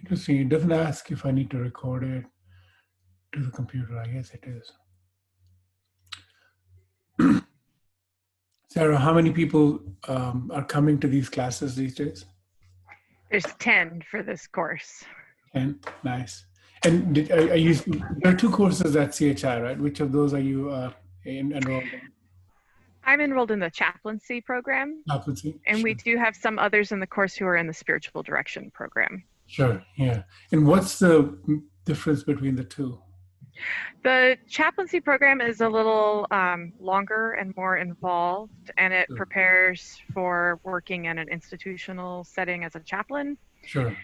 Interesting. It doesn't ask if I need to record it to the computer. I guess it is. Sarah, how many people are coming to these classes these days? There's 10 for this course. 10. Nice. And there are two courses at CHI, right? Which of those are you enrolled in? I'm enrolled in the Chaplaincy program. Chaplaincy. And Sure. we do have some others in the course who are in the Spiritual Direction program. Sure, yeah. And what's the difference between the two? The Chaplaincy program is a little longer and more involved, and it Sure. prepares for working in an institutional setting as a chaplain. Sure.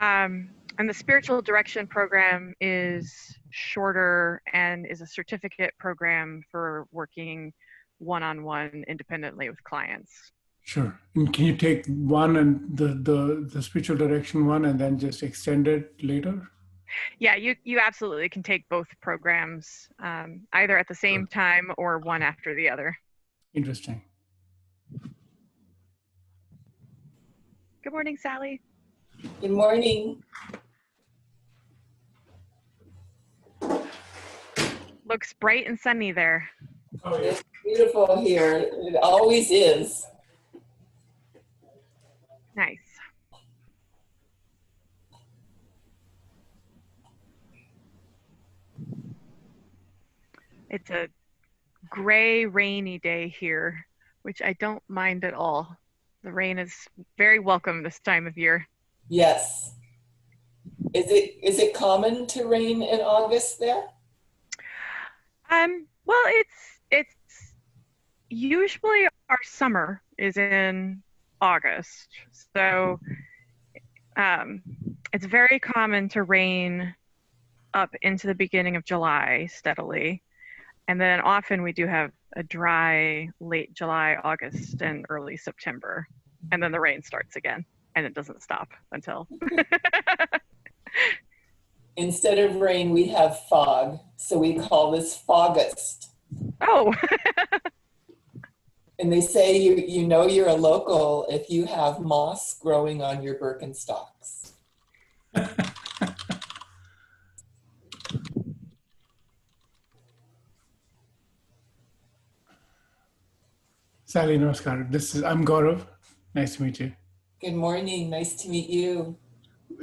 And the Spiritual Direction program is shorter and is a certificate program for working one-on-one independently with clients. Sure. And can you take one and the spiritual direction one and then just extend it later? Yeah, you absolutely can take both programs either at the same time or one after the other. Interesting. Good morning, Sally. Good morning. Looks bright and sunny there. Oh, yeah. It's beautiful here. It always is. Nice. It's a gray, rainy day here, which I don't mind at all. The rain is very welcome this time of year. Yes. Is it common to rain in August there? Well, it's usually our summer is in August, so it's very common to rain up into the beginning of July steadily, and then often we do have a dry late July, August, and early September, and then the rain starts again, and it doesn't stop until. Instead of rain, we have fog, so we call this Fogust. Oh. And they say you know you're a local if you have moss growing on your Birkenstocks. Sally, namaskar. I'm Gaurav. Nice to meet you. Good morning. Nice to meet you.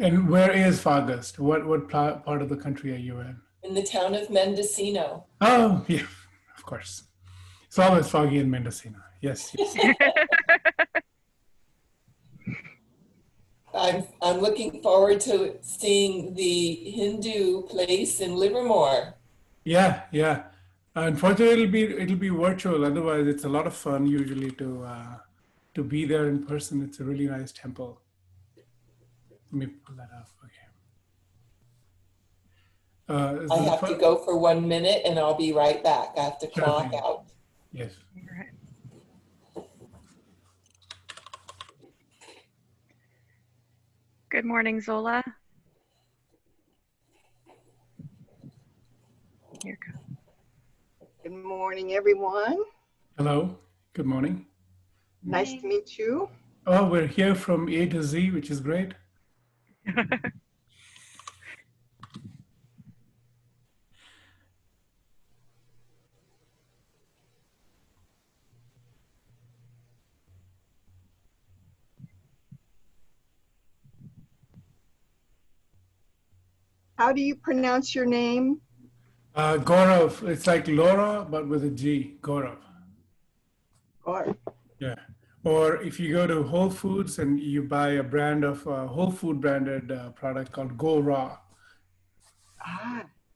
And where is August? What part of the country are you in? In the town of Mendocino. Oh, yeah, of course. It's always foggy in Mendocino. Yes. I'm looking forward to seeing the Hindu place in Livermore. Yeah. Unfortunately, it'll be virtual. Otherwise, it's a lot of fun usually to be there in person. It's a really nice temple. Let me pull that up. Okay. I have to go for 1 minute and I'll be right back. I have to clock Sure. out. Yes. All right. Good morning, Zola. Here you go. Good morning, everyone. Hello. Good morning. Nice to meet you. Oh, we're here from A to Z, which is great. How do you pronounce your name? Gaurav, it's like Laura, but with a G, Gaurav. Or Yeah. Or if you go to Whole Foods and you buy a brand of Whole Food branded product called Go Raw.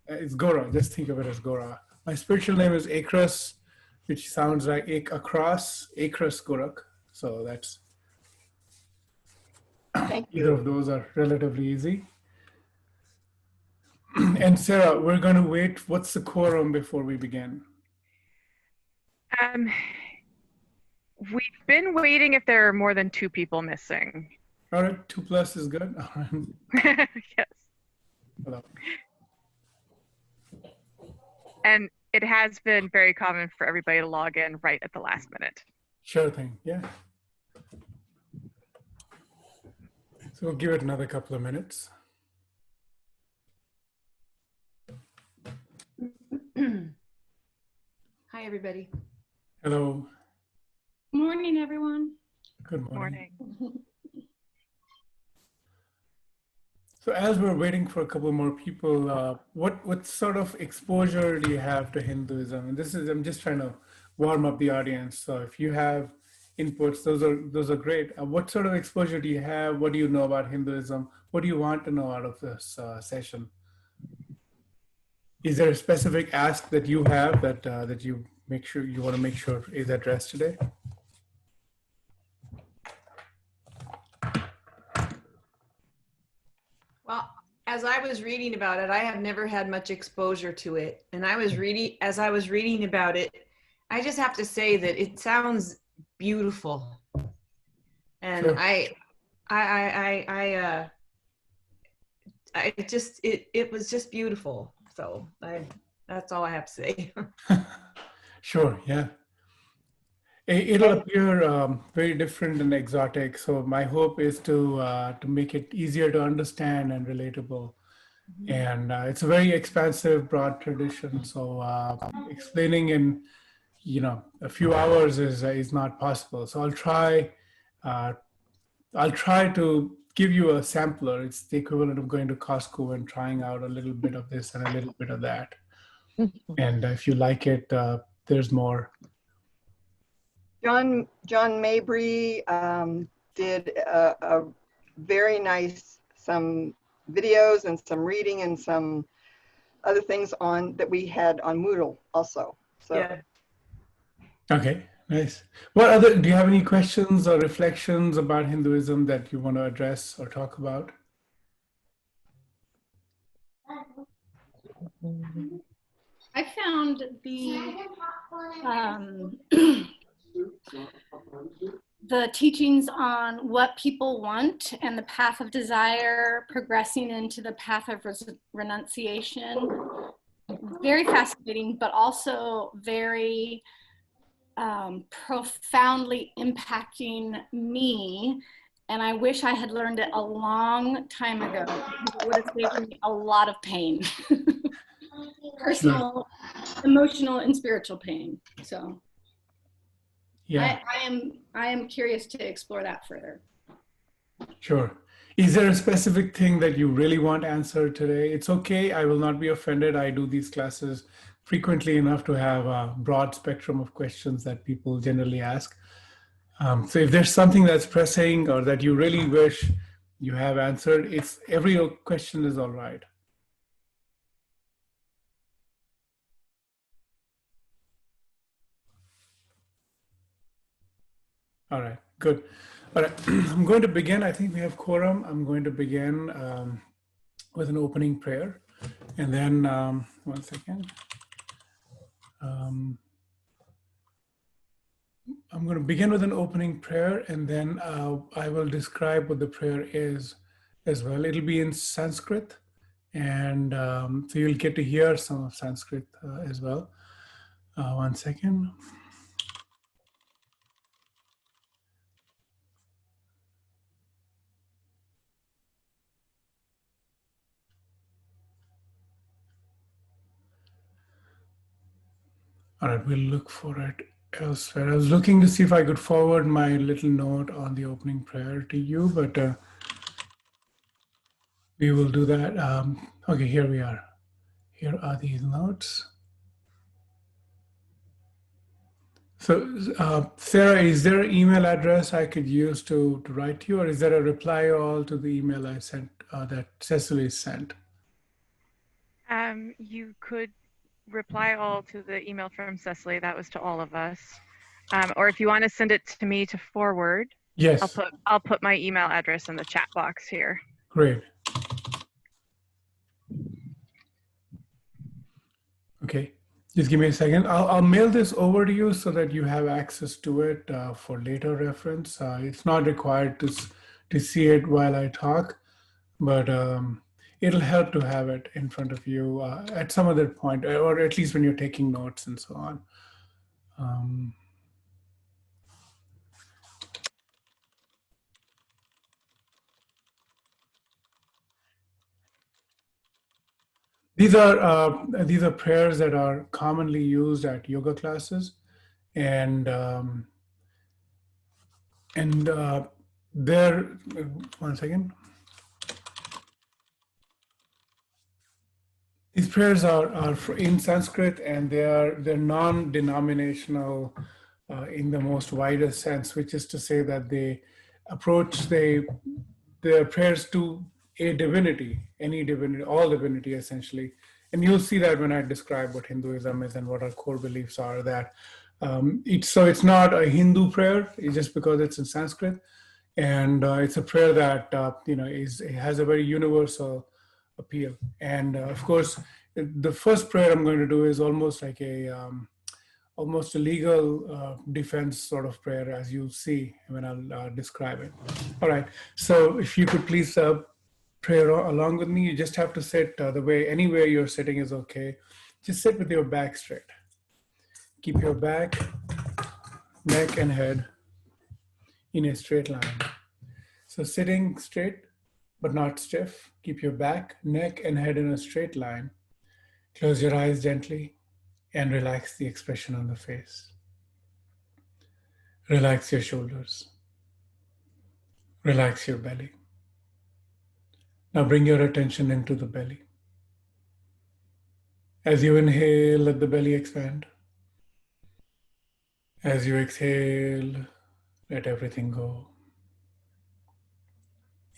It's Gorakh, just think of it as Gorakh. My spiritual name is Ekras, which sounds like Ekras Gorakh. So that's, thank either you. of those are relatively easy. And Sarah, we're going to wait. What's the quorum before we begin? We've been waiting if there are more than 2 people missing. All right, 2+ is good. All right. Yes. Hello. And it has been very common for everybody to log in right at the last minute. Sure thing, yeah. So we'll give it another couple of minutes. Hi, everybody. Hello. Morning, everyone. Good morning. Morning. So as we're waiting for a couple more people, what sort of exposure do you have to Hinduism? And I'm just trying to warm up the audience. So if you have inputs, those are great. What sort of exposure do you have? What do you know about Hinduism? What do you want to know out of this session? Is there a specific ask that you have that you want to make sure is addressed today? Well, as I was reading about it, I have never had much exposure to it. And as I was reading about it, I just have to say that it sounds beautiful. And Sure. it was just beautiful. So that's all I have to say. Sure, yeah. It'll appear very different and exotic. So my hope is to make it easier to understand and relatable. And it's a very expansive, broad tradition. So explaining in a few hours is not possible. So I'll try to give you a sampler. It's the equivalent of going to Costco and trying out a little bit of this and a little bit of that. And if you like it, there's more. John Mabry did a very nice, some videos and some reading and some other things that we had on Moodle also. So Yeah. Okay, nice. Do you have any questions or reflections about Hinduism that you want to address or talk about? I found the teachings on what people want and the path of desire progressing into the path of renunciation very fascinating, but also very profoundly impacting me. And I wish I had learned it a long time ago. It would have saved me a lot of pain. Personal, emotional, and spiritual pain. So Yeah, I am curious to explore that further. sure. Is there a specific thing that you really want answered today? It's okay. I will not be offended. I do these classes frequently enough to have a broad spectrum of questions that people generally ask. So if there's something that's pressing or that you really wish you have answered, every question is all right. All right, good. All right, I'm going to begin. I think we have quorum. I'm going to begin with an opening prayer. And then, 1 second. I'm going to begin with an opening prayer, and then I will describe what the prayer is as well. It'll be in Sanskrit, and so you'll get to hear some of Sanskrit as well. 1 second. All right, we'll look for it elsewhere. I was looking to see if I could forward my little note on the opening prayer to you, but we will do that. Okay, here we are. Here are these notes. So, Sarah, is there an email address I could use to write to you, or is there a reply all to the email I sent that Cecily sent? You could reply all to the email from Cecily. That was to all of us. Or if you want to send it to me to forward, Yes. I'll put my email address in the chat box here. Great. Okay. Just give me a second. I'll mail this over to you so that you have access to it for later reference. It's not required to see it while I talk, but it'll help to have it in front of you at some other point, or at least when you're taking notes and so on. These are prayers that are commonly used at yoga classes, and they're, one second. These prayers are in Sanskrit, and they're non-denominational in the most widest sense, which is to say that they approach their prayers to a divinity, any divinity, all divinity essentially. And you'll see that when I describe what Hinduism is and what our core beliefs are, that it's not a Hindu prayer, it's just because it's in Sanskrit. And it's a prayer that it has a very universal appeal. And of course, the first prayer I'm going to do is almost like almost a legal defense sort of prayer, as you'll see when I'll describe it. All right. So if you could please pray along with me. You just have to sit the way anywhere you're sitting is okay. Just sit with your back straight. Keep your back, neck, and head in a straight line. So sitting straight, but not stiff. Keep your back, neck, and head in a straight line. Close your eyes gently and relax the expression on the face. Relax your shoulders. Relax your belly. Now bring your attention into the belly. As you inhale, let the belly expand. As you exhale, let everything go.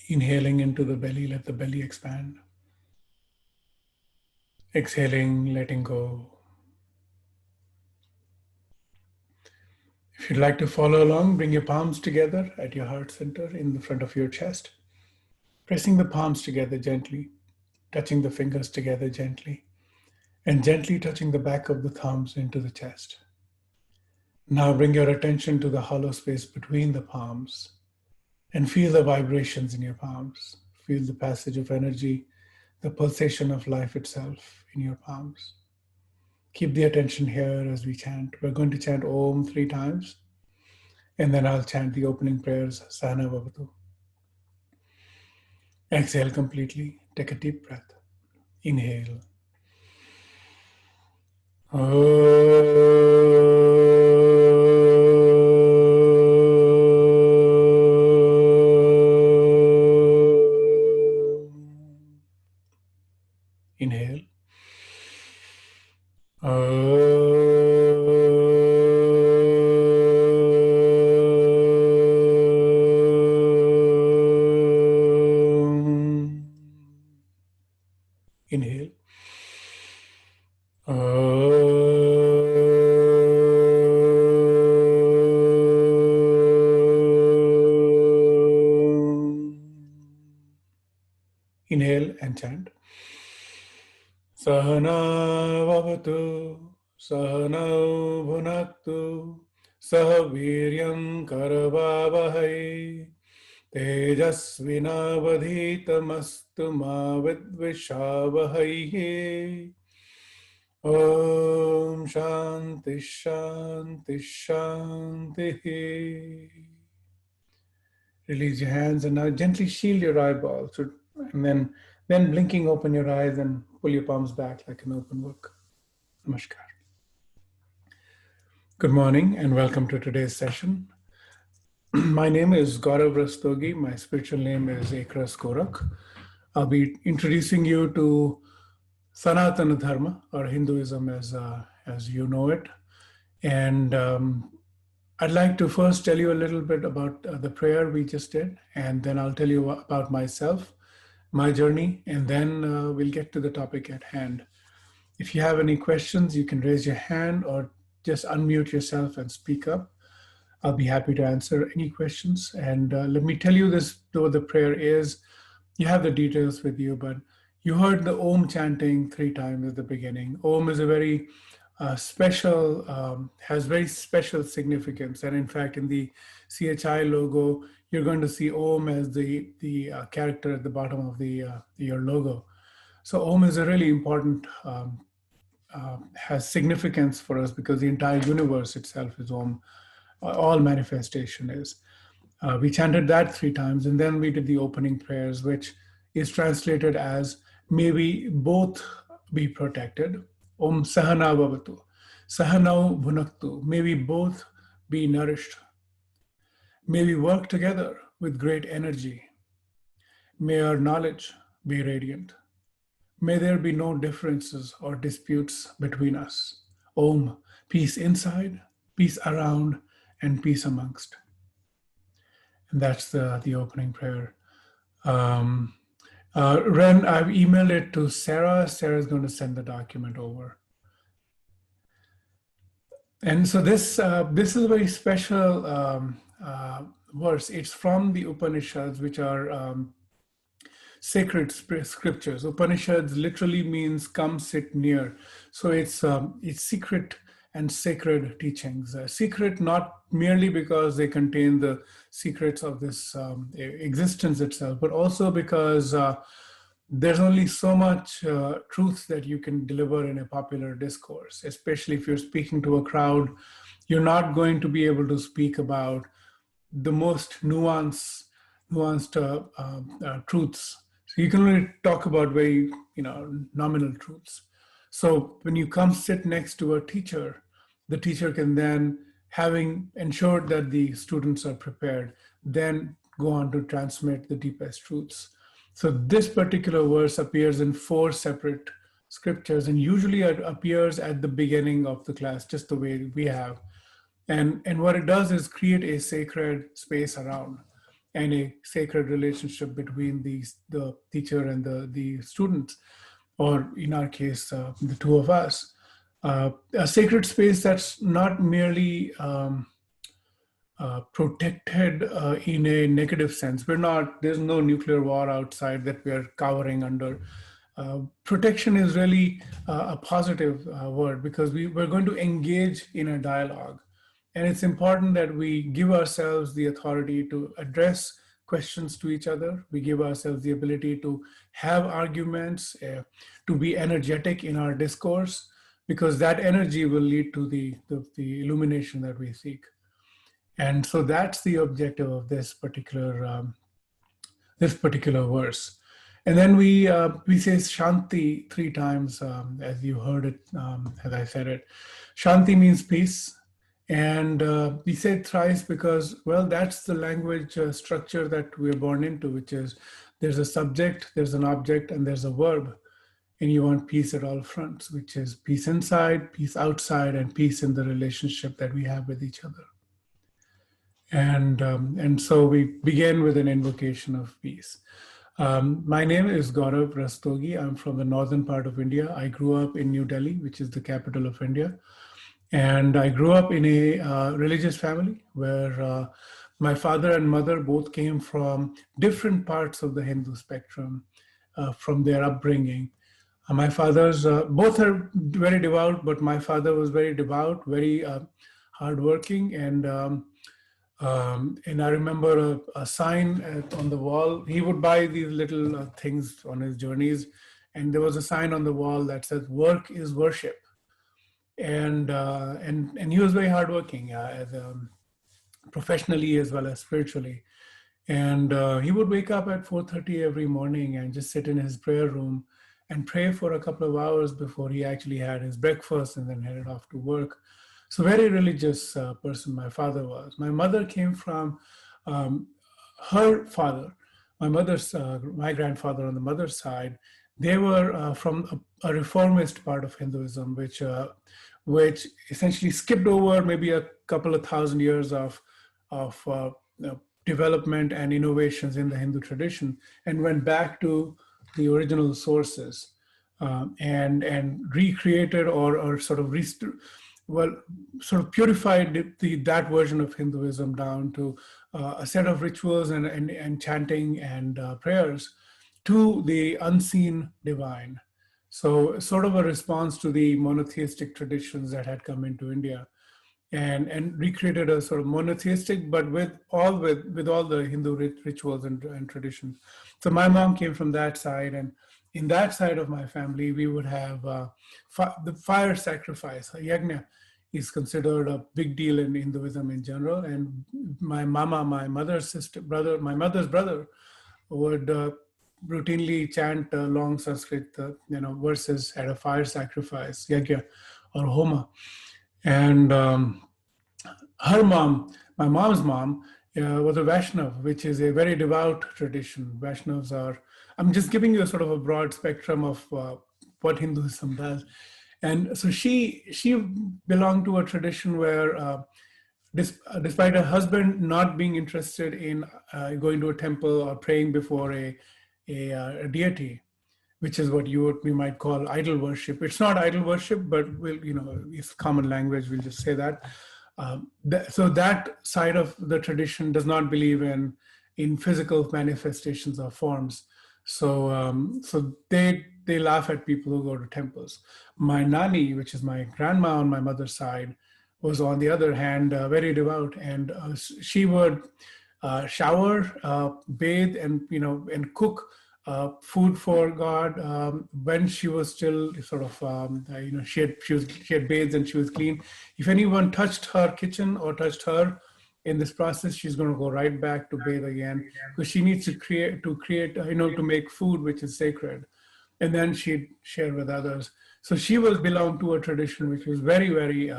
Inhaling into the belly, let the belly expand. Exhaling, letting go. If you'd like to follow along, bring your palms together at your heart center in the front of your chest. Pressing the palms together gently, touching the fingers together gently, and gently touching the back of the thumbs into the chest. Now bring your attention to the hollow space between the palms and feel the vibrations in your palms. Feel the passage of energy, the pulsation of life itself in your palms. Keep the attention here as we chant. We're going to chant Om 3 times, and then I'll chant the opening prayers, Sahana Vavatu. Exhale completely. Take a deep breath. Inhale. Inhale. Inhale. Inhale and chant. Sahana vavatu, sahana bhunaktu, sahaviryam karavavahai, tejasvinavadhitamastu ma vidvishavahai. Om Shanti Shanti Shanti. Release your hands and now gently shield your eyeballs. And then blinking, open your eyes and pull your palms back like an open book. Namaskar. Good morning and welcome to today's session. My name is Gaurav Rastogi. My spiritual name is Ekras Gorakh. I'll be introducing you to Sanatana Dharma, or Hinduism as you know it. And I'd like to first tell you a little bit about the prayer we just did, and then I'll tell you about myself, my journey, and then we'll get to the topic at hand. If you have any questions, you can raise your hand or just unmute yourself and speak up. I'll be happy to answer any questions. And let me tell you this, though the prayer is, you have the details with you, but you heard the Om chanting 3 times at the beginning. Om is a very special, has very special significance. And in fact, in the CHI logo, you're going to see Om as the character at the bottom of your logo. So Om is a really important, has significance for us because the entire universe itself is Om. All manifestation is. We chanted that 3 times, and then we did the opening prayers, which is translated as, may we both be protected. Om Sahana Bhavatu. Sahanau Bhunaktu. May we both be nourished. May we work together with great energy. May our knowledge be radiant. May there be no differences or disputes between us. Om, peace inside, peace around, and peace amongst. And that's the opening prayer. Ren, I've emailed it to Sarah. Sarah's going to send the document over. And so this is a very special verse. It's from the Upanishads, which are sacred scriptures. Upanishads literally means come sit near. So it's secret and sacred teachings. Secret not merely because they contain the secrets of this existence itself, but also because there's only so much truth that you can deliver in a popular discourse, especially if you're speaking to a crowd. You're not going to be able to speak about the most nuanced truths. So you can only talk about very, nominal truths. So when you come sit next to a teacher, the teacher can then, having ensured that the students are prepared, then go on to transmit the deepest truths. So this particular verse appears in 4 separate scriptures, and usually it appears at the beginning of the class, just the way we have. And what it does is create a sacred space around and a sacred relationship between the teacher and the students, or in our case, the two of us. A sacred space that's not merely protected in a negative sense. There's no nuclear war outside that we're cowering under. Protection is really a positive word, because we're going to engage in a dialogue. And it's important that we give ourselves the authority to address questions to each other. We give ourselves the ability to have arguments, to be energetic in our discourse, because that energy will lead to the illumination that we seek. And so that's the objective of this particular verse. And then we say Shanti 3 times, as you heard it, as I said it. Shanti means peace. And we say it thrice because, well, that's the language structure that we're born into, which is there's a subject, there's an object, and there's a verb. And you want peace at all fronts, which is peace inside, peace outside, and peace in the relationship that we have with each other. And so we begin with an invocation of peace. My name is Gorakh Rastogi. I'm from the northern part of India. I grew up in New Delhi, which is the capital of India. And I grew up in a religious family where my father and mother both came from different parts of the Hindu spectrum from their upbringing. My father's, both are very devout, but my father was very devout, very hardworking. And I remember a sign on the wall. He would buy these little things on his journeys. And there was a sign on the wall that says, "Work is worship." And he was very hardworking, professionally as well as spiritually. And he would wake up at 4:30 every morning and just sit in his prayer room and pray for a couple of hours before he actually had his breakfast and then headed off to work. So very religious person my father was. My mother came from her father, my grandfather on the mother's side. They were from a reformist part of Hinduism, which essentially skipped over maybe a couple of thousand years of development and innovations in the Hindu tradition and went back to the original sources and recreated or sort of purified that version of Hinduism down to a set of rituals and chanting and prayers to the unseen divine. So sort of a response to the monotheistic traditions that had come into India and recreated a sort of monotheistic, but with all the Hindu rituals and traditions. So my mom came from that side, and in that side of my family, we would have the fire sacrifice. Yajna is considered a big deal in Hinduism in general. And my mama, my mother's brother, would routinely chant long Sanskrit, verses at a fire sacrifice, yajna or homa. And her mom, my mom's mom, was a Vaishnav, which is a very devout tradition. Vaishnavas are, I'm just giving you a sort of a broad spectrum of what Hinduism does. And so she belonged to a tradition where, despite her husband not being interested in going to a temple or praying before a deity, which is what we might call idol worship. It's not idol worship, but it's common language. We'll just say that. So that side of the tradition does not believe in physical manifestations or forms. So they laugh at people who go to temples. My nani, which is my grandma on my mother's side, was on the other hand very devout, and she would shower, bathe, and cook food for God when she was still sort of she had bathed and she was clean. If anyone touched her kitchen or touched her in this process, she's going to go right back to bathe again, because she needs to create to make food which is sacred, and then she'd share with others. So she belonged to a tradition which was very, very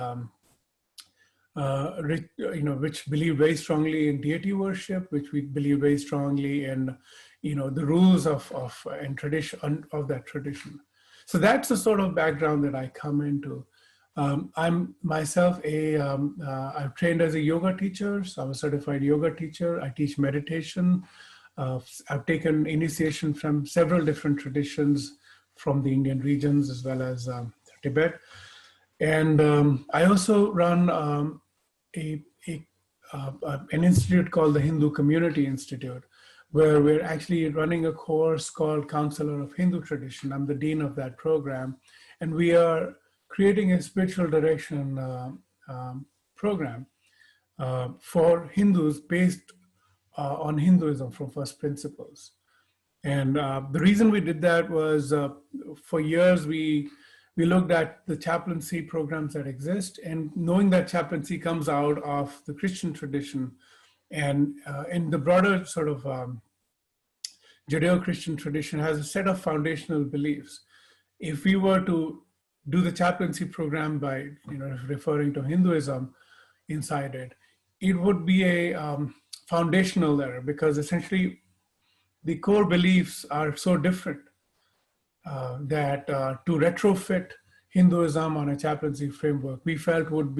which believed very strongly in deity worship, which we believe very strongly in, the rules of and tradition of that tradition. So that's the sort of background that I come into. I'm myself I've trained as a yoga teacher, so I'm a certified yoga teacher. I teach meditation. I've taken initiation from several different traditions from the Indian regions as well as Tibet. And I also run an institute called the Hindu Community Institute, where we're actually running a course called Counselor of Hindu Tradition. I'm the dean of that program, and we are creating a spiritual direction program for Hindus based on Hinduism from first principles. And the reason we did that was for years we looked at the chaplaincy programs that exist, and knowing that chaplaincy comes out of the Christian tradition and in the broader sort of Judeo-Christian tradition has a set of foundational beliefs. If we were to do the chaplaincy program by referring to Hinduism inside it, it would be a foundational error, because essentially the core beliefs are so different that to retrofit Hinduism on a chaplaincy framework, we felt would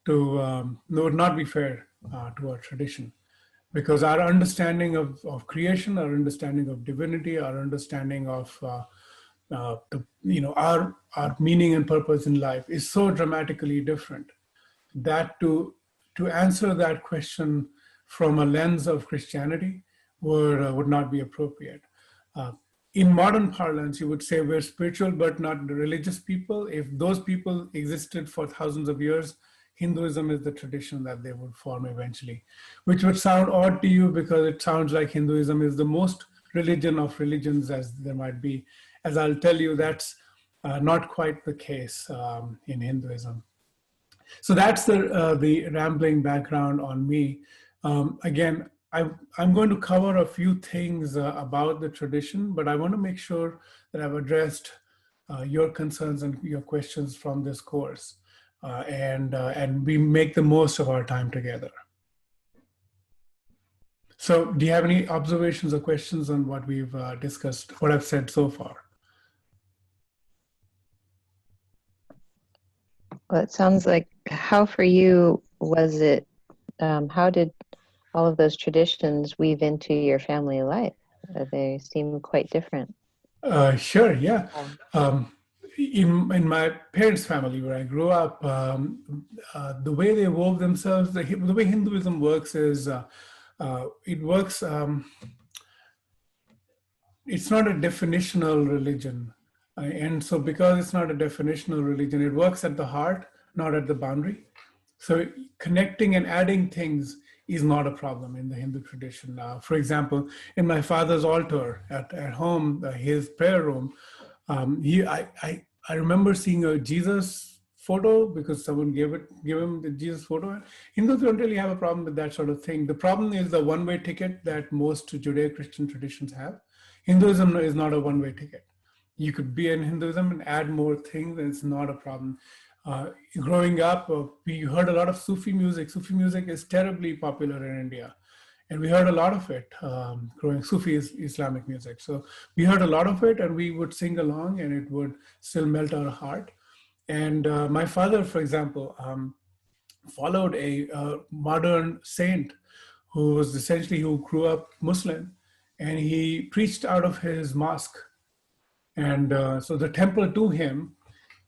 not be fair to our tradition, because our understanding of creation, our understanding of divinity, our understanding of our meaning and purpose in life is so dramatically different that to answer that question from a lens of Christianity would not be appropriate. In modern parlance, you would say we're spiritual but not religious people. If those people existed for thousands of years, Hinduism is the tradition that they would form eventually, which would sound odd to you because it sounds like Hinduism is the most religion of religions as there might be. As I'll tell you, that's not quite the case in Hinduism. So that's the rambling background on me. Again, I'm going to cover a few things about the tradition, but I want to make sure that I've addressed your concerns and your questions from this course, and we make the most of our time together. So do you have any observations or questions on what we've discussed, what I've said so far? Well, it sounds like, how for you was it, how did all of those traditions weave into your family life? They seem quite different. Sure, yeah. In my parents' family where I grew up, the way they wove themselves, the way Hinduism works is, it works, it's not a definitional religion. And so because it's not a definitional religion, it works at the heart, not at the boundary. So connecting and adding things is not a problem in the Hindu tradition. For example, in my father's altar at home, his prayer room, I remember seeing a Jesus photo because someone gave him the Jesus photo. Hindus don't really have a problem with that sort of thing. The problem is the one-way ticket that most Judeo-Christian traditions have. Hinduism is not a one-way ticket. You could be in Hinduism and add more things, and it's not a problem. Growing up, we heard a lot of Sufi music. Sufi music is terribly popular in India. And we heard a lot of it, growing Sufi Islamic music. So we heard a lot of it, and we would sing along, and it would still melt our heart. And my father, for example, followed a modern saint who was essentially, who grew up Muslim, and he preached out of his mosque. And so the temple to him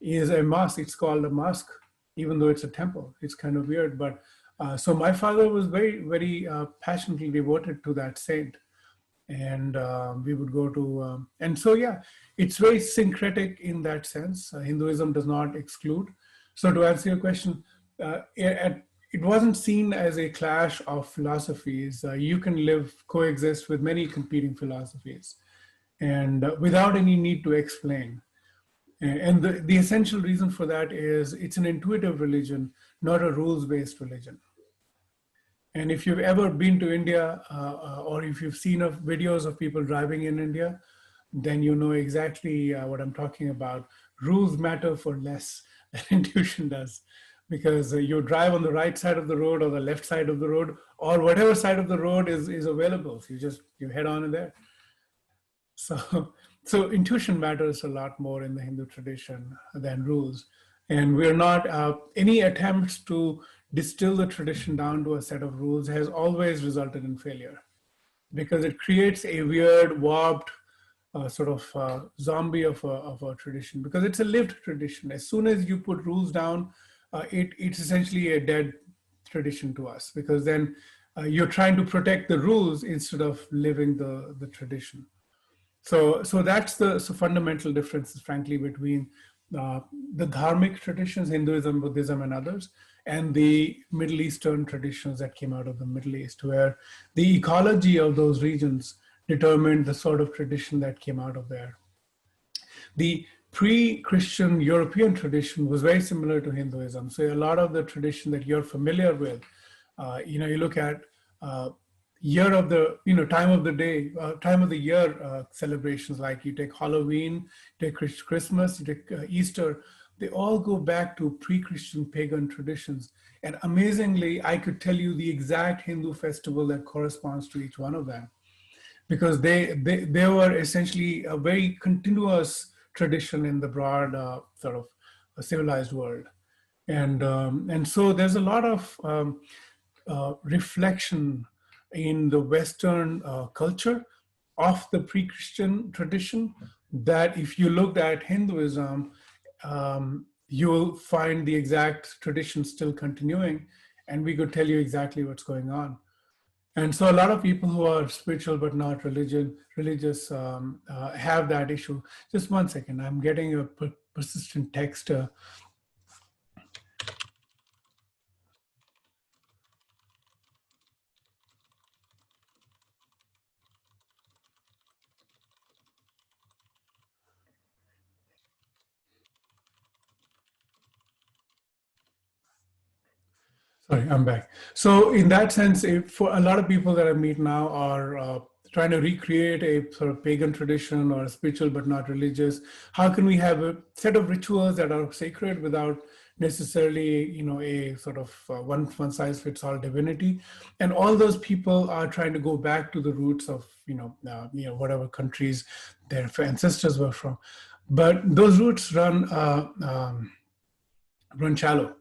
is a mosque. It's called a mosque, even though it's a temple. It's kind of weird, but so my father was very, very passionately devoted to that saint. And we would go to, and so yeah, it's very syncretic in that sense. Hinduism does not exclude. So to answer your question, it wasn't seen as a clash of philosophies. You can coexist with many competing philosophies, and without any need to explain. And the essential reason for that is it's an intuitive religion, not a rules-based religion. And if you've ever been to India, or if you've seen videos of people driving in India, then you know exactly what I'm talking about. Rules matter for less than intuition does, because you drive on the right side of the road or the left side of the road, or whatever side of the road is available. So you head on in there. So intuition matters a lot more in the Hindu tradition than rules. And we're not, any attempts to distill the tradition down to a set of rules has always resulted in failure, because it creates a weird, warped sort of zombie of a tradition, because it's a lived tradition. As soon as you put rules down, it's essentially a dead tradition to us, because then you're trying to protect the rules instead of living the tradition. So that's the fundamental difference, frankly, between the dharmic traditions, Hinduism, Buddhism, and others, and the Middle Eastern traditions that came out of the Middle East, where the ecology of those regions determined the sort of tradition that came out of there. The pre-Christian European tradition was very similar to Hinduism. So a lot of the tradition that you're familiar with, you look at year of the, time of the day, time of the year celebrations, like you take Halloween, take Christmas, you take Easter, they all go back to pre-Christian pagan traditions. And amazingly, I could tell you the exact Hindu festival that corresponds to each one of them, because they were essentially a very continuous tradition in the broad sort of civilized world. And so there's a lot of reflection in the Western culture of the pre-Christian tradition, that if you looked at Hinduism, you'll find the exact tradition still continuing, and we could tell you exactly what's going on. And so a lot of people who are spiritual but not religious have that issue. Just one second, I'm getting a persistent text. Sorry, I'm back. So in that sense, for a lot of people that I meet now are trying to recreate a sort of pagan tradition or spiritual but not religious. How can we have a set of rituals that are sacred without necessarily, a sort of one size fits all divinity? And all those people are trying to go back to the roots of, whatever countries their ancestors were from. But those roots run shallow,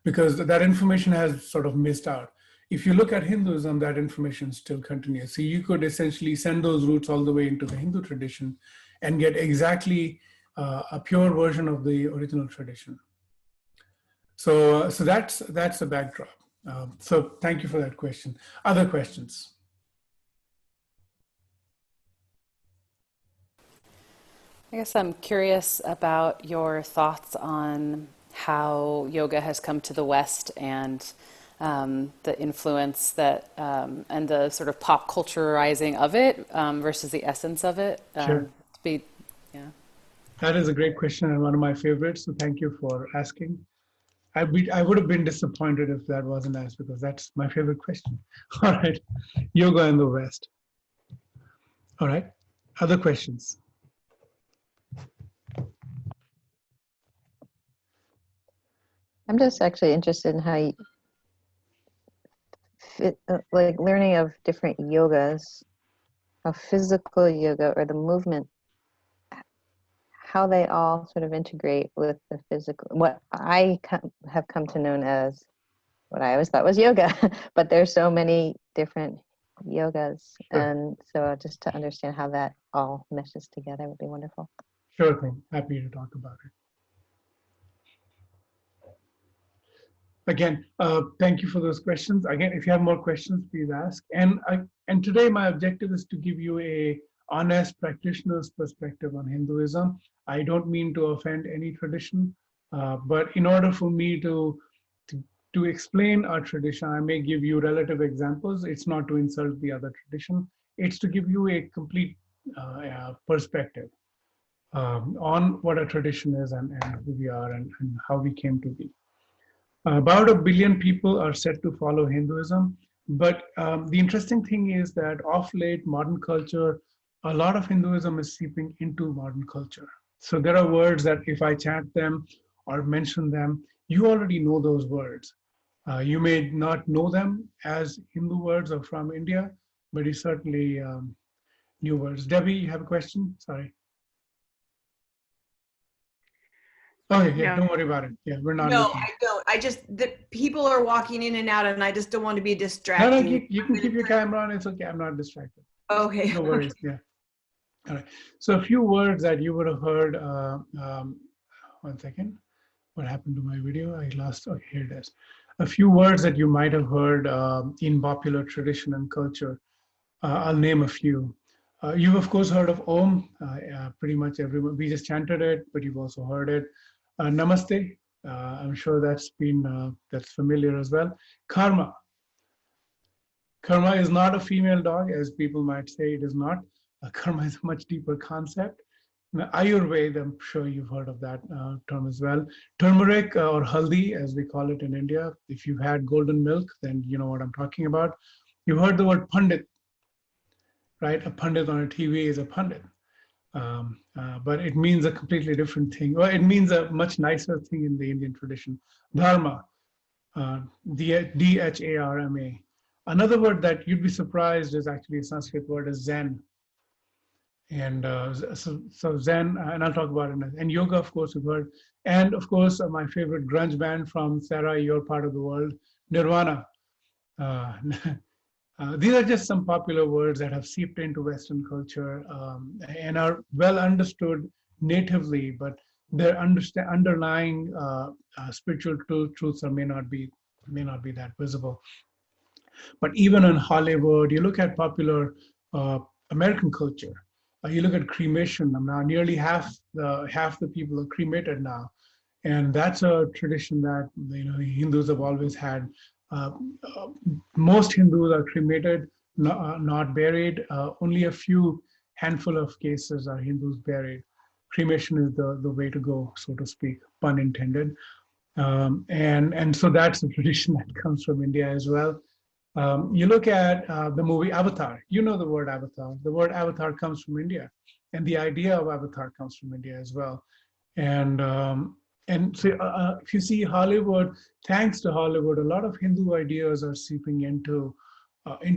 because that information has sort of missed out. If you look at Hinduism, that information still continues. So you could essentially send those roots all the way into the Hindu tradition and get exactly a pure version of the original tradition. So that's the backdrop. So thank you for that question. Other questions? I guess I'm curious about your thoughts on how yoga has come to the West, and the influence that and the sort of pop culturizing of it versus the essence of it. Sure. That is a great question and one of my favorites. So thank you for asking. I would have been disappointed if that wasn't asked, because that's my favorite question. All right, yoga in the West. All right. Other questions? I'm just actually interested in how you like learning of different yogas, how physical yoga or the movement, how they all sort of integrate with the physical, what I have come to know as what I always thought was yoga, but there's so many different yogas. Sure. And so just to understand how that all meshes together would be wonderful. Sure thing. Happy to talk about it. Again, thank you for those questions. Again, if you have more questions, please ask. And today my objective is to give you a honest practitioner's perspective on Hinduism. I don't mean to offend any tradition, but in order for me to explain our tradition, I may give you relative examples. It's not to insult the other tradition. It's to give you a complete perspective on what a tradition is and who we are and how we came to be. About 1 billion people are said to follow Hinduism, but the interesting thing is that of late, modern culture, a lot of Hinduism is seeping into modern culture. So there are words that if I chant them or mention them, you already know those words. You may not know them as Hindu words or from India, but you certainly new words. Debbie, you have a question? Sorry. Oh, yeah, don't worry about it. Yeah, we're not No, looking. I don't. I just, the people are walking in and out and I just don't want to be No, distracting. you can keep your camera on. It's okay. I'm not distracted. Okay. No worries. Yeah. All right. So a few words that you would have heard. 1 second. What happened to my video? I lost. Okay, here it is. A few words that you might have heard in popular tradition and culture. I'll name a few. You've of course heard of Om. Pretty much everyone. We just chanted it, but you've also heard it. Namaste. I'm sure that's been that's familiar as well. Karma. Karma is not a female dog, as people might say. It is not. Karma is a much deeper concept. Ayurveda, I'm sure you've heard of that term as well. Turmeric or haldi, as we call it in India. If you've had golden milk, then you know what I'm talking about. You heard the word pandit, right? A pandit on a TV is a pandit. But it means a completely different thing. Well, it means a much nicer thing in the Indian tradition. Dharma, Dharma. Another word that you'd be surprised is actually a Sanskrit word is Zen. And so Zen, and I'll talk about it. And yoga, of course, you've heard. And of course, my favorite grunge band from Sarah, your part of the world, Nirvana. These are just some popular words that have seeped into Western culture and are well understood natively, but their underlying spiritual truths may not be that visible. But even in Hollywood, you look at popular American culture. You look at cremation. Now, nearly half the people are cremated now, and that's a tradition that Hindus have always had. Most Hindus are cremated, not buried. Only a few handful of cases are Hindus buried. Cremation is the way to go, so to speak, pun intended. And so that's a tradition that comes from India as well. You look at the movie Avatar. You know the word Avatar. The word Avatar comes from India, and the idea of Avatar comes from India as well. And so if you see Hollywood, thanks to Hollywood, a lot of Hindu ideas are seeping into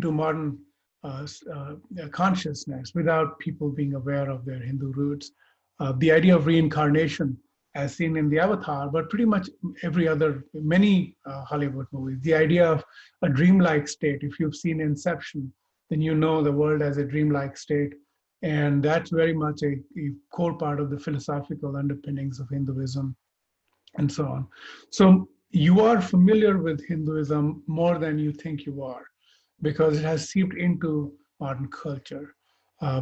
modern consciousness without people being aware of their Hindu roots. The idea of reincarnation, as seen in the Avatar, but pretty much many Hollywood movies. The idea of a dreamlike state. If you've seen Inception, then you know the world as a dreamlike state. And that's very much a core part of the philosophical underpinnings of Hinduism and so on. So you are familiar with Hinduism more than you think you are, because it has seeped into modern culture.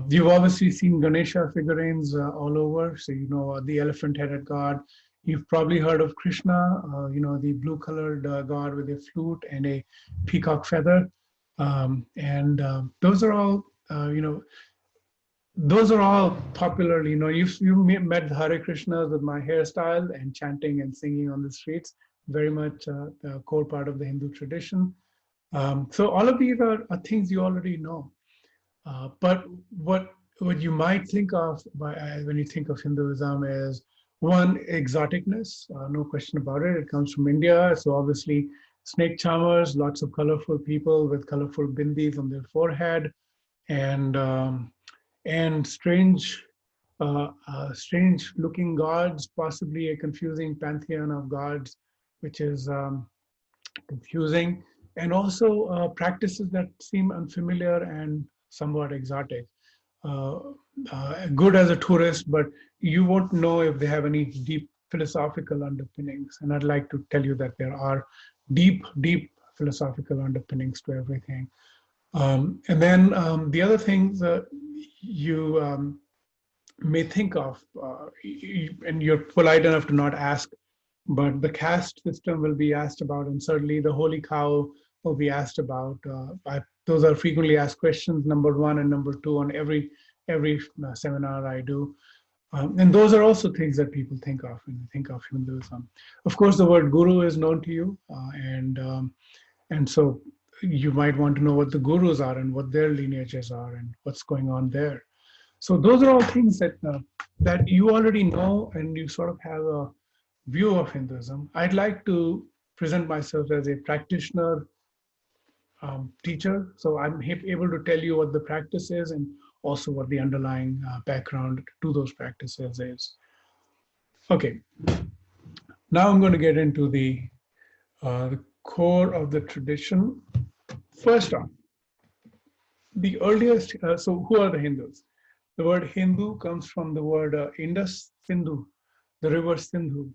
You've obviously seen Ganesha figurines all over. So you know the elephant-headed god. You've probably heard of Krishna, the blue-colored god with a flute and a peacock feather. Those are all, those are all popularly, you met Hare Krishnas with my hairstyle and chanting and singing on the streets, very much a core part of the Hindu tradition. So all of these are things you already know. But what what you might think of when you think of Hinduism is one, exoticness, no question about it. It comes from India, so obviously snake charmers, lots of colorful people with colorful bindis on their forehead, and strange-looking gods, possibly a confusing pantheon of gods, which is confusing, and also practices that seem unfamiliar and somewhat exotic. Uh, Good as a tourist, but you won't know if they have any deep philosophical underpinnings. And I'd like to tell you that there are deep, deep philosophical underpinnings to everything. And then the other things you may think of, and you're polite enough to not ask, but the caste system will be asked about, and certainly the holy cow will be asked about. Those are frequently asked questions, number one and number two, on every seminar I do. And those are also things that people think of when they think of Hinduism. Of course, the word guru is known to you, and so you might want to know what the gurus are and what their lineages are and what's going on there. So those are all things that you already know, and you sort of have a view of Hinduism. I'd like to present myself as a practitioner, teacher, so I'm able to tell you what the practice is and also what the underlying background to those practices is. Okay, now I'm going to get into the core of the tradition. First off, the earliest, so who are the Hindus? The word Hindu comes from the word Indus, Sindhu, the river Sindhu.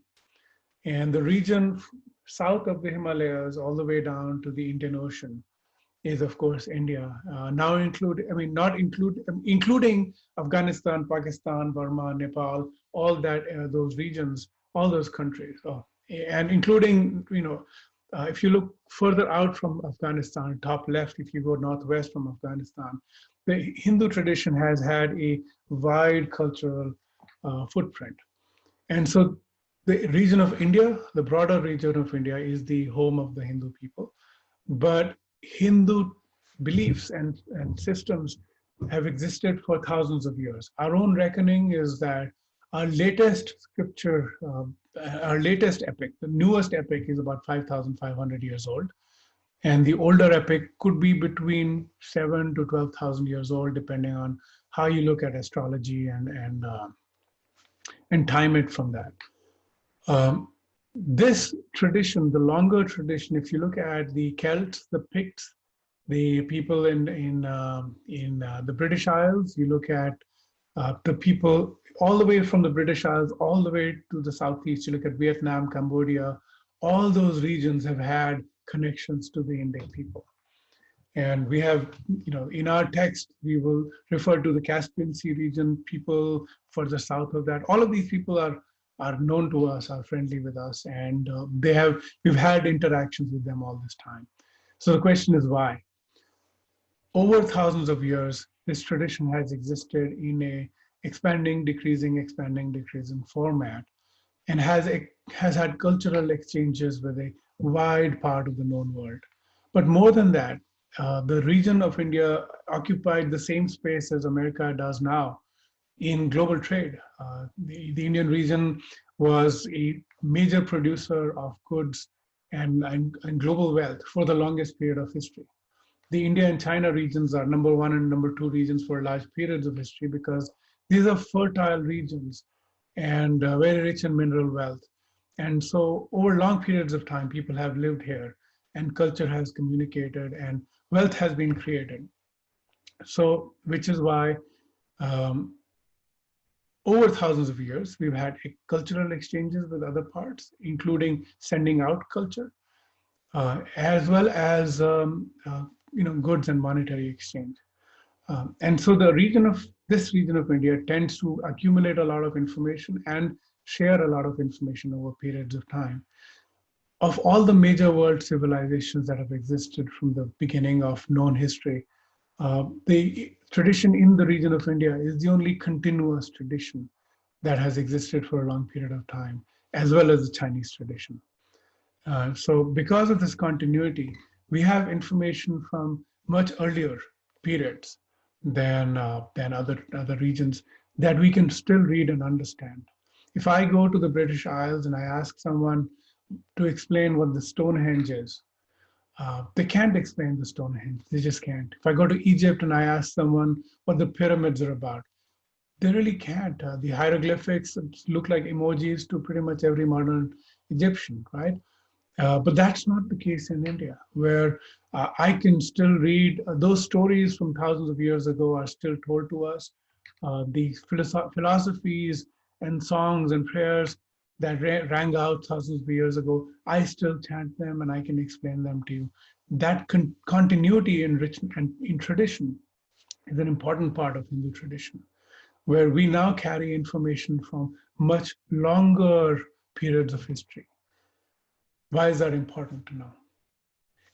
And the region south of the Himalayas all the way down to the Indian Ocean is, of course, India. Now including Afghanistan, Pakistan, Burma, Nepal, all that, those regions, all those countries. And including, if you look further out from Afghanistan, top left, if you go northwest from Afghanistan, the Hindu tradition has had a wide cultural footprint. And so the region of India, the broader region of India, is the home of the Hindu people. But Hindu beliefs and systems have existed for thousands of years. Our own reckoning is that our latest scripture, our latest epic, the newest epic, is about 5,500 years old. And the older epic could be between 7 to 12,000 years old, depending on how you look at astrology and time it from that. This tradition, the longer tradition, if you look at the Celts, the Picts, the people in the British Isles, you look at the people all the way from the British Isles all the way to the southeast, you look at Vietnam, Cambodia, all those regions have had connections to the Indian people. And we have, in our text, we will refer to the Caspian Sea region, people further south of that. All of these people are known to us, are friendly with us, and we've had interactions with them all this time. So the question is why? Over thousands of years, this tradition has existed in a expanding, decreasing format, and has had cultural exchanges with a wide part of the known world. But more than that, the region of India occupied the same space as America does now in global trade. The Indian region was a major producer of goods and global wealth for the longest period of history. The India and China regions are number one and number two regions for large periods of history because these are fertile regions and very rich in mineral wealth. And so over long periods of time, people have lived here and culture has communicated and wealth has been created. So, which is why over thousands of years, we've had cultural exchanges with other parts, including sending out culture, as well as goods and monetary exchange. And so this region of India tends to accumulate a lot of information and share a lot of information over periods of time. Of all the major world civilizations that have existed from the beginning of known history, the tradition in the region of India is the only continuous tradition that has existed for a long period of time, as well as the Chinese tradition. So because of this continuity, we have information from much earlier periods than other regions that we can still read and understand. If I go to the British Isles and I ask someone to explain what the Stonehenge is, they can't explain the Stonehenge. They just can't. If I go to Egypt and I ask someone what the pyramids are about, they really can't. The hieroglyphics look like emojis to pretty much every modern Egyptian, right? But that's not the case in India, where I can still read those stories from thousands of years ago are still told to us. These philosophies and songs and prayers that rang out thousands of years ago, I still chant them and I can explain them to you. That continuity in tradition is an important part of Hindu tradition, where we now carry information from much longer periods of history. Why is that important to know?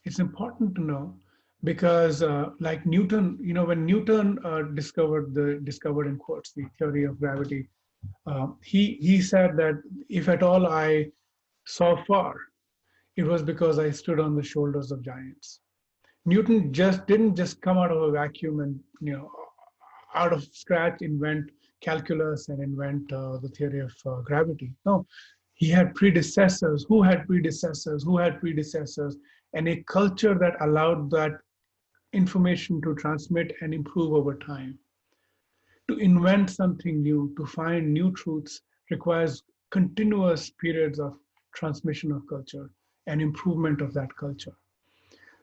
It's important to know because, like Newton, when Newton discovered in quotes the theory of gravity, he said that if at all I saw far, it was because I stood on the shoulders of giants. Newton didn't just come out of a vacuum and out of scratch invent calculus and invent the theory of gravity. No, he had predecessors who had predecessors who had predecessors, and a culture that allowed that information to transmit and improve over time. To invent something new, to find new truths, requires continuous periods of transmission of culture and improvement of that culture.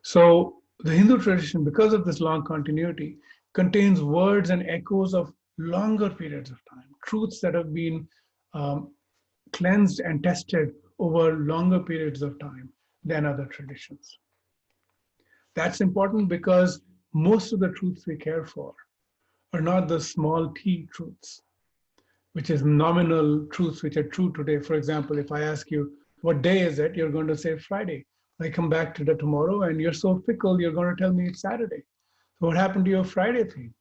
So the Hindu tradition, because of this long continuity, contains words and echoes of longer periods of time, truths that have been cleansed and tested over longer periods of time than other traditions. That's important because most of the truths we care for are not the small t truths, which is nominal truths which are true today. For example, if I ask you, what day is it? You're going to say Friday. I come back to the tomorrow and you're so fickle, you're going to tell me it's Saturday. So what happened to your Friday thing?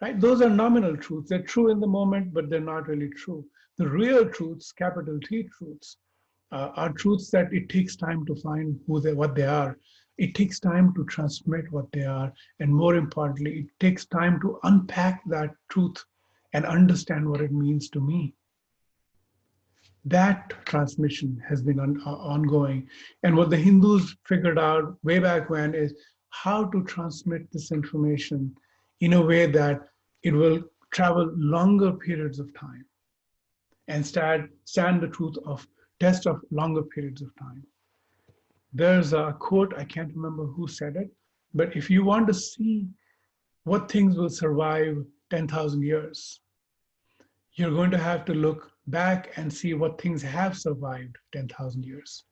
Right? Those are nominal truths. They're true in the moment, but they're not really true. The real truths, capital T truths, are truths that it takes time to find what they are. It takes time to transmit what they are. And more importantly, it takes time to unpack that truth and understand what it means to me. That transmission has been ongoing. And what the Hindus figured out way back when is how to transmit this information in a way that it will travel longer periods of time and stand the truth of test of longer periods of time. There's a quote, I can't remember who said it, but if you want to see what things will survive 10,000 years, you're going to have to look back and see what things have survived 10,000 years.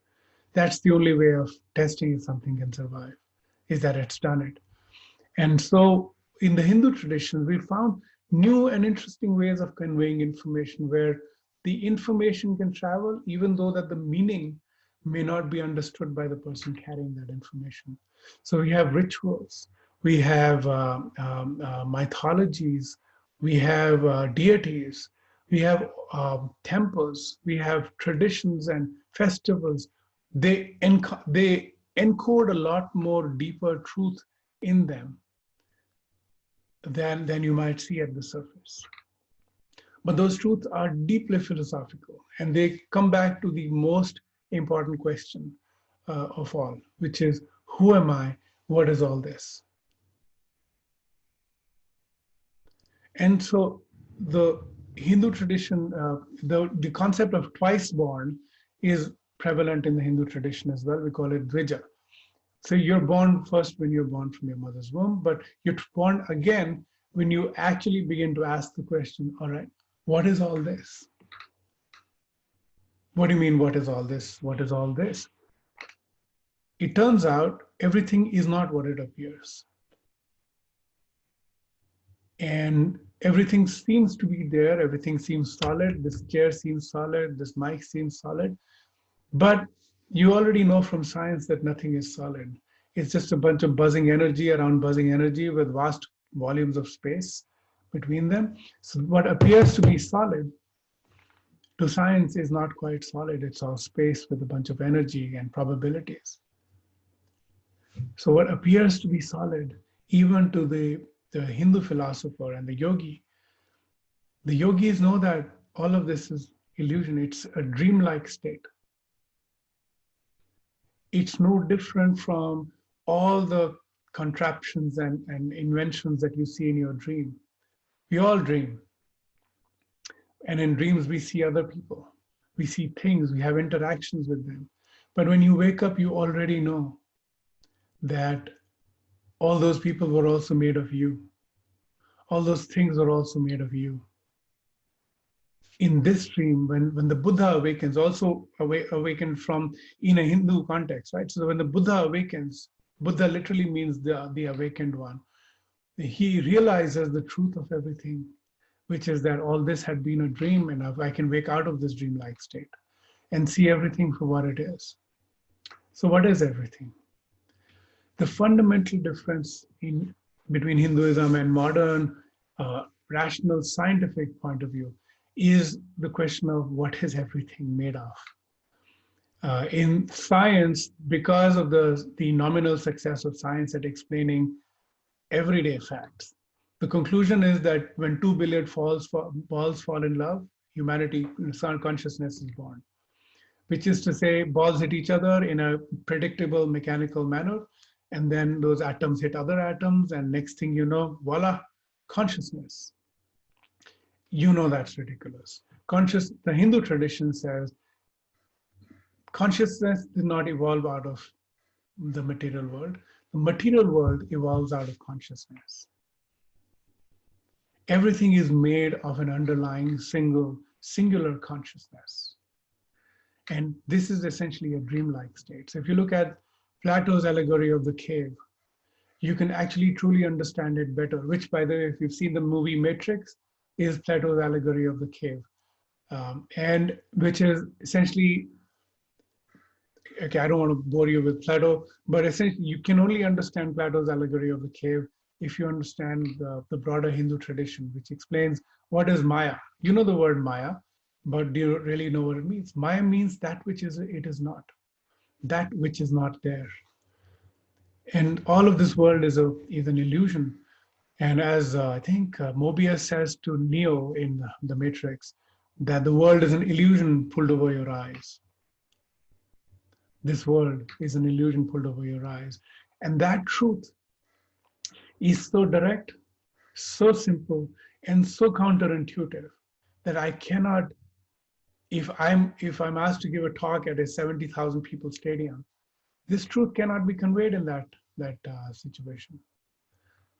That's the only way of testing if something can survive, is that it's done it. And so in the Hindu tradition, we found new and interesting ways of conveying information where the information can travel, even though that the meaning may not be understood by the person carrying that information. So we have rituals, we have mythologies, we have deities, we have temples, we have traditions and festivals. They encode a lot more deeper truth in them than you might see at the surface. But those truths are deeply philosophical, and they come back to the most important question of all, which is, who am I? What is all this? And so the Hindu tradition, the concept of twice born is prevalent in the Hindu tradition as well. We call it Dvija. So you're born first when you're born from your mother's womb, but you're born again when you actually begin to ask the question, all right, what is all this? What do you mean, what is all this? What is all this? It turns out everything is not what it appears. And everything seems to be there. Everything seems solid. This chair seems solid. This mic seems solid. But you already know from science that nothing is solid. It's just a bunch of buzzing energy around buzzing energy with vast volumes of space between them. So what appears to be solid to science is not quite solid. It's all space with a bunch of energy and probabilities. So what appears to be solid, even to the Hindu philosopher and the yogis know that all of this is illusion. It's a dreamlike state. It's no different from all the contraptions and inventions that you see in your dream. We all dream. And in dreams, we see other people. We see things, we have interactions with them. But when you wake up, you already know that all those people were also made of you. All those things are also made of you. In this dream, when the Buddha awakens, also awakened from in a Hindu context, right? So when the Buddha awakens, Buddha literally means the awakened one. He realizes the truth of everything, which is that all this had been a dream, and I can wake out of this dreamlike state and see everything for what it is. So what is everything? The fundamental difference between Hinduism and modern rational scientific point of view is the question of what is everything made of. In science, because of the nominal success of science at explaining everyday facts, the conclusion is that when 2 billion balls fall in love, humanity, consciousness is born. Which is to say, balls hit each other in a predictable mechanical manner, and then those atoms hit other atoms, and next thing you know, voila, consciousness. You know that's ridiculous. The Hindu tradition says consciousness did not evolve out of the material world. The material world evolves out of consciousness. Everything is made of an underlying singular consciousness. And this is essentially a dreamlike state. So if you look at Plato's allegory of the cave, you can actually truly understand it better, which, by the way, if you've seen the movie Matrix, is Plato's allegory of the cave. And which is essentially, okay, I don't want to bore you with Plato, but essentially you can only understand Plato's allegory of the cave if you understand the broader Hindu tradition, which explains what is Maya. You know the word Maya, but do you really know what it means? Maya means that which it is not, that which is not there. And all of this world is an illusion. And as I think Mobius says to Neo in the Matrix, that the world is an illusion pulled over your eyes. This world is an illusion pulled over your eyes. And that truth is so direct, so simple, and so counterintuitive that I cannot, if I'm asked to give a talk at a 70,000 people stadium, this truth cannot be conveyed in that situation.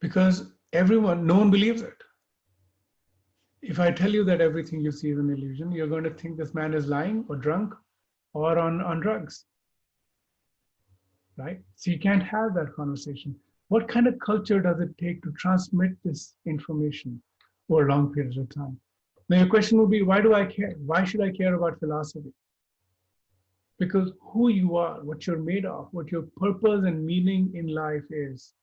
Because no one believes it. If I tell you that everything you see is an illusion, you're going to think this man is lying or drunk or on drugs, right? So you can't have that conversation. What kind of culture does it take to transmit this information over long periods of time? Now your question would be, why do I care? Why should I care about philosophy? Because who you are, what you're made of, what your purpose and meaning in life is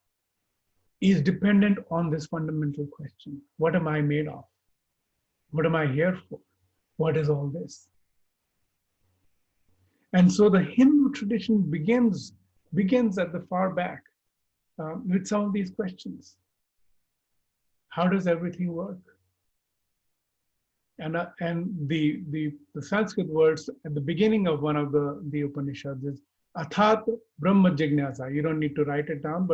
dependent on this fundamental question. What am I made of? What am I here for? What is all this? And so the Hindu tradition begins at the far back with some of these questions. How does everything work? And the Sanskrit words at the beginning of one of the Upanishads is Athat Brahma Jignasa. You don't need to write it down,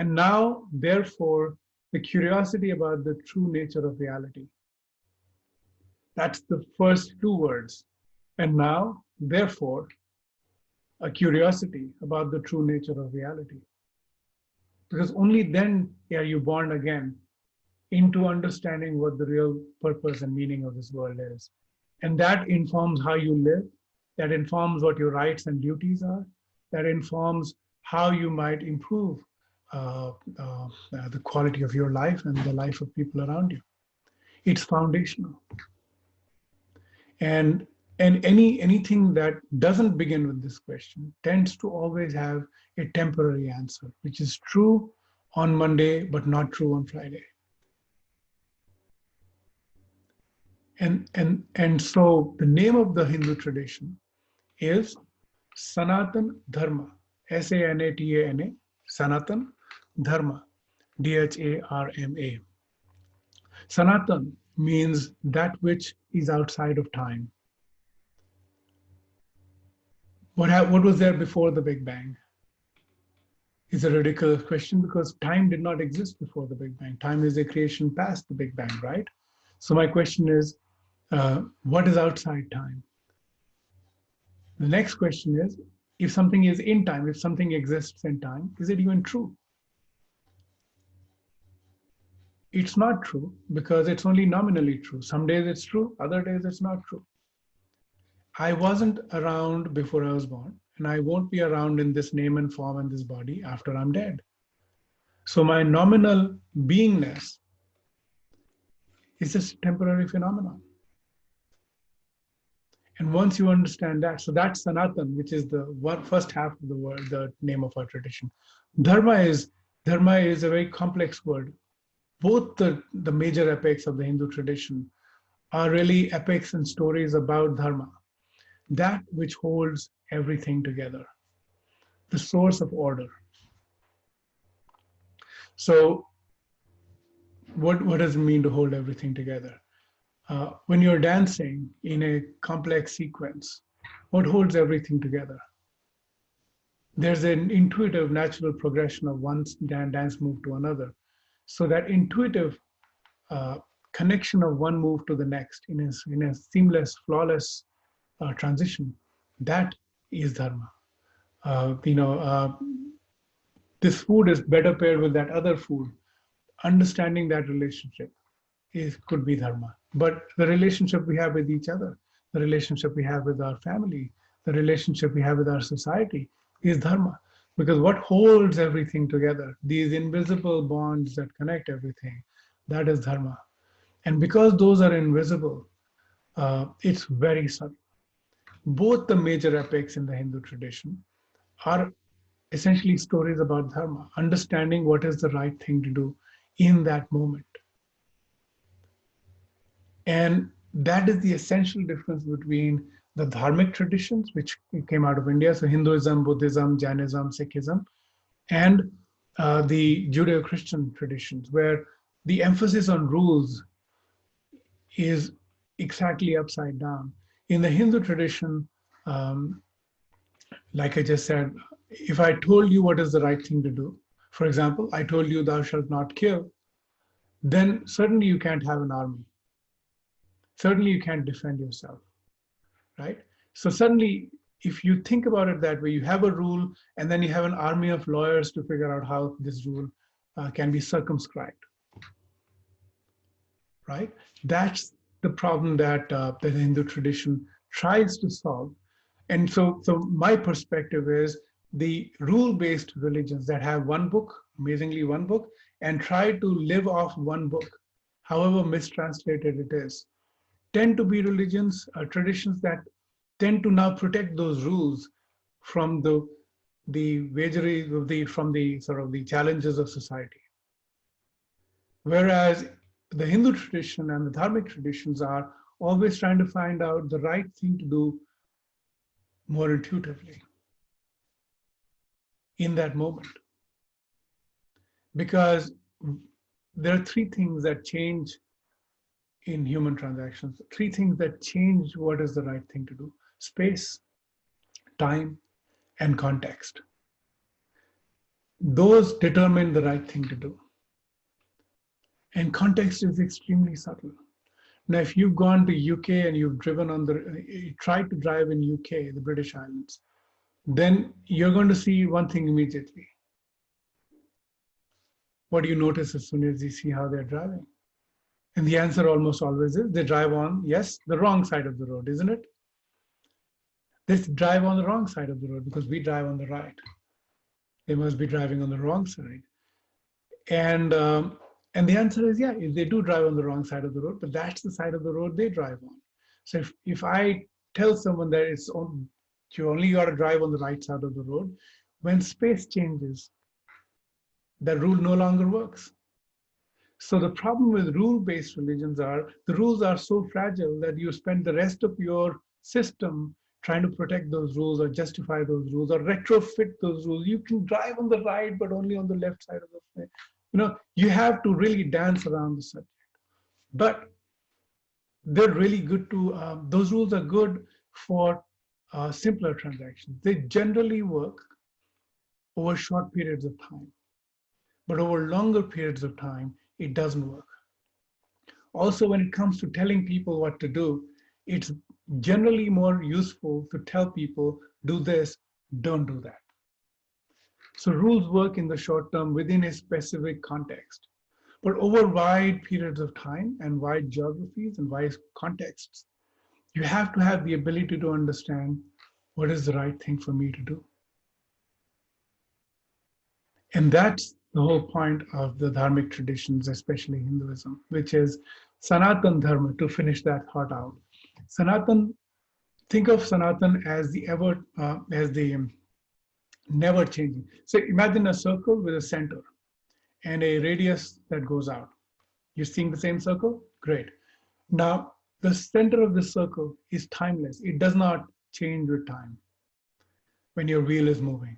and now, therefore, the curiosity about the true nature of reality. That's the first two words. And now, therefore, a curiosity about the true nature of reality. Because only then are you born again into understanding what the real purpose and meaning of this world is. And that informs how you live, that informs what your rights and duties are, that informs how you might improve the quality of your life and the life of people around you. It's foundational. And anything that doesn't begin with this question tends to always have a temporary answer, which is true on Monday, but not true on Friday. And so the name of the Hindu tradition is Sanatana Dharma, Sanatana, Sanatan Dharma, Dharma. Sanatan means that which is outside of time. What was there before the Big Bang? It's a ridiculous question because time did not exist before the Big Bang. Time is a creation past the Big Bang, right? So my question is, what is outside time? The next question is, if something is in time, if something exists in time, is it even true? It's not true because it's only nominally true. Some days it's true, other days it's not true. I wasn't around before I was born, and I won't be around in this name and form and this body after I'm dead. So my nominal beingness is just a temporary phenomenon. And once you understand that, so that's Sanatan, which is the first half of the word, the name of our tradition. Dharma is a very complex word. Both the major epics of the Hindu tradition are really epics and stories about Dharma, that which holds everything together, the source of order. So what does it mean to hold everything together? When you're dancing in a complex sequence, what holds everything together? There's an intuitive, natural progression of one dance move to another. So that intuitive connection of one move to the next in a seamless, flawless transition, that is Dharma. This food is better paired with that other food. Understanding that relationship could be Dharma. But the relationship we have with each other, the relationship we have with our family, the relationship we have with our society is Dharma. Because what holds everything together, these invisible bonds that connect everything, that is Dharma. And because those are invisible, it's very subtle. Both the major epics in the Hindu tradition are essentially stories about Dharma, understanding what is the right thing to do in that moment. And that is the essential difference between the dharmic traditions, which came out of India, so Hinduism, Buddhism, Jainism, Sikhism, and the Judeo-Christian traditions, where the emphasis on rules is exactly upside down. In the Hindu tradition, like I just said, if I told you what is the right thing to do, for example, I told you thou shalt not kill, then certainly you can't have an army. Certainly you can't defend yourself, right? So suddenly, if you think about it that way, you have a rule and then you have an army of lawyers to figure out how this rule can be circumscribed, right? That's the problem that the Hindu tradition tries to solve. And so my perspective is the rule-based religions that have one book, amazingly one book, and try to live off one book, however mistranslated it is, tend to be religions, traditions that tend to now protect those rules from the vagaries of from the sort of the challenges of society. Whereas the Hindu tradition and the Dharmic traditions are always trying to find out the right thing to do more intuitively in that moment. Because there are three things that change in human transactions, three things that change what is the right thing to do: space, time, and context. Those determine the right thing to do. And context is extremely subtle. Now, if you've gone to UK and you've driven on you tried to drive in UK, the British Islands, then you're going to see one thing immediately. What do you notice as soon as you see how they're driving? And the answer almost always is they drive on, yes, the wrong side of the road, isn't it? They drive on the wrong side of the road because we drive on the right. They must be driving on the wrong side. And the answer is, yeah, they do drive on the wrong side of the road, but that's the side of the road they drive on. So if I tell someone that you only got to drive on the right side of the road, when space changes, the rule no longer works. So the problem with rule-based religions are the rules are so fragile that you spend the rest of your system trying to protect those rules or justify those rules or retrofit those rules. You can drive on the right, but only on the left side of the You have to really dance around the subject. But they're really good to, those rules are good for simpler transactions. They generally work over short periods of time. But over longer periods of time, it doesn't work. Also, when it comes to telling people what to do, it's generally more useful to tell people, do this, don't do that. So rules work in the short term within a specific context. But over wide periods of time and wide geographies and wide contexts, you have to have the ability to understand what is the right thing for me to do. And that's the whole point of the Dharmic traditions, especially Hinduism, which is Sanatana Dharma, to finish that thought out. Sanatan, think of Sanatan as the never changing. So imagine a circle with a center and a radius that goes out. You're seeing the same circle? Great. Now, the center of the circle is timeless. It does not change with time when your wheel is moving.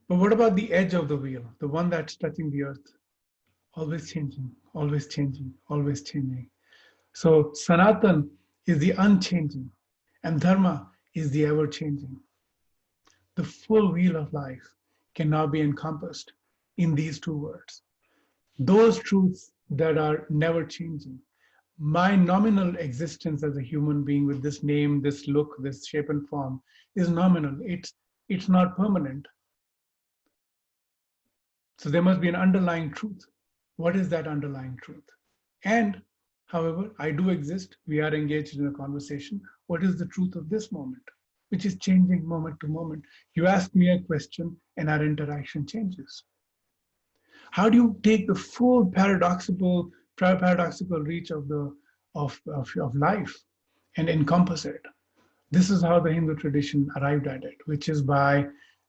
But what about the edge of the wheel, the one that's touching the earth? Always changing, always changing, always changing. So Sanatan is the unchanging, and Dharma is the ever-changing. The full wheel of life can now be encompassed in these two words. Those truths that are never changing. My nominal existence as a human being with this name, this look, this shape and form is nominal. It's not permanent. So there must be an underlying truth. What is that underlying truth? And, however, I do exist. We are engaged in a conversation. What is the truth of this moment, which is changing moment to moment? You ask me a question and our interaction changes. How do you take the full paradoxical reach of life and encompass it? This is how the Hindu tradition arrived at it, which is by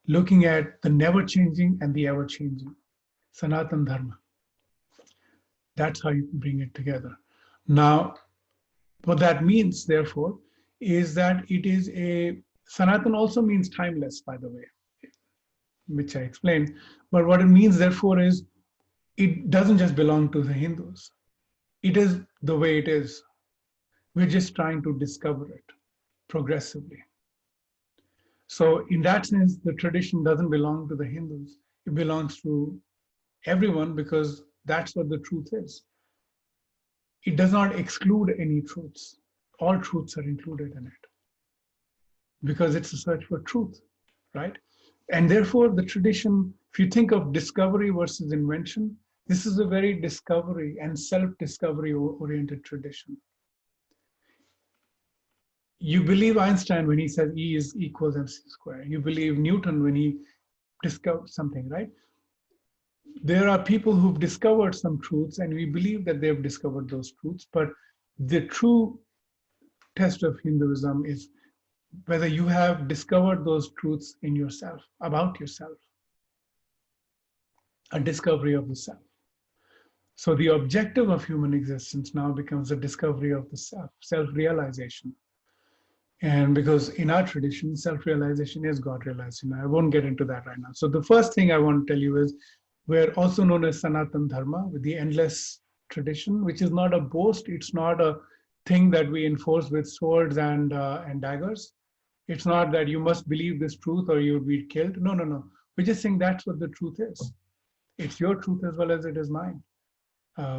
looking at the never-changing and the ever-changing. Sanatana Dharma. That's how you bring it together. Now, what that means, therefore, is that it is Sanatana also means timeless, by the way, which I explained. But what it means, therefore, is it doesn't just belong to the Hindus. It is the way it is. We're just trying to discover it progressively. So in that sense, the tradition doesn't belong to the Hindus. It belongs to everyone because that's what the truth is. It does not exclude any truths. All truths are included in it because it's a search for truth, right? And therefore the tradition, if you think of discovery versus invention, this is a very discovery and self-discovery oriented tradition. You believe Einstein when he says E is equals mc squared. You believe Newton when he discovered something, right? There are people who've discovered some truths and we believe that they've discovered those truths, but the true test of Hinduism is whether you have discovered those truths in yourself, about yourself, a discovery of the self. So the objective of human existence now becomes a discovery of the self, self-realization. And because in our tradition, self-realization is God-realization. I won't get into that right now. So the first thing I want to tell you is we're also known as Sanatana Dharma, with the endless tradition, which is not a boast. It's not a thing that we enforce with swords and daggers. It's not that you must believe this truth or you'll be killed. No, no, no. We're just saying that's what the truth is. It's your truth as well as it is mine.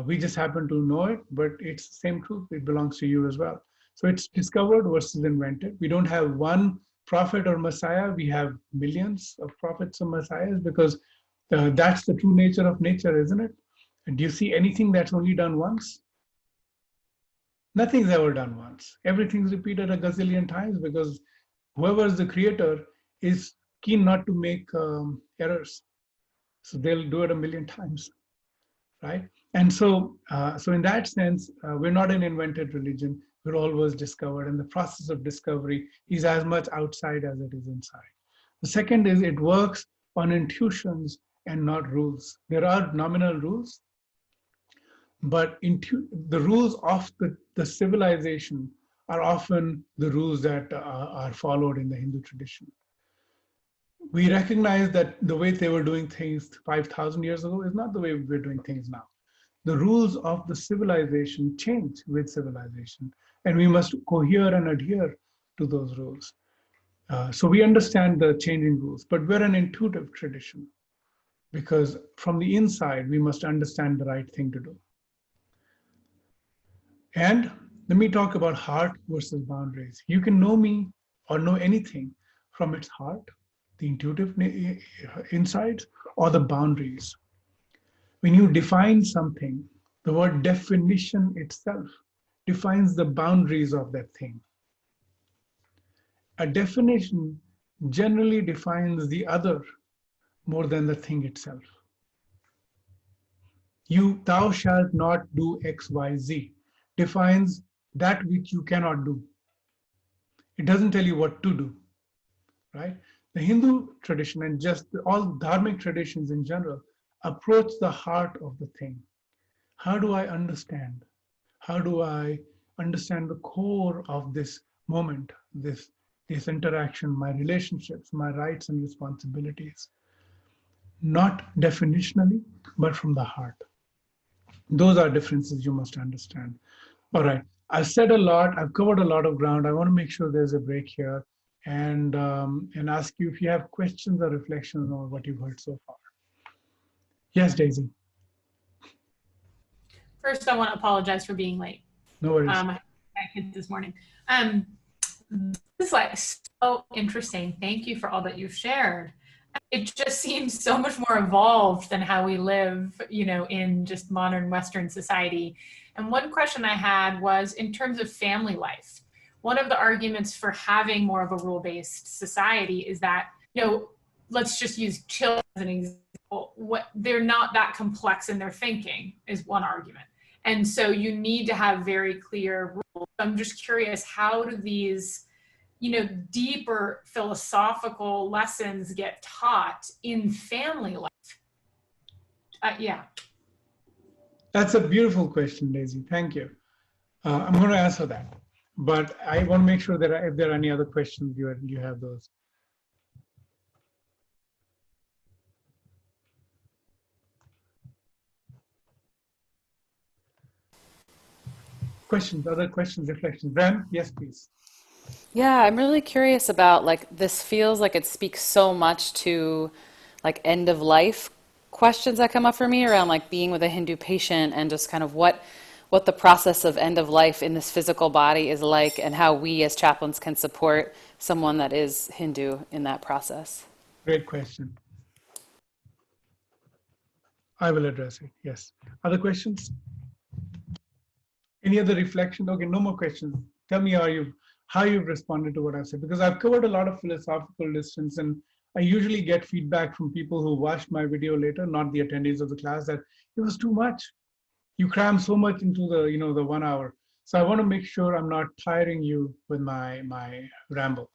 We just happen to know it, but it's the same truth. It belongs to you as well. So it's discovered versus invented. We don't have one prophet or Messiah. We have millions of prophets and Messiahs because that's the true nature of nature, isn't it? And do you see anything that's only done once? Nothing's ever done once. Everything's repeated a gazillion times because whoever is the creator is keen not to make errors. So they'll do it a million times, right? And so, so in that sense, we're not an invented religion. We're always discovered, and the process of discovery is as much outside as it is inside. The second is it works on intuitions and not rules. There are nominal rules, but the rules of the civilization are often the rules that are followed in the Hindu tradition. we recognize that the way they were doing things 5,000 years ago is not the way we're doing things now. The rules of the civilization change with civilization, and we must cohere and adhere to those rules. So we understand the changing rules, but we're an intuitive tradition because from the inside, we must understand the right thing to do. And let me talk about heart versus boundaries. You can know me or know anything from its heart, the intuitive insides, or the boundaries. When you define something, the word definition itself defines the boundaries of that thing. A definition generally defines the other more than the thing itself. Thou shalt not do X, Y, Z defines that which you cannot do. It doesn't tell you what to do, right? The Hindu tradition and just all dharmic traditions in general approach the heart of the thing. How do I understand? How do I understand the core of this moment, this interaction, my relationships, my rights and responsibilities? Not definitionally, but from the heart. Those are differences you must understand. All right, I've said a lot, I've covered a lot of ground. I want to make sure there's a break here and ask you if you have questions or reflections on what you've heard so far. Yes, Daisy. First, I want to apologize for being late. No worries. I had kids this morning. This is like so interesting. Thank you for all that you've shared. It just seems so much more evolved than how we live, you know, in just modern Western society. And one question I had was in terms of family life. One of the arguments for having more of a rule-based society is that, you know, let's just use children as an example. They're not that complex in their thinking is one argument. And so you need to have very clear rules. I'm just curious, how do these, you know, deeper philosophical lessons get taught in family life? Yeah. That's a beautiful question, Daisy. Thank you. I'm going to answer that, but I want to make sure that if there are any other questions, you have those. Questions, other questions, reflections. Ram, yes, please. Yeah, I'm really curious about like this feels like it speaks so much to like end of life questions that come up for me around like being with a Hindu patient and just kind of what the process of end of life in this physical body is like and how we as chaplains can support someone that is Hindu in that process. Great question. I will address it, yes. Other questions? Any other reflection? Okay, no more questions. Tell me how you've responded to what I've said, because I've covered a lot of philosophical distance, and I usually get feedback from people who watched my video later, not the attendees of the class, that it was too much. You cram so much into the 1 hour. So I want to make sure I'm not tiring you with my ramble.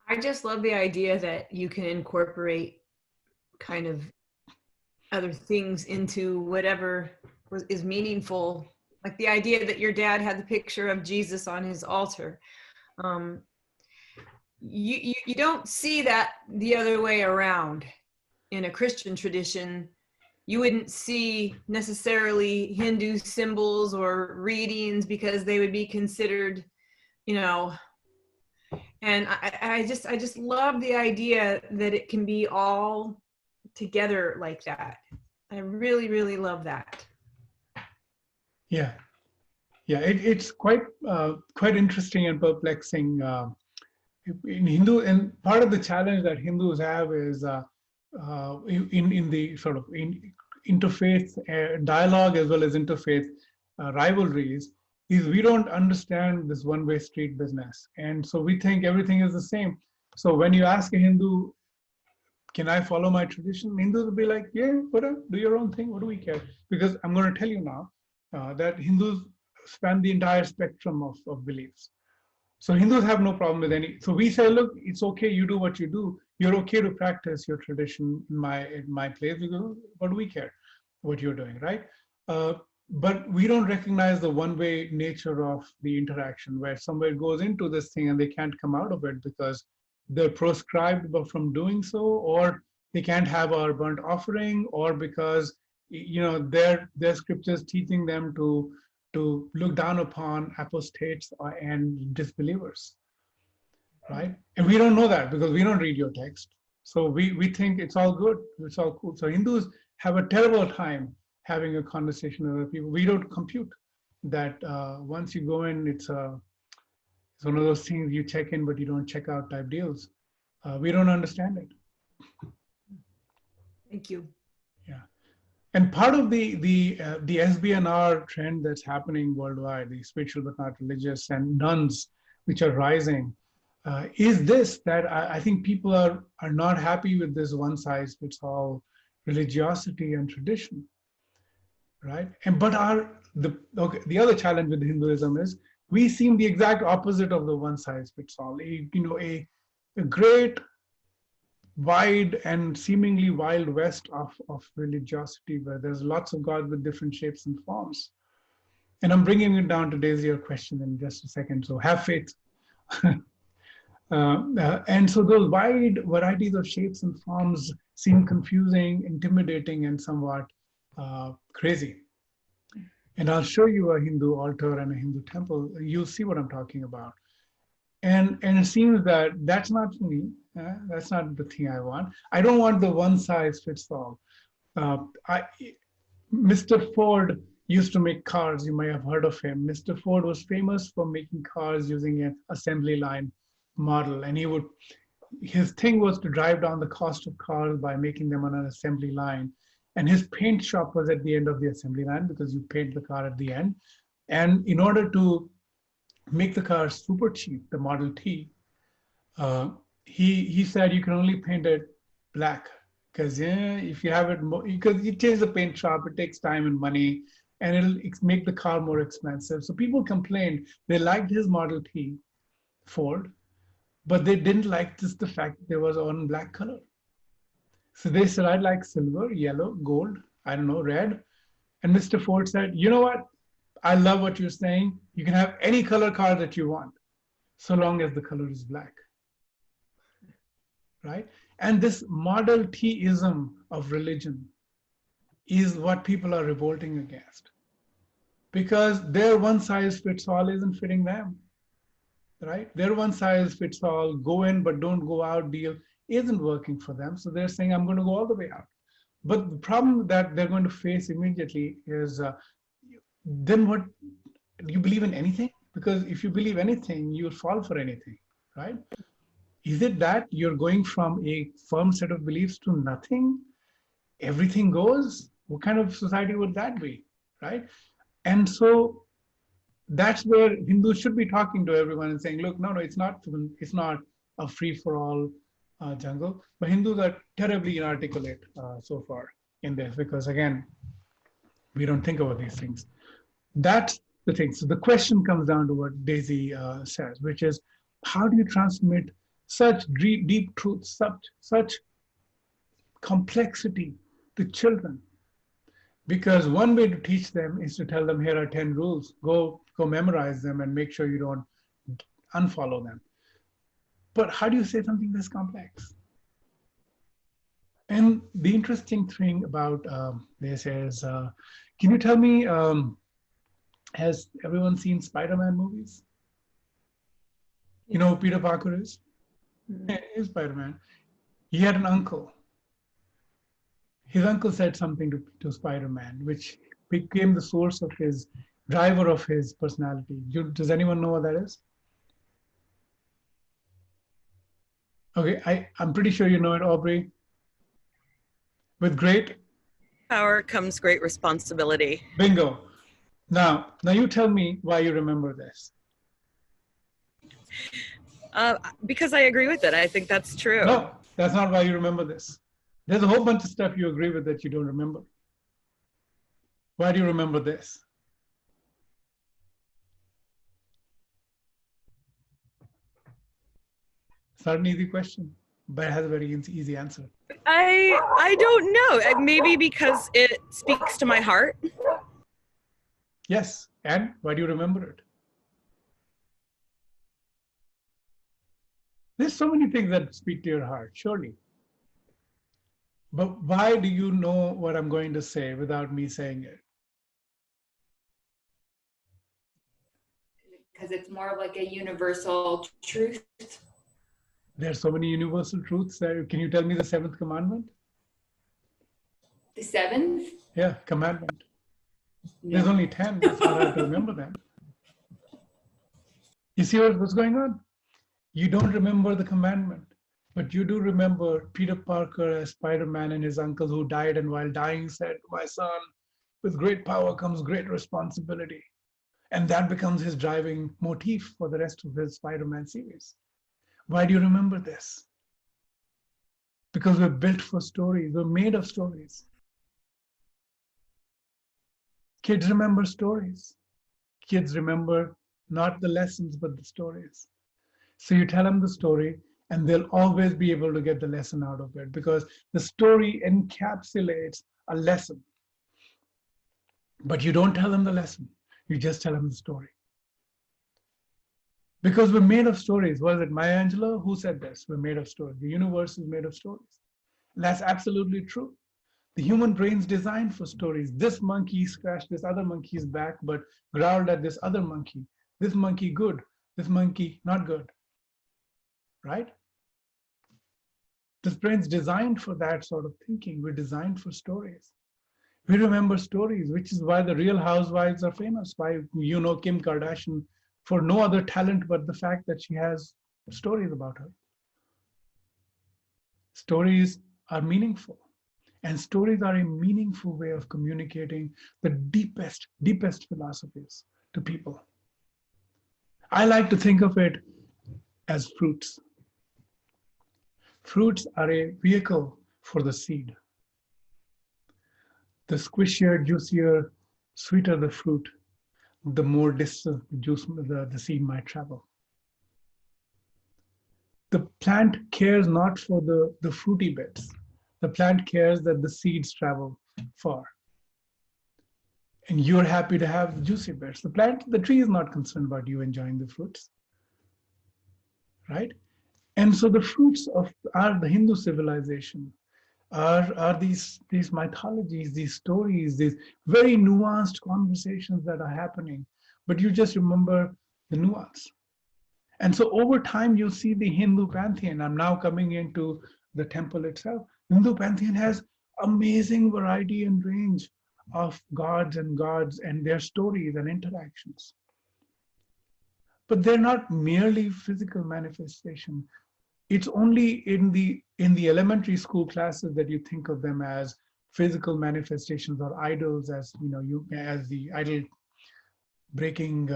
I just love the idea that you can incorporate kind of other things into whatever is meaningful. Like the idea that your dad had the picture of Jesus on his altar. You don't see that the other way around. In a Christian tradition, you wouldn't see necessarily Hindu symbols or readings because they would be considered, you know, and I just love the idea that it can be all together like that. I really, really love that. Yeah, it's quite interesting and perplexing in Hindu, and part of the challenge that Hindus have is in the sort of interfaith dialogue as well as interfaith rivalries, is we don't understand this one-way street business, and so we think everything is the same. So when you ask a Hindu, can I follow my tradition? Hindus will be like, yeah, whatever, do your own thing. What do we care? Because I'm going to tell you now that Hindus span the entire spectrum of beliefs. So Hindus have no problem with any. So we say, look, it's okay. You do what you do. You're okay to practice your tradition in my place. We go, what do we care what you're doing, right? But we don't recognize the one-way nature of the interaction where somebody goes into this thing and they can't come out of it because they're proscribed from doing so, or they can't have our burnt offering, or because their scriptures teaching them to look down upon apostates and disbelievers, right? And we don't know that because we don't read your text. So we think it's all good, it's all cool. So Hindus have a terrible time having a conversation with other people. We don't compute that once you go in, it's one of those things you check in but you don't check out type deals. We don't understand it. Thank you. Yeah, and part of the SBNR trend that's happening worldwide, the spiritual but not religious, and nuns which are rising, is this, that I think people are not happy with this one size fits all religiosity and tradition, right? And but the other challenge with Hinduism is we seem the exact opposite of the one size fits all. A great wide and seemingly wild west of religiosity, where there's lots of God with different shapes and forms. And I'm bringing it down to Daisy, your question in just a second. So have faith. And so those wide varieties of shapes and forms seem confusing, intimidating, and somewhat crazy. And I'll show you a Hindu altar and a Hindu temple. You'll see what I'm talking about. And it seems that that's not for me. That's not the thing I want. I don't want the one size fits all. Mr. Ford used to make cars. You may have heard of him. Mr. Ford was famous for making cars using an assembly line model. And his thing was to drive down the cost of cars by making them on an assembly line. And his paint shop was at the end of the assembly line because you paint the car at the end. And in order to make the car super cheap, the Model T, he said you can only paint it black because if you have it, because you change the paint shop, it takes time and money, and it'll make the car more expensive. So people complained. They liked his Model T, Ford, but they didn't like just the fact that there was one black color. So they said, I'd like silver, yellow, gold, I don't know, red. And Mr. Ford said, you know what? I love what you're saying. You can have any color car that you want, so long as the color is black, right? And this Model T-ism of religion is what people are revolting against, because their one size fits all isn't fitting them, right? Their one size fits all, go in but don't go out deal isn't working for them. So they're saying, I'm going to go all the way out. But the problem that they're going to face immediately is, then what, you believe in anything? Because if you believe anything, you'll fall for anything, right? Is it that you're going from a firm set of beliefs to nothing? Everything goes? What kind of society would that be, right? And so that's where Hindus should be talking to everyone and saying, look, no, it's not a free-for-all jungle. But Hindus are terribly inarticulate so far in this, because again, we don't think about these things. That's the thing. So the question comes down to what Daisy says, which is, how do you transmit such deep truths, such complexity to children? Because one way to teach them is to tell them, here are 10 rules, go memorize them and make sure you don't unfollow them. But how do you say something this complex? And the interesting thing about this is, can you tell me, has everyone seen Spider-Man movies? You know who Peter Parker is? He's Spider-Man. He had an uncle. His uncle said something to Spider-Man, which became the source of his driver of his personality. Does anyone know what that is? Okay, I'm pretty sure you know it, Aubrey. With great power comes great responsibility. Bingo. Now you tell me why you remember this. Because I agree with it. I think that's true. No, that's not why you remember this. There's a whole bunch of stuff you agree with that you don't remember. Why do you remember this? It's not an easy question, but it has a very easy answer. I don't know. Maybe because it speaks to my heart. Yes, and why do you remember it? There's so many things that speak to your heart, surely. But why do you know what I'm going to say without me saying it? Because it's more of like a universal truth. There's so many universal truths there. Can you tell me the seventh commandment? The seventh? Yeah, commandment. No. There's only 10. It's hard to remember them. You see what's going on? You don't remember the commandment, but you do remember Peter Parker as Spider-Man and his uncle who died, and while dying said, "My son, with great power comes great responsibility." And that becomes his driving motif for the rest of his Spider-Man series. Why do you remember this? Because we're built for stories. We're made of stories. Kids remember stories. Kids remember not the lessons, but the stories. So you tell them the story, and they'll always be able to get the lesson out of it, because the story encapsulates a lesson. But you don't tell them the lesson. You just tell them the story. Because we're made of stories. Was it Maya Angelou? Who said this? We're made of stories. The universe is made of stories. And that's absolutely true. The human brain's designed for stories. This monkey scratched this other monkey's back, but growled at this other monkey. This monkey good, this monkey not good. Right? This brain's designed for that sort of thinking. We're designed for stories. We remember stories, which is why the Real Housewives are famous. Why you know Kim Kardashian for no other talent but the fact that she has stories about her. Stories are meaningful. And stories are a meaningful way of communicating the deepest philosophies to people. I like to think of it as fruits. Fruits are a vehicle for the seed. The squishier, juicier, sweeter the fruit, the more distance the seed might travel. The plant cares not for the fruity bits. The plant cares that the seeds travel far. And you're happy to have the juicy bits. The tree is not concerned about you enjoying the fruits. Right? And so the fruits of the Hindu civilization are these mythologies, these stories, these very nuanced conversations that are happening. But you just remember the nuance. And so over time, you see the Hindu pantheon. I'm now coming into the temple itself. The Hindu pantheon has amazing variety and range of gods and their stories and interactions. But they're not merely physical manifestation. It's only in the elementary school classes that you think of them as physical manifestations or idols, as as the idol breaking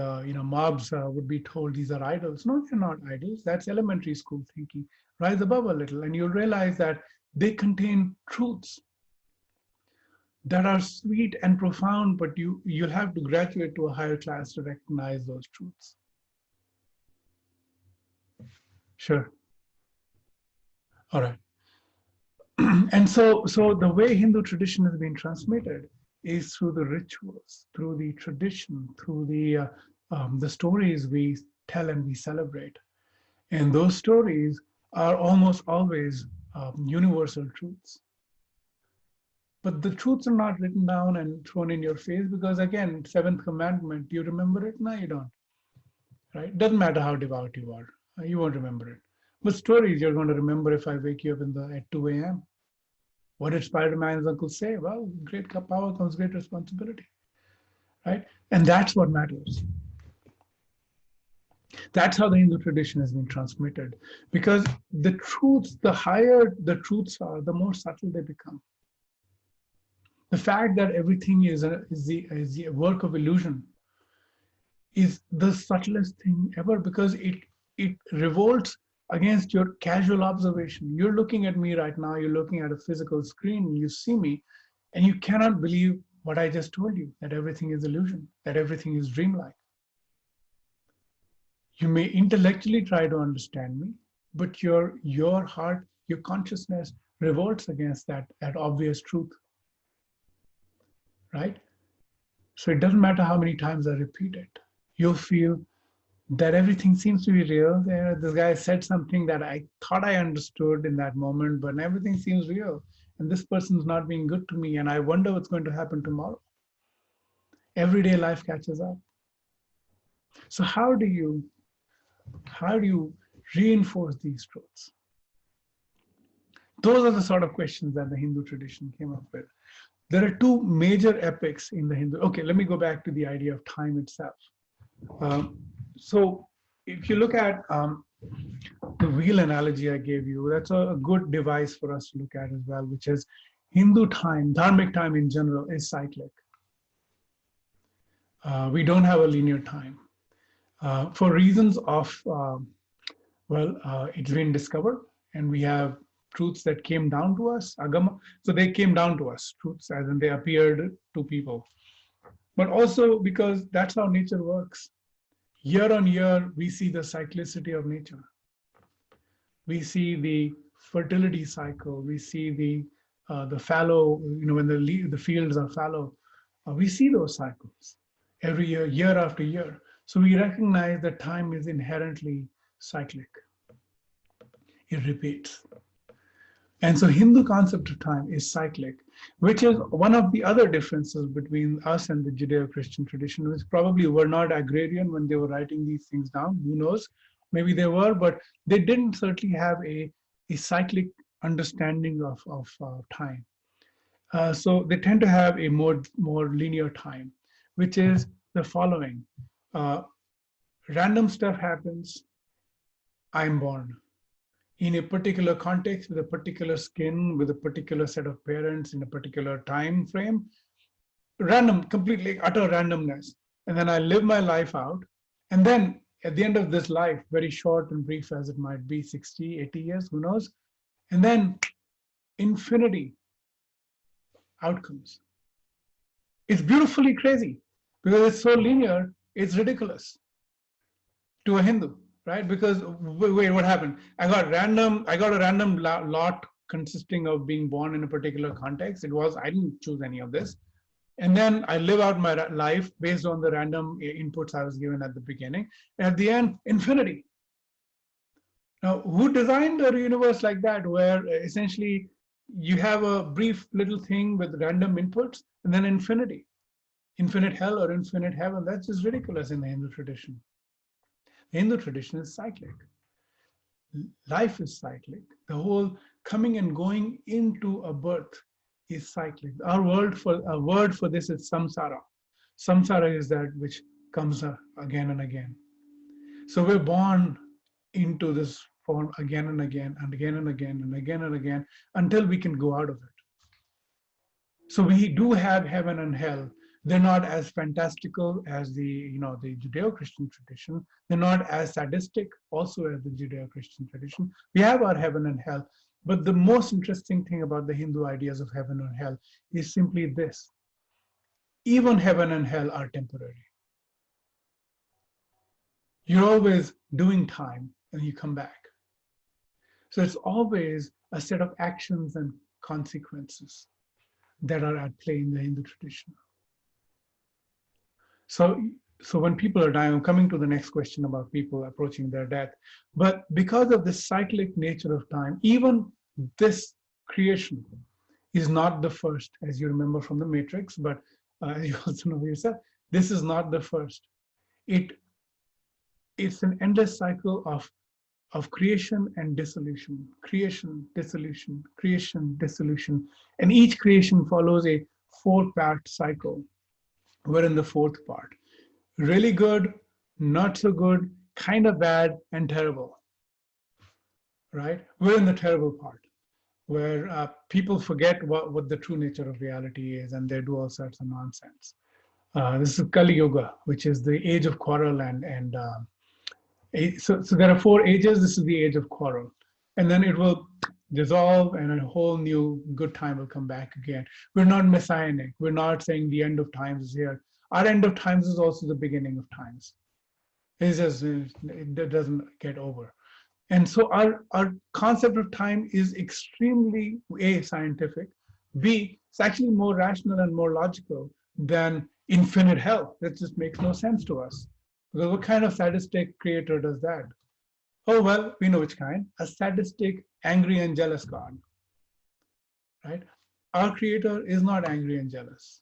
mobs would be told these are idols. No, they're not idols. That's elementary school thinking. Rise above a little and you'll realize that they contain truths that are sweet and profound, but you'll have to graduate to a higher class to recognize those truths. Sure. All right. And so the way Hindu tradition has been transmitted is through the rituals, through the tradition, through the stories we tell and we celebrate. And those stories are almost always universal truths. But the truths are not written down and thrown in your face because, again, seventh commandment, you remember it? No, you don't. Right? It doesn't matter how devout you are. You won't remember it. But stories you're going to remember if I wake you up at 2 a.m. What did Spider-Man's uncle say? Well, great power comes great responsibility. Right? And that's what matters. That's how the Hindu tradition has been transmitted. Because the truths, the higher the truths are, the more subtle they become. The fact that everything is the work of illusion is the subtlest thing ever, because it revolts against your casual observation. You're looking at me right now, you're looking at a physical screen, you see me, and you cannot believe what I just told you, that everything is illusion, that everything is dreamlike. You may intellectually try to understand me, but your heart, your consciousness revolts against that obvious truth. Right? So it doesn't matter how many times I repeat it. You'll feel that everything seems to be real. This guy said something that I thought I understood in that moment, but everything seems real. And this person's not being good to me, and I wonder what's going to happen tomorrow. Everyday life catches up. So how do you reinforce these truths? Those are the sort of questions that the Hindu tradition came up with. There are two major epics in the Hindu. Okay, let me go back to the idea of time itself. So if you look at the wheel analogy I gave you, that's a good device for us to look at as well, which is Hindu time, dharmic time in general, is cyclic. We don't have a linear time. For reasons of, it's been discovered, and we have truths that came down to us, agama. So they came down to us, truths, as in they appeared to people. But also because that's how nature works. Year on year, we see the cyclicity of nature. We see the fertility cycle. We see the fallow, when the fields are fallow. We see those cycles every year, year after year. So we recognize that time is inherently cyclic. It repeats. And so Hindu concept of time is cyclic, which is one of the other differences between us and the Judeo-Christian tradition, which probably were not agrarian when they were writing these things down. Who knows? Maybe they were, but they didn't certainly have a cyclic understanding of time. So they tend to have a more linear time, which is the following. Random stuff happens, I'm born. In a particular context, with a particular skin, with a particular set of parents, in a particular time frame, random, completely utter randomness. And then I live my life out. And then at the end of this life, very short and brief as it might be, 60, 80 years, who knows? And then infinity outcomes. It's beautifully crazy because it's so linear, it's ridiculous to a Hindu. Right? Because wait, what happened? I got a random lot consisting of being born in a particular context. I didn't choose any of this. And then I live out my life based on the random inputs I was given at the beginning. And at the end, infinity. Now, who designed a universe like that, where essentially you have a brief little thing with random inputs and then infinity? Infinite hell or infinite heaven? That's just ridiculous in the Hindu tradition. The Hindu tradition is cyclic. Life is cyclic. The whole coming and going into a birth is cyclic. Our word for this is samsara. Samsara is that which comes again and again. So we're born into this form again and again and again and again and again and again until we can go out of it. So we do have heaven and hell. They're not as fantastical as the Judeo-Christian tradition. They're not as sadistic also as the Judeo-Christian tradition. We have our heaven and hell. But the most interesting thing about the Hindu ideas of heaven and hell is simply this. Even heaven and hell are temporary. You're always doing time and you come back. So it's always a set of actions and consequences that are at play in the Hindu tradition. So when people are dying, I'm coming to the next question about people approaching their death. But because of the cyclic nature of time, even this creation is not the first, as you remember from the Matrix, but you also know yourself, this is not the first. It's an endless cycle of creation and dissolution, creation, dissolution, creation, dissolution. And each creation follows a 4-part cycle. We're in the 4th part. Really good, not so good, kind of bad, and terrible. Right? We're in the terrible part, where people forget what the true nature of reality is, and they do all sorts of nonsense. This is Kali Yuga, which is the age of quarrel, so there are 4 ages. This is the age of quarrel, and then it will dissolve, and a whole new good time will come back again. We're not messianic. We're not saying the end of times is here. Our end of times is also the beginning of times. It's just, it doesn't get over. And so our concept of time is extremely, A, scientific, B, it's actually more rational and more logical than infinite hell. That just makes no sense to us. Because what kind of sadistic creator does that? Oh, well, we know which kind. A sadistic, angry and jealous God, right? Our creator is not angry and jealous.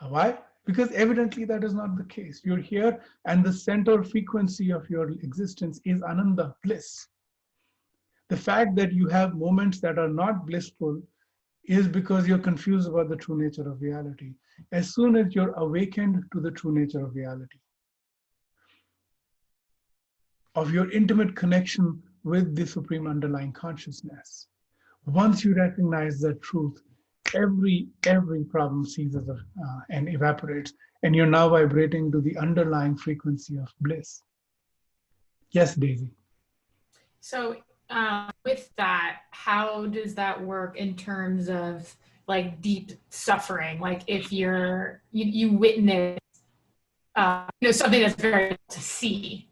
Why? Because evidently that is not the case. You're here and the center frequency of your existence is Ananda, bliss. The fact that you have moments that are not blissful is because you're confused about the true nature of reality. As soon as you're awakened to the true nature of reality, of your intimate connection with the supreme underlying consciousness, once you recognize the truth, every problem ceases and evaporates, and you're now vibrating to the underlying frequency of bliss. Yes, Daisy. So with that, how does that work in terms of like deep suffering? Like if you witness something that's very hard to see,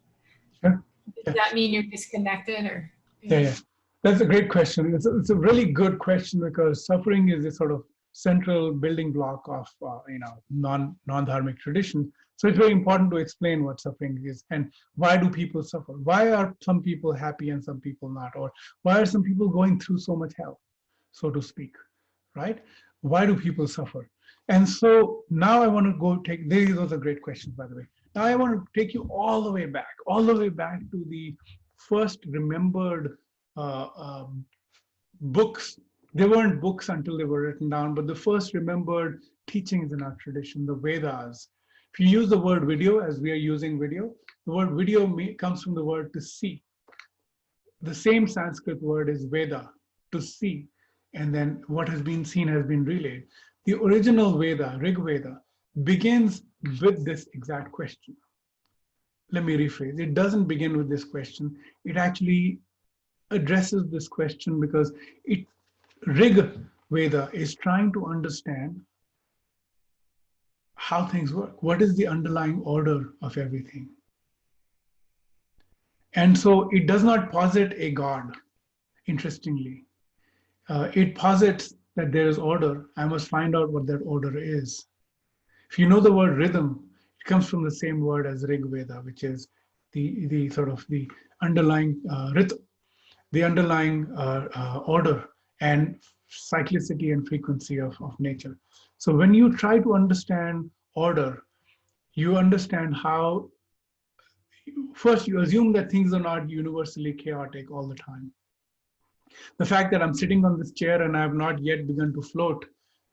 Sure. does that mean you're disconnected or? Yeah. That's a great question. It's a really good question because suffering is a sort of central building block of non-dharmic tradition. So it's very important to explain what suffering is and why do people suffer? Why are some people happy and some people not? Or why are some people going through so much hell, so to speak, right? Why do people suffer? And so now I want to those are great questions, by the way. Now I want to take you all the way back to the first remembered books. They weren't books until they were written down, but the first remembered teachings in our tradition, the Vedas. If you use the word video as we are using video, the word video comes from the word to see. The same Sanskrit word is Veda, to see. And then what has been seen has been relayed. The original Veda, Rig Veda, begins with this exact question. Let me rephrase. It doesn't begin with this question. It actually addresses this question because Rig Veda is trying to understand how things work. What is the underlying order of everything? And so it does not posit a God, interestingly. It posits that there is order. I must find out what that order is. If you know the word rhythm, it comes from the same word as Rig Veda, which is the sort of the underlying rhythm, the underlying order and cyclicity and frequency of nature. So when you try to understand order, you understand how, first you assume that things are not universally chaotic all the time. The fact that I'm sitting on this chair and I have not yet begun to float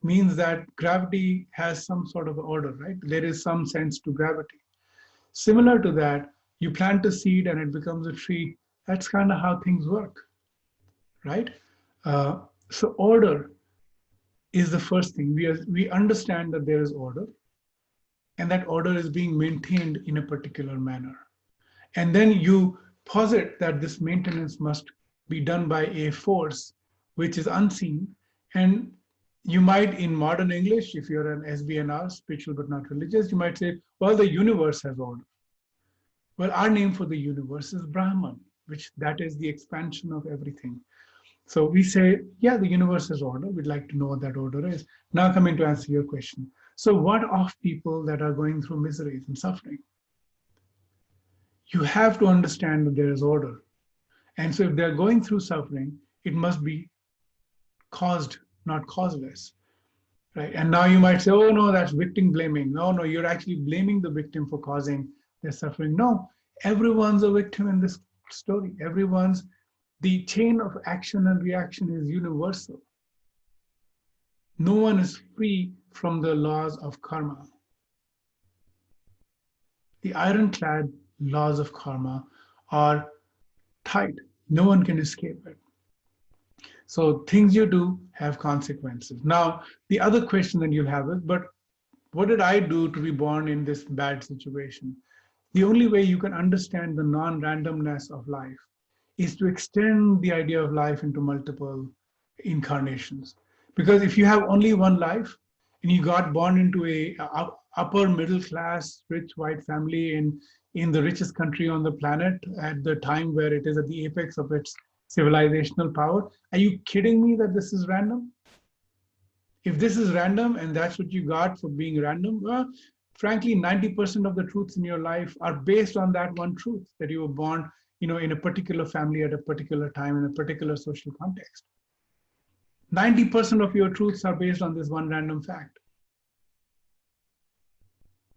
means that gravity has some sort of order, right? There is some sense to gravity. Similar to that, you plant a seed and it becomes a tree. That's kind of how things work, right? So order is the first thing. We understand that there is order and that order is being maintained in a particular manner. And then you posit that this maintenance must be done by a force which is unseen. And you might, in modern English, if you're an SBNR, spiritual but not religious, you might say, well, the universe has order. Well, our name for the universe is Brahman, which that is the expansion of everything. So we say, yeah, the universe has order. We'd like to know what that order is. Now coming to answer your question. So what of people that are going through miseries and suffering? You have to understand that there is order. And so if they're going through suffering, it must be caused, not causeless, right? And now you might say, oh no, that's victim blaming. No, you're actually blaming the victim for causing their suffering. No, everyone's a victim in this story. The chain of action and reaction is universal. No one is free from the laws of karma. The ironclad laws of karma are tight. No one can escape it. So things you do have consequences. Now, the other question that you'll have is, but what did I do to be born in this bad situation? The only way you can understand the non-randomness of life is to extend the idea of life into multiple incarnations. Because if you have only one life and you got born into a upper middle class, rich white family in the richest country on the planet at the time where it is at the apex of its civilizational power, are you kidding me that this is random? If this is random and that's what you got for being random, well, frankly, 90% of the truths in your life are based on that one truth, that you were born, in a particular family at a particular time in a particular social context. 90% of your truths are based on this one random fact,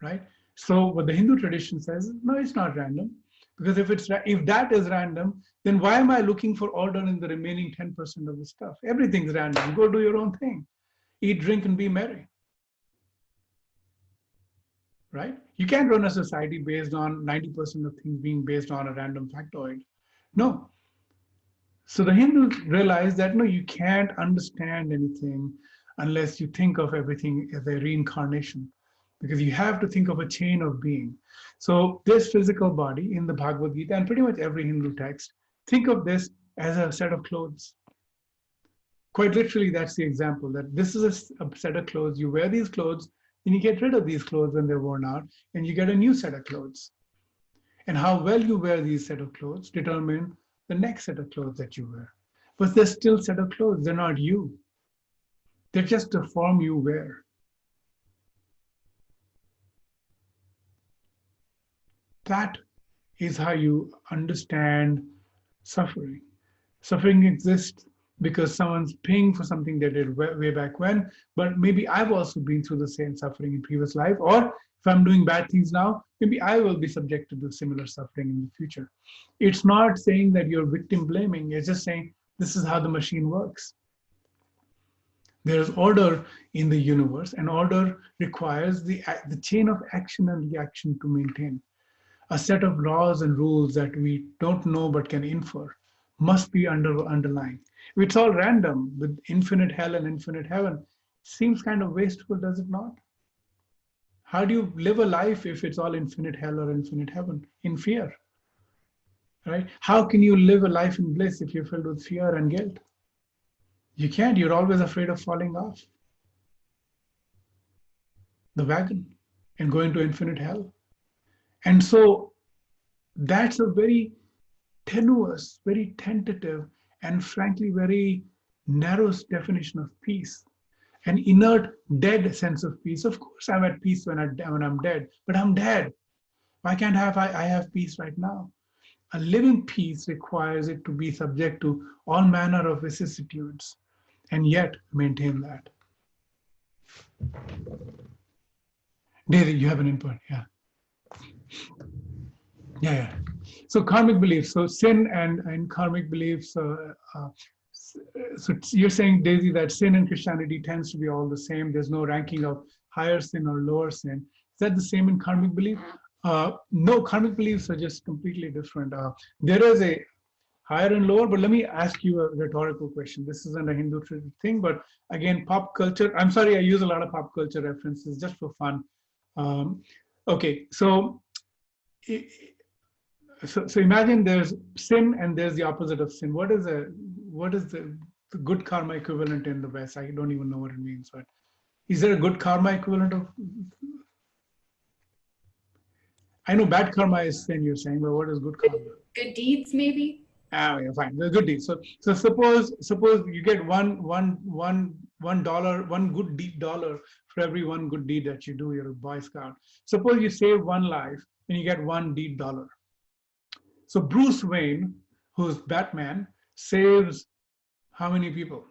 right? So what the Hindu tradition says, no, it's not random, because if that is random, then why am I looking for order in the remaining 10% of the stuff? Everything's random. Go do your own thing. Eat, drink, and be merry. Right? You can't run a society based on 90% of things being based on a random factoid. No. So the Hindus realize that no, you can't understand anything unless you think of everything as a reincarnation, because you have to think of a chain of being. So this physical body in the Bhagavad-Gita and pretty much every Hindu text, think of this as a set of clothes. Quite literally, that's the example, that this is a set of clothes. You wear these clothes, then you get rid of these clothes when they're worn out, and you get a new set of clothes. And how well you wear these set of clothes determine the next set of clothes that you wear. But they're still set of clothes. They're not you. They're just the form you wear. That is how you understand suffering. Suffering exists because someone's paying for something they did way back when, but maybe I've also been through the same suffering in previous life, or if I'm doing bad things now, maybe I will be subjected to similar suffering in the future. It's not saying that you're victim blaming, it's just saying this is how the machine works. There's order in the universe, and order requires the chain of action and reaction to maintain. A set of laws and rules that we don't know but can infer must be underlying. If it's all random with infinite hell and infinite heaven, seems kind of wasteful, does it not? How do you live a life if it's all infinite hell or infinite heaven? In fear, right? How can you live a life in bliss if you're filled with fear and guilt? You can't. You're always afraid of falling off the wagon and going to infinite hell. And so that's a very tenuous, very tentative, and frankly, very narrow definition of peace. An inert, dead sense of peace. Of course, I'm at peace when I'm dead, but I'm dead. Why can't I have peace right now? A living peace requires it to be subject to all manner of vicissitudes, and yet maintain that. Daisy, you have an input, yeah. Yeah. So karmic beliefs, so sin and karmic beliefs. So you're saying, Daisy, that sin in Christianity tends to be all the same. There's no ranking of higher sin or lower sin. Is that the same in karmic belief? No, karmic beliefs are just completely different. There is a higher and lower, but let me ask you a rhetorical question. This isn't a Hindu thing, but again, pop culture. I'm sorry, I use a lot of pop culture references just for fun. Okay, so imagine there's sin and there's the opposite of sin. What is the good karma equivalent in the West? I don't even know what it means. But is there a good karma equivalent of? I know bad karma is sin, you're saying, but what is good karma? Good deeds, maybe. Yeah, fine. The good deeds. So suppose you get one good deed dollar for every one good deed that you do. You're a Boy Scout. Suppose you save one life and you get one deed dollar. So Bruce Wayne, who's Batman, saves how many people?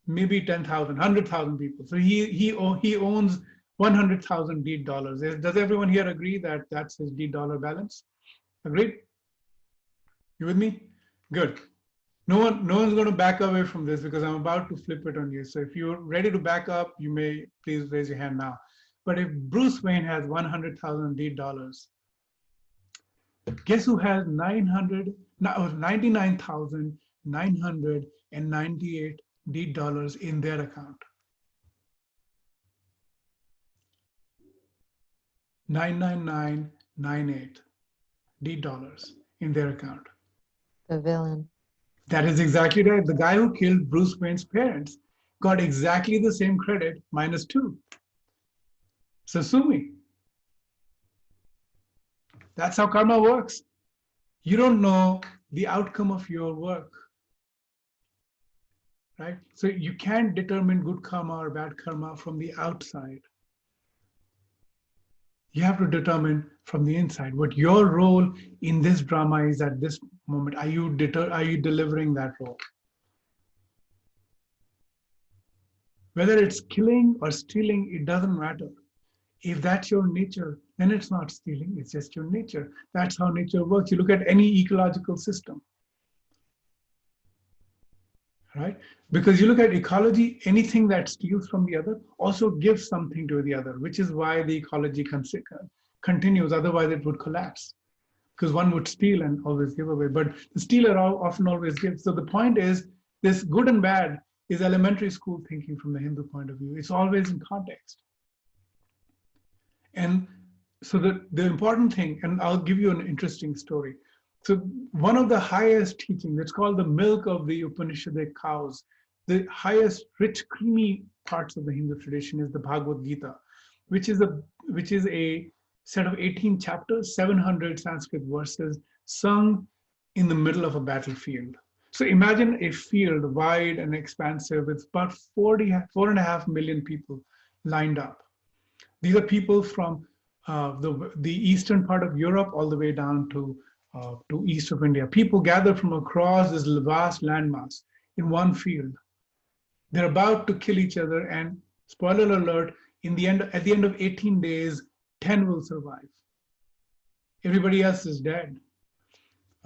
Maybe 10,000, 100,000 people. So he owns 100,000 deed dollars. Does everyone here agree that that's his deed dollar balance? Agreed? You with me? Good. No one's going to back away from this because I'm about to flip it on you. So if you're ready to back up, you may please raise your hand now. But if Bruce Wayne has 100,000 deed dollars, guess who has 99,998 deed dollars in their account? 99998 deed dollars in their account. The villain. That is exactly right. The guy who killed Bruce Wayne's parents got exactly the same credit, -2. So sue me. That's how karma works. You don't know the outcome of your work, right? So you can't determine good karma or bad karma from the outside. You have to determine from the inside what your role in this drama is at this moment. Are you delivering that role? Whether it's killing or stealing, it doesn't matter. If that's your nature, then it's not stealing, it's just your nature. That's how nature works. You look at any ecological system, right? Because you look at ecology, anything that steals from the other also gives something to the other, which is why the ecology continues. Otherwise, it would collapse. Because one would steal and always give away, but the stealer often always gives. So the point is, this good and bad is elementary school thinking from the Hindu point of view. It's always in context. And so the important thing, and I'll give you an interesting story. So one of the highest teachings, it's called the milk of the Upanishadic cows. The highest rich, creamy parts of the Hindu tradition is the Bhagavad-Gita, which is a set of 18 chapters, 700 Sanskrit verses, sung in the middle of a battlefield. So imagine a field wide and expansive with about 4.5 million people lined up. These are people from the eastern part of Europe all the way down to east of India. People gather from across this vast landmass in one field. They're about to kill each other, and spoiler alert, at the end of 18 days, 10 will survive. Everybody else is dead.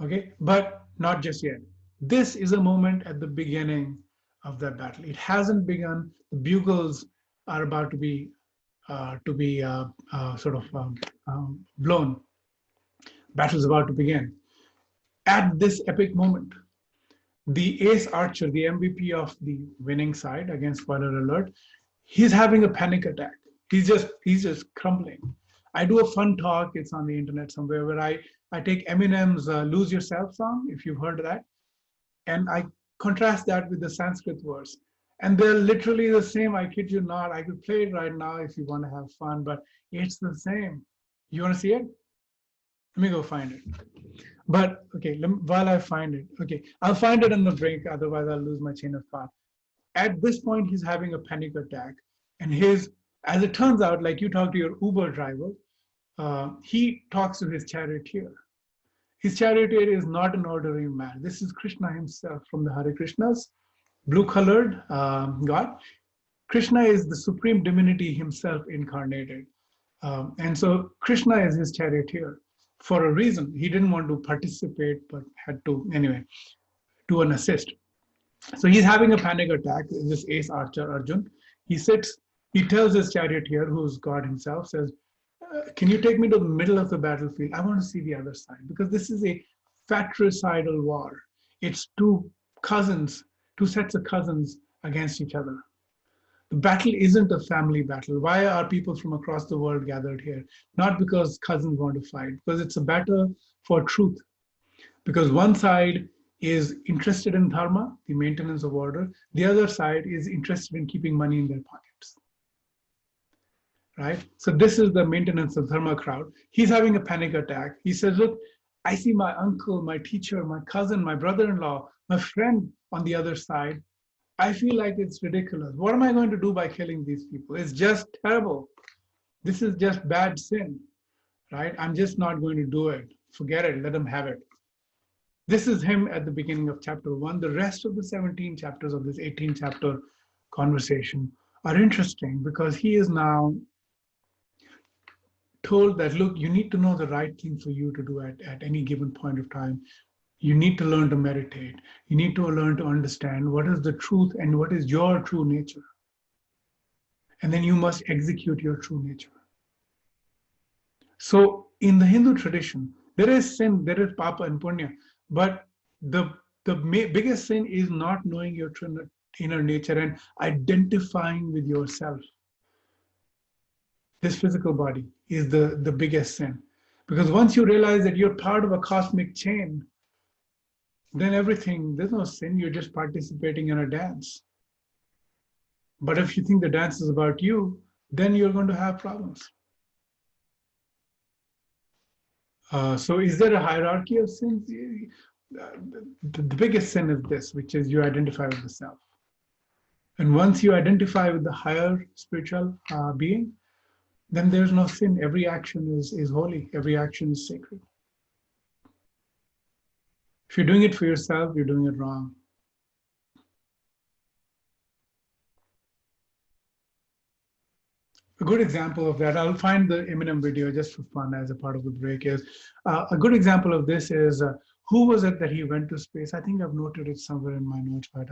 Okay, but not just yet. This is a moment at the beginning of that battle. It hasn't begun. The bugles are about to be blown. Battle's about to begin. At this epic moment, the ace archer, the MVP of the winning side, against spoiler alert, he's having a panic attack. He's just crumbling. I do a fun talk, it's on the internet somewhere, where I take Eminem's Lose Yourself song, if you've heard of that, and I contrast that with the Sanskrit verse. And they're literally the same, I kid you not. I could play it right now if you want to have fun, but it's the same. You want to see it? Let me go find it. But okay, while I find it, okay, I'll find it on the break, otherwise I'll lose my chain of thought. At this point, he's having a panic attack, and as it turns out, like you talk to your Uber driver, he talks to his charioteer. His charioteer is not an ordinary man. This is Krishna himself from the Hare Krishnas, blue-colored God. Krishna is the supreme divinity himself incarnated. And so Krishna is his charioteer for a reason. He didn't want to participate, but had to, anyway, do an assist. So he's having a panic attack, this ace archer, Arjun. He tells his charioteer, who's God himself, says, can you take me to the middle of the battlefield? I want to see the other side, because this is a fratricidal war. It's two sets of cousins against each other. The battle isn't a family battle. Why are people from across the world gathered here? Not because cousins want to fight, because it's a battle for truth. Because one side is interested in dharma, the maintenance of order. The other side is interested in keeping money in their pockets. Right? So this is the maintenance of dharma crowd. He's having a panic attack. He says, look, I see my uncle, my teacher, my cousin, my brother-in-law, my friend on the other side. I feel like it's ridiculous. What am I going to do by killing these people? It's just terrible. This is just bad sin, right? I'm just not going to do it. Forget it. Let them have it. This is him at the beginning of chapter 1. The rest of the 17 chapters of this 18-chapter conversation are interesting because he is now told that, look, you need to know the right thing for you to do at any given point of time. You need to learn to meditate. You need to learn to understand what is the truth and what is your true nature. And then you must execute your true nature. So in the Hindu tradition, there is sin, there is papa and punya, but the biggest sin is not knowing your true inner nature and identifying with yourself. This physical body is the biggest sin. Because once you realize that you're part of a cosmic chain, then there's no sin, you're just participating in a dance. But if you think the dance is about you, then you're going to have problems. So is there a hierarchy of sins? The biggest sin is this, which is you identify with the self. And once you identify with the higher spiritual being, then there's no sin. Every action is holy. Every action is sacred. If you're doing it for yourself, you're doing it wrong. A good example of that, I'll find the Eminem video just for fun as a part of the break, is a good example of this is who was it that he went to space? I think I've noted it somewhere in my notes, but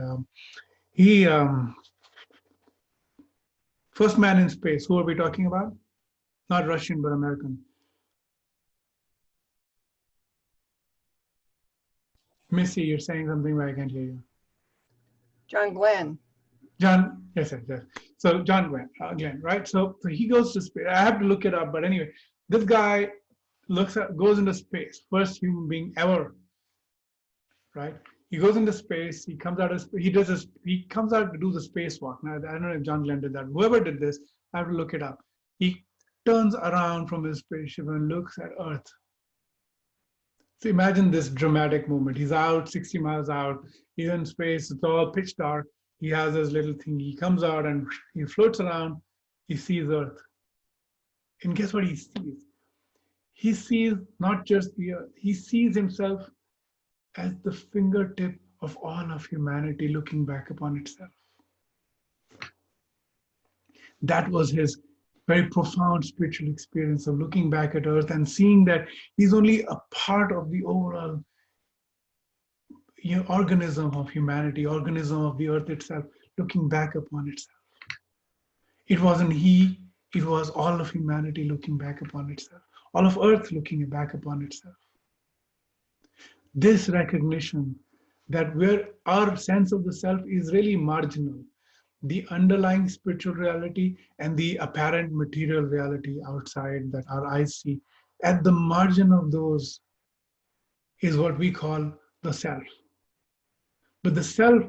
he, first man in space, who are we talking about? Not Russian, but American. Missy, you're saying something, but I can't hear you. John Glenn. John, yes. So John Glenn, right? So he goes to space. I have to look it up, but anyway, this guy goes into space, first human being ever, right? He goes into space. He comes out of he comes out to do the spacewalk. Now I don't know if John Glenn did that. Whoever did this, I have to look it up. He turns around from his spaceship and looks at Earth. So imagine this dramatic moment. He's out 60 miles out. He's in space. It's all pitch dark. He has his little thing. He comes out and he floats around. He sees Earth. And guess what he sees? He sees not just the Earth. He sees himself as the fingertip of all of humanity looking back upon itself. That was his very profound spiritual experience of looking back at Earth and seeing that he's only a part of the overall organism of humanity, organism of the Earth itself, looking back upon itself. It wasn't he, it was all of humanity looking back upon itself, all of Earth looking back upon itself. This recognition that where our sense of the self is really marginal, the underlying spiritual reality and the apparent material reality outside that our eyes see, at the margin of those is what we call the self. But the self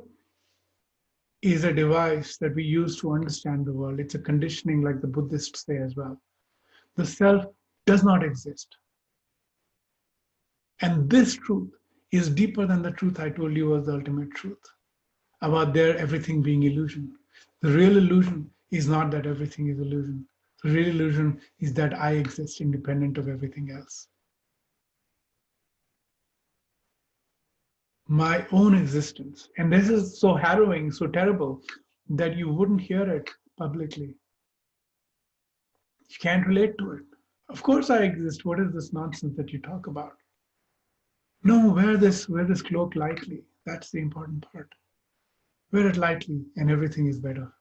is a device that we use to understand the world. It's a conditioning, like the Buddhists say as well. The self does not exist. And this truth is deeper than the truth I told you was the ultimate truth about everything being illusion. The real illusion is not that everything is illusion. The real illusion is that I exist independent of everything else. My own existence. And this is so harrowing, so terrible, that you wouldn't hear it publicly. You can't relate to it. Of course I exist. What is this nonsense that you talk about? No, wear this cloak lightly. That's the important part. Wear it lightly and everything is better.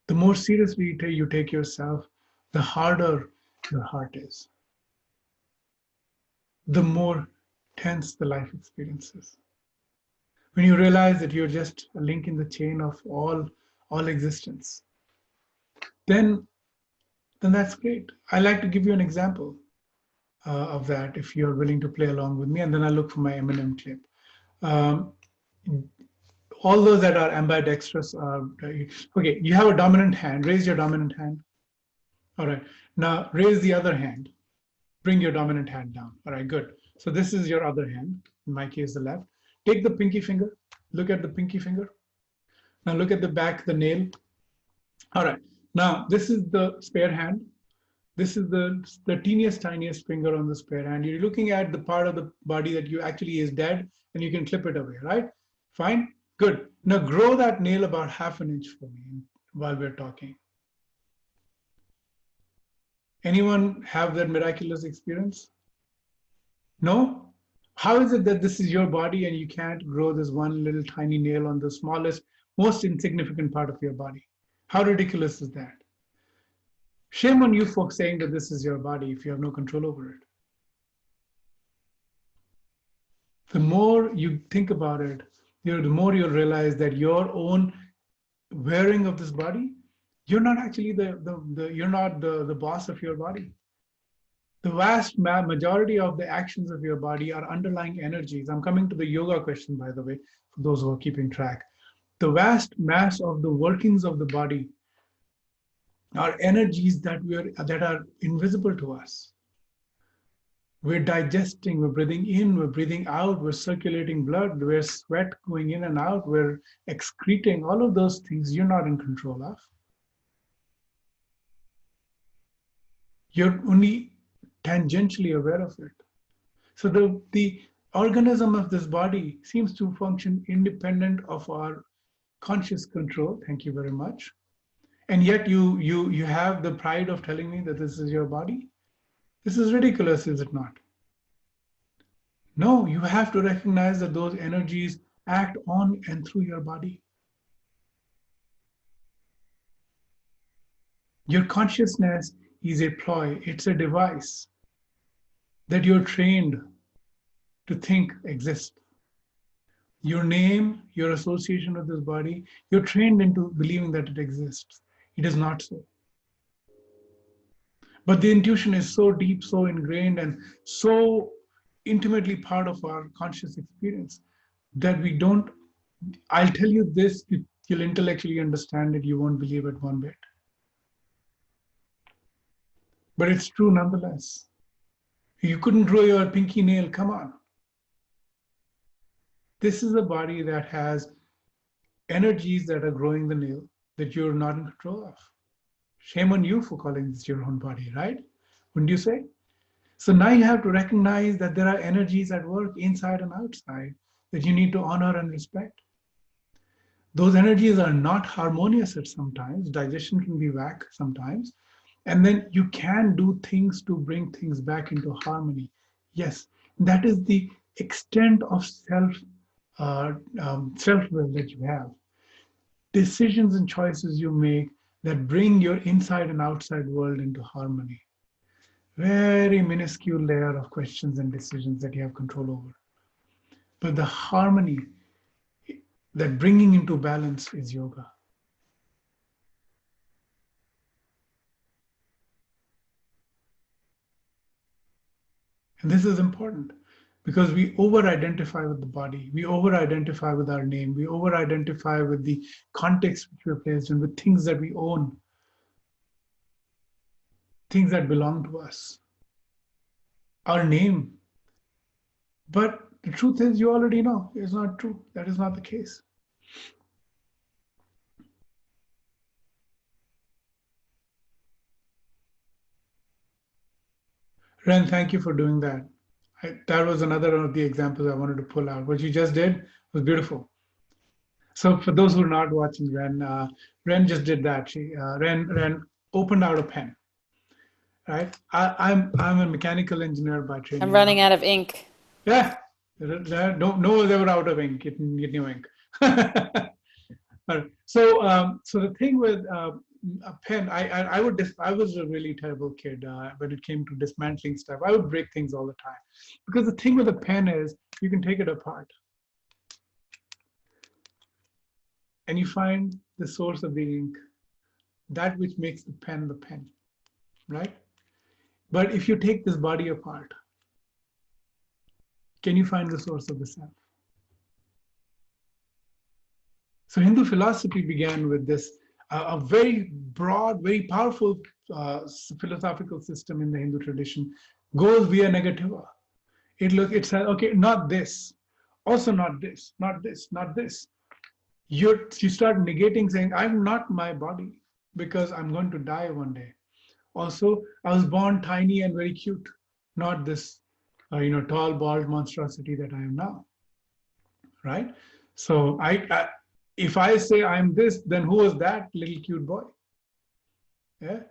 The more seriously you take yourself, the harder your heart is. The more tense the life experience is. When you realize that you're just a link in the chain of all existence, then that's great. I like to give you an example of that if you're willing to play along with me, and then I'll look for my Eminem clip. All those that are ambidextrous are, okay, you have a dominant hand. Raise your dominant hand. All right, now raise the other hand. Bring your dominant hand down. All right, good. So this is your other hand, in my case, the left. Take the pinky finger, look at the pinky finger. Now look at the back, the nail. All right, now this is the spare hand. This is the teeniest, tiniest finger on the spare hand. You're looking at the part of the body that you actually is dead and you can clip it away, right? Fine, good. Now grow that nail about 1/2 inch for me while we're talking. Anyone have that miraculous experience? No? How is it that this is your body and you can't grow this one little tiny nail on the smallest, most insignificant part of your body? How ridiculous is that? Shame on you folks saying that this is your body if you have no control over it. The more you think about it, the more you'll realize that your own wearing of this body, you're not actually you're not the boss of your body. The vast majority of the actions of your body are underlying energies. I'm coming to the yoga question, by the way, for those who are keeping track. The vast mass of the workings of the body are energies that are invisible to us. We're digesting, we're breathing in, we're breathing out, we're circulating blood, we're sweat going in and out, we're excreting, all of those things you're not in control of. You're only tangentially aware of it. So the organism of this body seems to function independent of our conscious control. Thank you very much. And yet you have the pride of telling me that this is your body. This is ridiculous, is it not? No, you have to recognize that those energies act on and through your body. Your consciousness is a ploy, it's a device that you're trained to think exists. Your name, your association with this body, you're trained into believing that it exists. It is not so. But the intuition is so deep, so ingrained, and so intimately part of our conscious experience that we don't, I'll tell you this, you'll intellectually understand it, you won't believe it one bit. But it's true nonetheless. You couldn't grow your pinky nail, come on. This is a body that has energies that are growing the nail that you're not in control of. Shame on you for calling this your own body, right? Wouldn't you say? So now you have to recognize that there are energies at work inside and outside that you need to honor and respect. Those energies are not harmonious at sometimes. Digestion can be whack sometimes. And then you can do things to bring things back into harmony. Yes, that is the extent of self-will that you have. Decisions and choices you make that bring your inside and outside world into harmony. Very minuscule layer of questions and decisions that you have control over. But the harmony, that bringing into balance is yoga. And this is important because we over-identify with the body, we over-identify with our name, we over-identify with the context which we're placed in, with things that we own, things that belong to us, our name. But the truth is, you already know it's not true. That is not the case. Ren, thank you for doing that. That was another of the examples I wanted to pull out. What you just did was beautiful. So for those who are not watching Ren just did that. Ren opened out a pen, right? I'm a mechanical engineer by training. I'm running out of ink. Yeah, no one's ever out of ink. Get new ink. So the thing with a pen, I was a really terrible kid when it came to dismantling stuff. I would break things all the time because the thing with a pen is you can take it apart and you find the source of the ink, that which makes the pen, right? But if you take this body apart, can you find the source of the self? So Hindu philosophy began with this, a very broad, very powerful philosophical system in the Hindu tradition goes via negativa. It says, okay, not this, also not this, not this, not this. You start negating, saying, I'm not my body because I'm going to die one day. Also, I was born tiny and very cute, not this tall, bald monstrosity that I am now, right? So if I say I'm this, then who was that little cute boy? Yeah,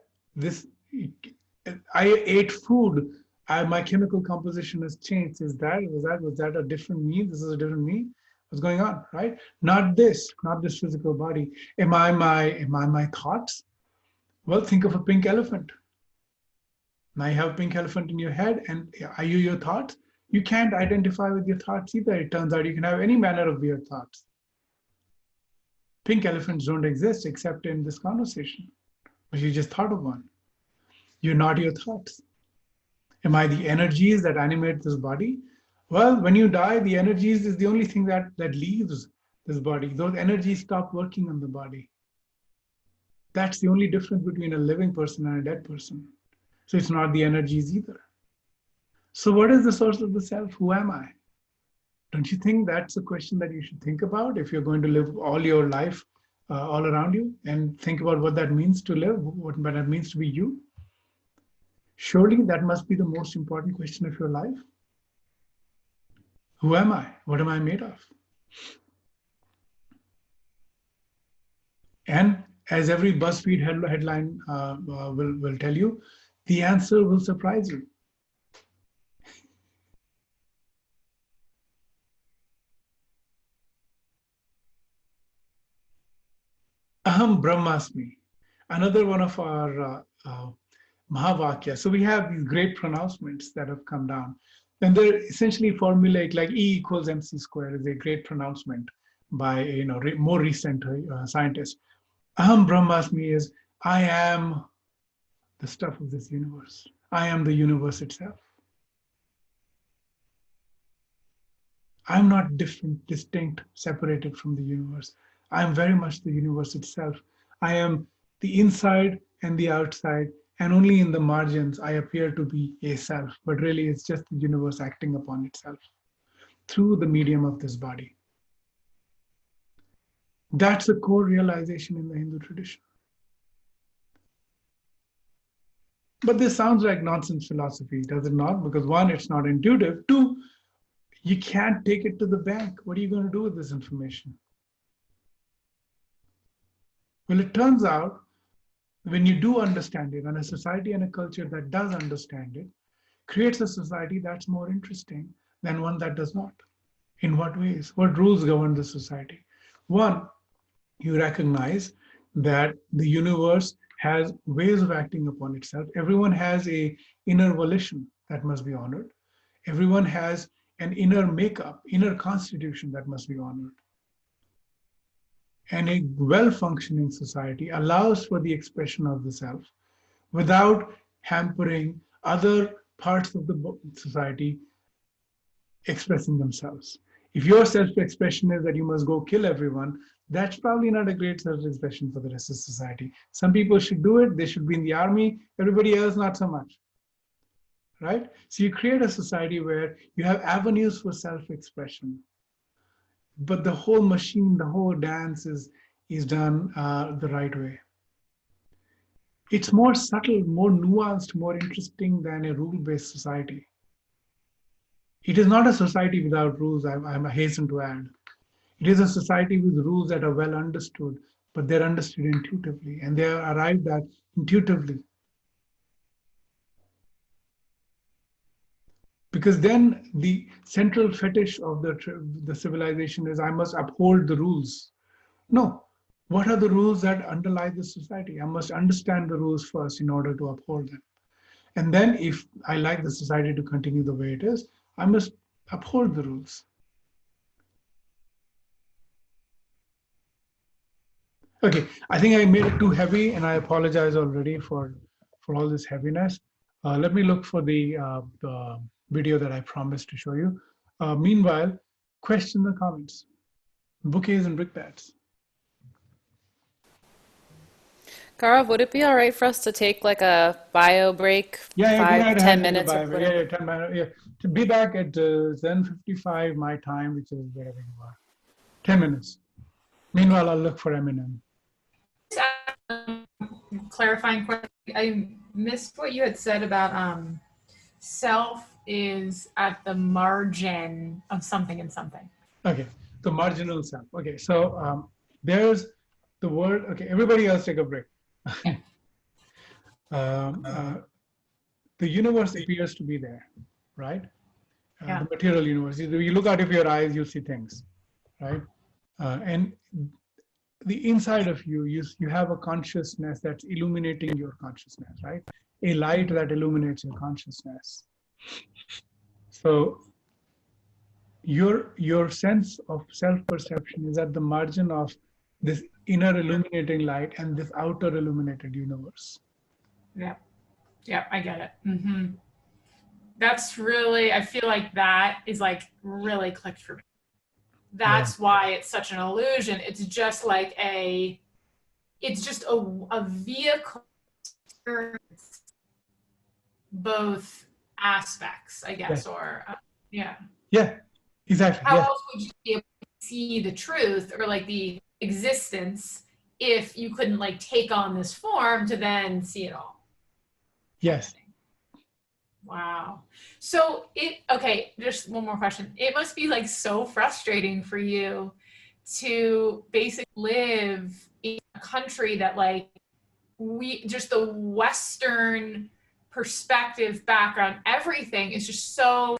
I ate food. My chemical composition has changed. Was that a different me? This is a different me. What's going on, right? Not this physical body. Am I my thoughts? Well, think of a pink elephant. Now you have a pink elephant in your head, and are you your thoughts? You can't identify with your thoughts either. It turns out you can have any manner of weird thoughts. Pink elephants don't exist except in this conversation, but you just thought of one. You're not your thoughts. Am I the energies that animate this body? Well, when you die, the energies is the only thing that leaves this body. Those energies stop working on the body. That's the only difference between a living person and a dead person. So it's not the energies either. So what is the source of the self? Who am I? Don't you think that's a question that you should think about if you're going to live all your life all around you and think about what that means to live, what that means to be you? Surely that must be the most important question of your life. Who am I? What am I made of? And as every BuzzFeed headline will tell you, the answer will surprise you. Aham Brahmasmi, another one of our Mahavakya. So we have these great pronouncements that have come down. And they're essentially formulaic, like E equals MC squared is a great pronouncement by more recent scientists. Aham Brahmasmi is, I am the stuff of this universe. I am the universe itself. I'm not different, distinct, separated from the universe. I am very much the universe itself. I am the inside and the outside, and only in the margins I appear to be a self, but really it's just the universe acting upon itself through the medium of this body. That's a core realization in the Hindu tradition. But this sounds like nonsense philosophy, does it not? Because one, it's not intuitive. Two, you can't take it to the bank. What are you going to do with this information? Well, it turns out when you do understand it, and a society and a culture that does understand it creates a society that's more interesting than one that does not. In what ways? What rules govern the society? One, you recognize that the universe has ways of acting upon itself. Everyone has an inner volition that must be honored. Everyone has an inner makeup, inner constitution that must be honored. And a well-functioning society allows for the expression of the self without hampering other parts of the society expressing themselves. If your self-expression is that you must go kill everyone, that's probably not a great self-expression for the rest of society. Some people should do it, they should be in the army, everybody else not so much. Right? So you create a society where you have avenues for self-expression, but the whole machine, the whole dance is done the right way. It's more subtle, more nuanced, more interesting than a rule-based society. It is not a society without rules, I hasten to add. It is a society with rules that are well understood, but they're understood intuitively, and they are arrived at intuitively. Because then the central fetish of the civilization is, I must uphold the rules. No. What are the rules that underlie the society? I must understand the rules first in order to uphold them. And then if I like the society to continue the way it is, I must uphold the rules. Okay, I think I made it too heavy, and I apologize already for all this heaviness. Let me look for the video that I promised to show you. Meanwhile, questions and comments. Bouquets and brickbats. Gaurav, would it be all right for us to take like a bio break? Yeah, 10 minutes. Yeah, 10 minutes. Yeah. To be back at 10:55 my time, which is wherever you are. 10 minutes. Meanwhile, I'll look for Eminem. Clarifying question. I missed what you had said about self is at the margin of something and something. Okay, the marginal self. Okay, so there's the word. Okay, everybody else take a break. The universe appears to be there, right? Yeah. The material universe. You look out of your eyes, you see things, right? And the inside of you, you have a consciousness that's illuminating your consciousness, right? A light that illuminates your consciousness. So your sense of self-perception is at the margin of this inner illuminating light and this outer illuminated universe. Yeah, I get it. Mm-hmm. That's really, I feel like that is like really clicked for me. That's why it's such an illusion. It's just like it's just a vehicle to both aspects, I guess, or yeah. Yeah, exactly. How else would you be able to see the truth or like the existence if you couldn't like take on this form to then see it all? Yes, Wow. So okay, just one more question. It must be like so frustrating for you to basically live in a country that like just the Western perspective, background, everything is just so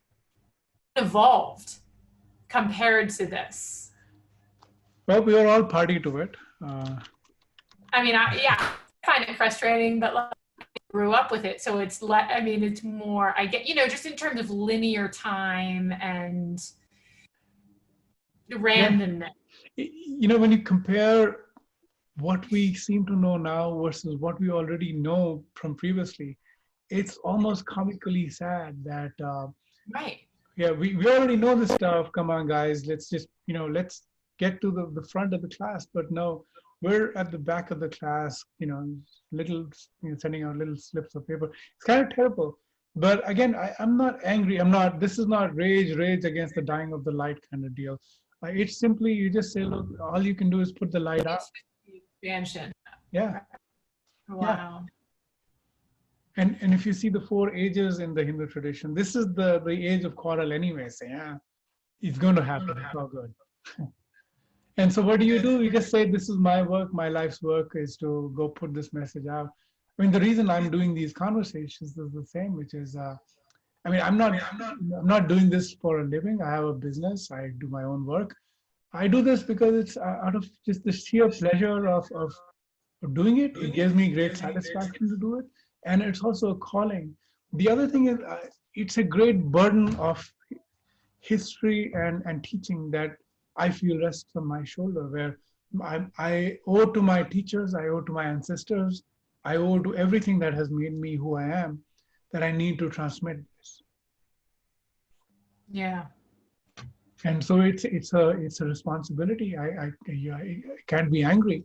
evolved compared to this. Well, we are all party to it. I mean, I find it frustrating, but like, grew up with it, so it's I mean, it's more, I get, just in terms of linear time and randomness. When you compare what we seem to know now versus what we already know from previously, it's almost comically sad that right. Yeah, we already know this stuff. Come on, guys, let's just let's get to the front of the class. But no, we're at the back of the class, sending out little slips of paper. It's kind of terrible. But again, I'm not angry. This is not rage against the dying of the light kind of deal. It's simply, you just say, look, all you can do is put the light out. Expansion. Yeah. Wow. Yeah. And if you see the 4 ages in the Hindu tradition, this is the age of quarrel anyway. So yeah, it's going to happen. It's all good. And so what do? You just say, this is my work, my life's work is to go put this message out. I mean, the reason I'm doing these conversations is the same, which is, I'm not doing this for a living. I have a business. I do my own work. I do this because it's out of just the sheer pleasure of doing it. It gives me great satisfaction to do it. And it's also a calling. The other thing is, it's a great burden of history and teaching that I feel rests on my shoulder, where I owe to my teachers, I owe to my ancestors, I owe to everything that has made me who I am, that I need to transmit this. Yeah. And so it's a responsibility. I can't be angry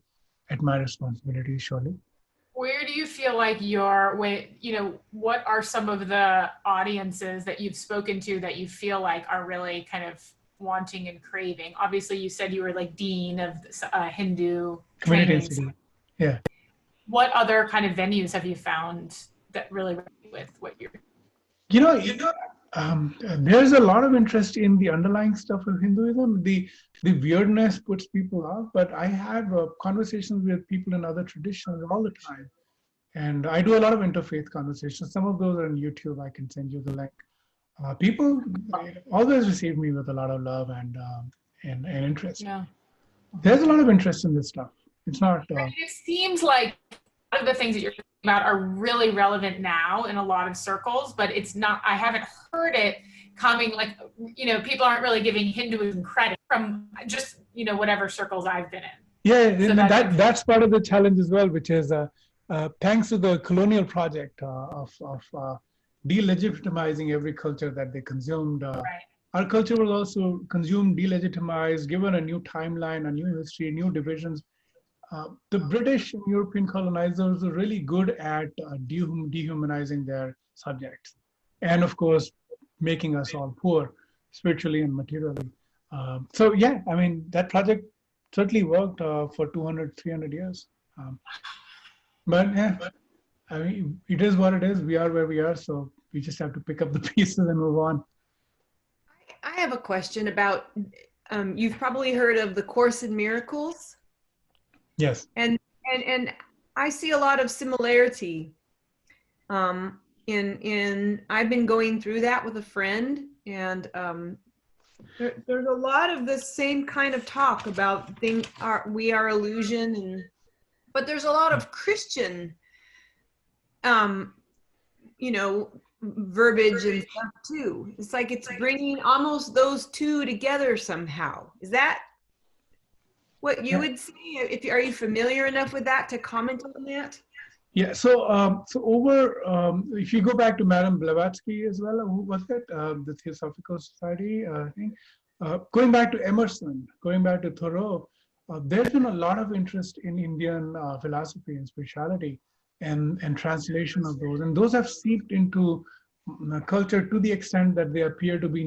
at my responsibility, surely. Where do you feel like what are some of the audiences that you've spoken to that you feel like are really kind of wanting and craving? Obviously, you said you were like dean of Hindu training. Yeah. What other kind of venues have you found that really resonate with what you're? There's a lot of interest in the underlying stuff of Hinduism. The weirdness puts people off, but I have conversations with people in other traditions all the time. And I do a lot of interfaith conversations. Some of those are on YouTube. I can send you the link. People always receive me with a lot of love and interest. Yeah. There's a lot of interest in this stuff. It's not. It seems like a lot of the things that you're talking about are really relevant now in a lot of circles, but it's not. I haven't heard it coming like, people aren't really giving Hinduism credit from just, whatever circles I've been in. Yeah, so that's part of the challenge as well, which is thanks to the colonial project of delegitimizing every culture that they consumed. Right. Our culture was also consumed, delegitimized, given a new timeline, a new history, new divisions. The British and European colonizers were really good at dehumanizing their subjects. And of course, making us all poor, spiritually and materially. So yeah, that project certainly worked for 200, 300 years. But yeah, it is what it is. We are where we are. So we just have to pick up the pieces and move on. I have a question about, you've probably heard of the Course in Miracles. Yes. And I see a lot of similarity in I've been going through that with a friend, and there's a lot of the same kind of talk about we are illusion, but there's a lot of Christian verbiage and stuff too. It's like it's bringing almost those two together somehow. Is that what you would say? Are you familiar enough with that to comment on that? Yeah. So if you go back to Madame Blavatsky as well, who was it? The Theosophical Society, I think. Going back to Emerson, going back to Thoreau, there's been a lot of interest in Indian philosophy and spirituality and translation of those. And those have seeped into culture to the extent that they appear to be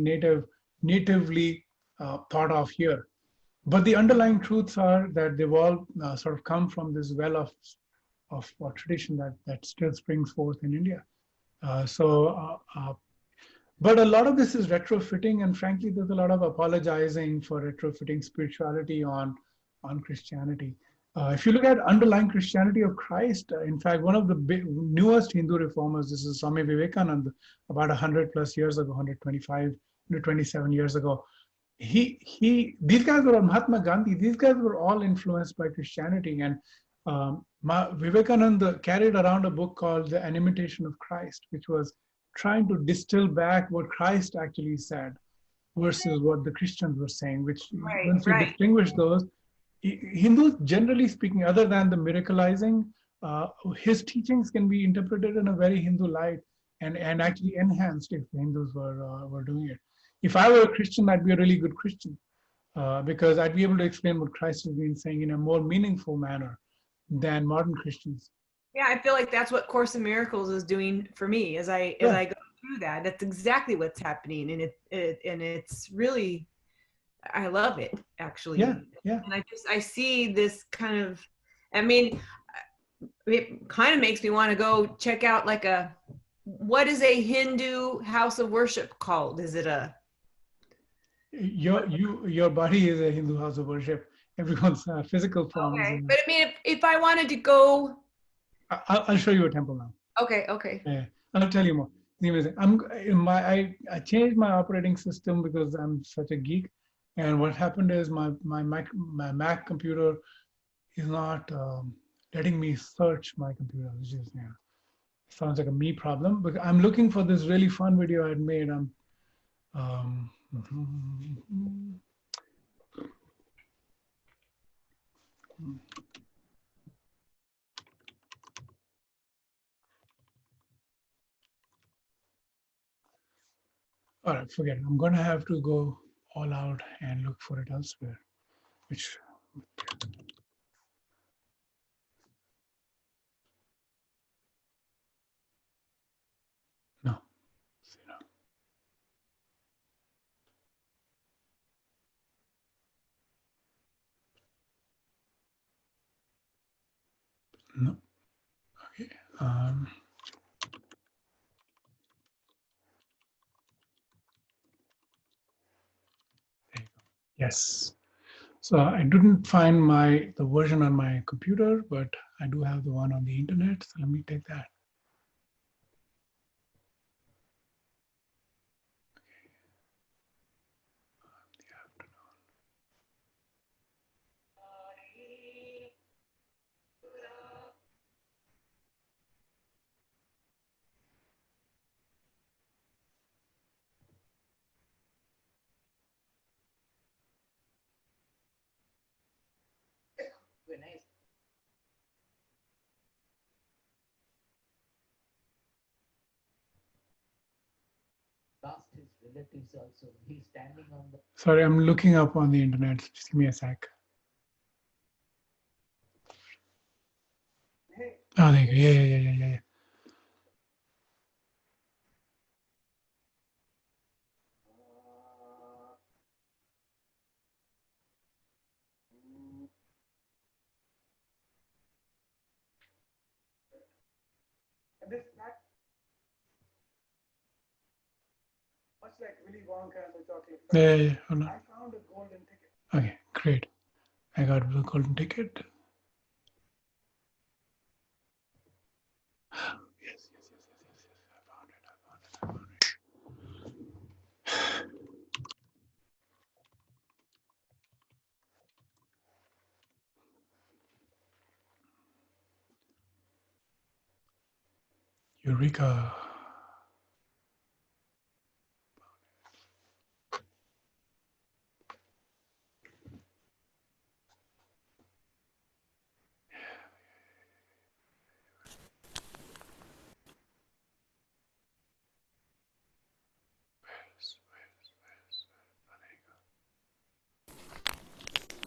natively thought of here. But the underlying truths are that they've all sort of come from this well of tradition that still springs forth in India. But a lot of this is retrofitting, and frankly, there's a lot of apologizing for retrofitting spirituality on Christianity. If you look at underlying Christianity of Christ, in fact, one of the newest Hindu reformers, this is Swami Vivekananda, about 100 plus years ago, 125, 127 years ago. These guys were Mahatma Gandhi. These guys were all influenced by Christianity, and Vivekananda carried around a book called The Imitation of Christ, which was trying to distill back what Christ actually said versus what the Christians were saying, which once you distinguish those, Hindus, generally speaking, other than the miracleizing, his teachings can be interpreted in a very Hindu light and actually enhanced if the Hindus were doing it. If I were a Christian, I'd be a really good Christian because I'd be able to explain what Christ has been saying in a more meaningful manner than modern Christians. Yeah, I feel like that's what Course in Miracles is doing for me as I go through that. That's exactly what's happening, and it's really, I love it actually. Yeah. And I see this kind of, I mean, it kind of makes me want to go check out like what is a Hindu house of worship called? Is it a? Your body is a Hindu house of worship. Everyone's physical form. Okay, but I mean, if I wanted to go. I'll show you a temple now. Okay. Yeah, I'll tell you more. I changed my operating system because I'm such a geek, and what happened is my Mac computer is not letting me search my computer, which is sounds like a me problem. But I'm looking for this really fun video I had made. All right, forget it. I'm going to have to go all out and look for it elsewhere, which. No. No. Okay. There you go. Yes. So I didn't find the version on my computer, but I do have the one on the internet. So let me take that. Very nice. Lost his relatives also. He's standing on the. Sorry, I'm looking up on the internet. Just give me a sec. Oh, there you go. Yeah. Like Willy Wonka and the Chocolate Factory. Yeah. Hold on. I found a golden ticket. Okay, great. I got the golden ticket. Yes. I found it. Eureka.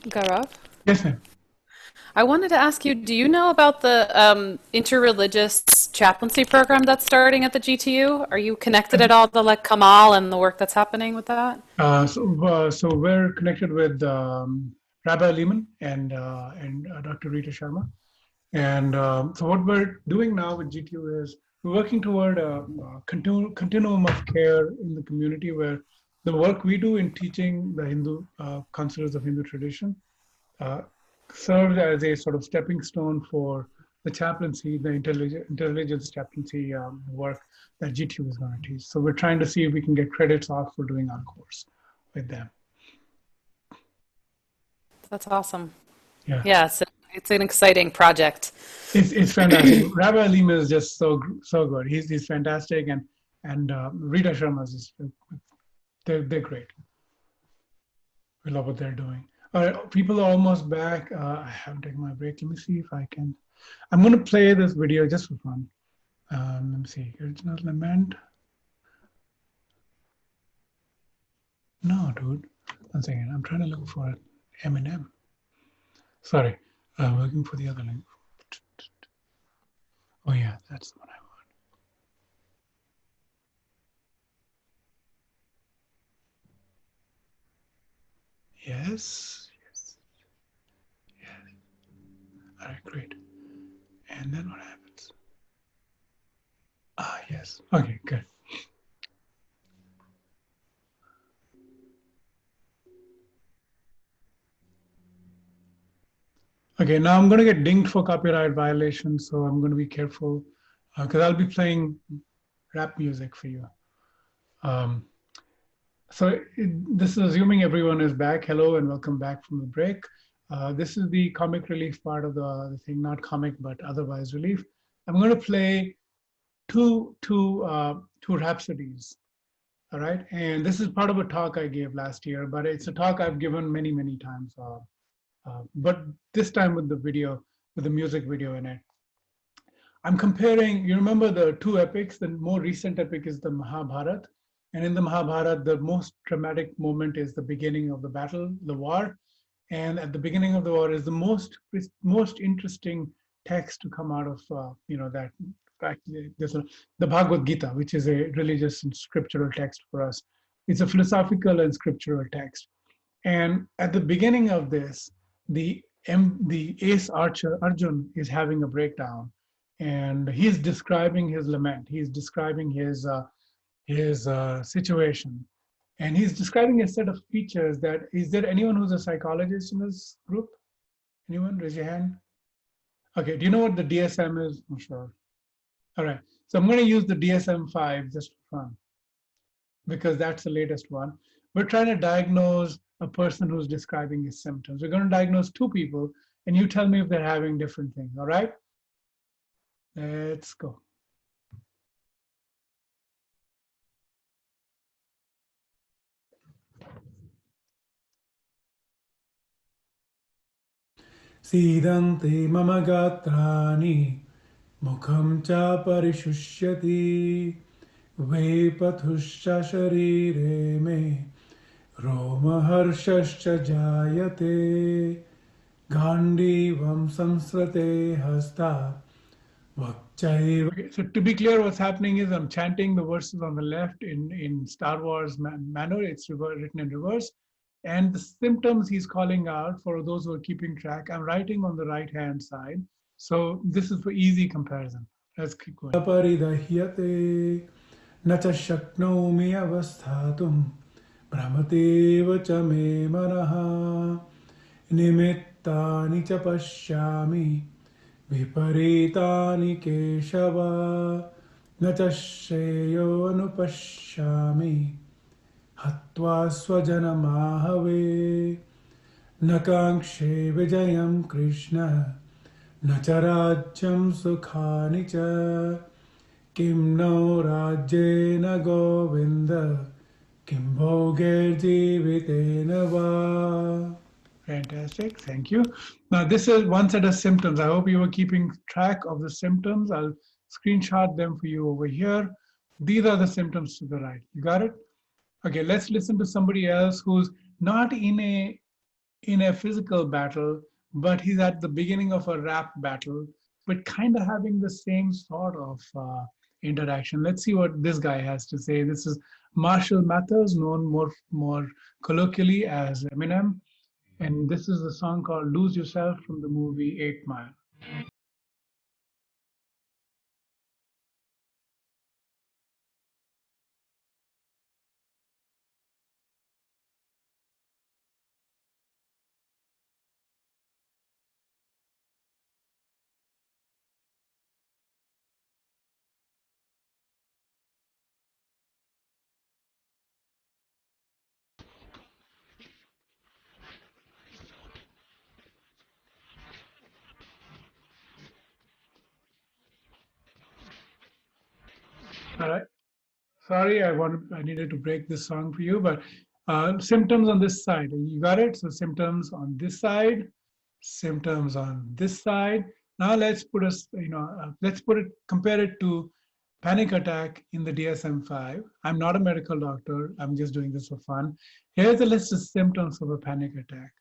Gaurav? Yes, ma'am. I wanted to ask you, do you know about the interreligious chaplaincy program that's starting at the GTU? Are you connected at all to like Kamal and the work that's happening with that? So we're connected with Rabbi Lehman and Dr. Rita Sharma. And so what we're doing now with GTU is we're working toward a continuum of care in the community where the work we do in teaching the Hindu concepts of Hindu tradition serves as a sort of stepping stone for the chaplaincy, the intelligence chaplaincy work that GTU is going to teach. So we're trying to see if we can get credits off for doing our course with them. That's awesome. Yeah. Yeah, it's an exciting project. It's fantastic. Rabbi Alim is just so good. He's fantastic, and Rita Sharma is they're great. We love what they're doing. All right, people are almost back. I haven't taken my break. Let me see if I can. I'm going to play this video just for fun. Let me see. Original lament. No, dude. One second. I'm trying to look for Eminem. Sorry. I'm looking for the other link. Oh, yeah. That's the one I want. Yes. Yes. Yes. All right, great. And then what happens? Ah, yes. Okay, good. Okay, now I'm going to get dinged for copyright violation, so I'm going to be careful because I'll be playing rap music for you. This is assuming everyone is back. Hello and welcome back from the break. This is the comic relief part of the thing, not comic, but otherwise relief. I'm going to play two rhapsodies. All right, and this is part of a talk I gave last year, but it's a talk I've given many, many times. But this time with the video, with the music video in it. I'm comparing, you remember the two epics, the more recent epic is the Mahabharata. And in the Mahabharata, the most dramatic moment is the beginning of the battle, the war. And at the beginning of the war is the most interesting text to come out of, that. Actually, the Bhagavad-Gita, which is a religious and scriptural text for us. It's a philosophical and scriptural text. And at the beginning of this, the ace archer Arjun is having a breakdown, and he's describing his lament. He's describing his situation, and he's describing a set of features that. Is there anyone who's a psychologist in this group? Anyone? Raise your hand. Okay. Do you know what the DSM is? I'm sure. All right. So I'm going to use the DSM-5 just for fun, because that's the latest one. We're trying to diagnose a person who's describing his symptoms. We're going to diagnose two people, and you tell me if they're having different things, all right? Let's go. Siddhanti mama gatrani mukham cha parishusyati vepathuscha sharire me Roma harshascha jayate Gandivam samsrate hasta vakchaiva. So to be clear, what's happening is I'm chanting the verses on the left in Star Wars manner. It's written in reverse. And the symptoms he's calling out, for those who are keeping track, I'm writing on the right-hand side. So this is for easy comparison. Let's keep going. Aparidahyate nacha shaknomi avasthatum Brahmateva cha me manaha nimittani cha pashyami viparitani keshava na cha shreyo anupashyami hatva swajana mahave na kankshe vijayam krishna na cha rajyam sukhani cha kim no rajyena govinda Fantastic, thank you. Now this is one set of symptoms. I hope you were keeping track of the symptoms. I'll screenshot them for you over here. These are the symptoms to the right. You got it? Okay, let's listen to somebody else who's not in a physical battle, but he's at the beginning of a rap battle, but kind of having the same sort of interaction. Let's see what this guy has to say. This is Marshall Mathers, known more colloquially as Eminem, and this is a song called Lose Yourself from the movie 8 Mile. All right. Sorry, I needed to break this song for you, but symptoms on this side. You got it? So symptoms on this side, symptoms on this side. Now let's put compare it to panic attack in the DSM-5. I'm not a medical doctor. I'm just doing this for fun. Here's a list of symptoms of a panic attack.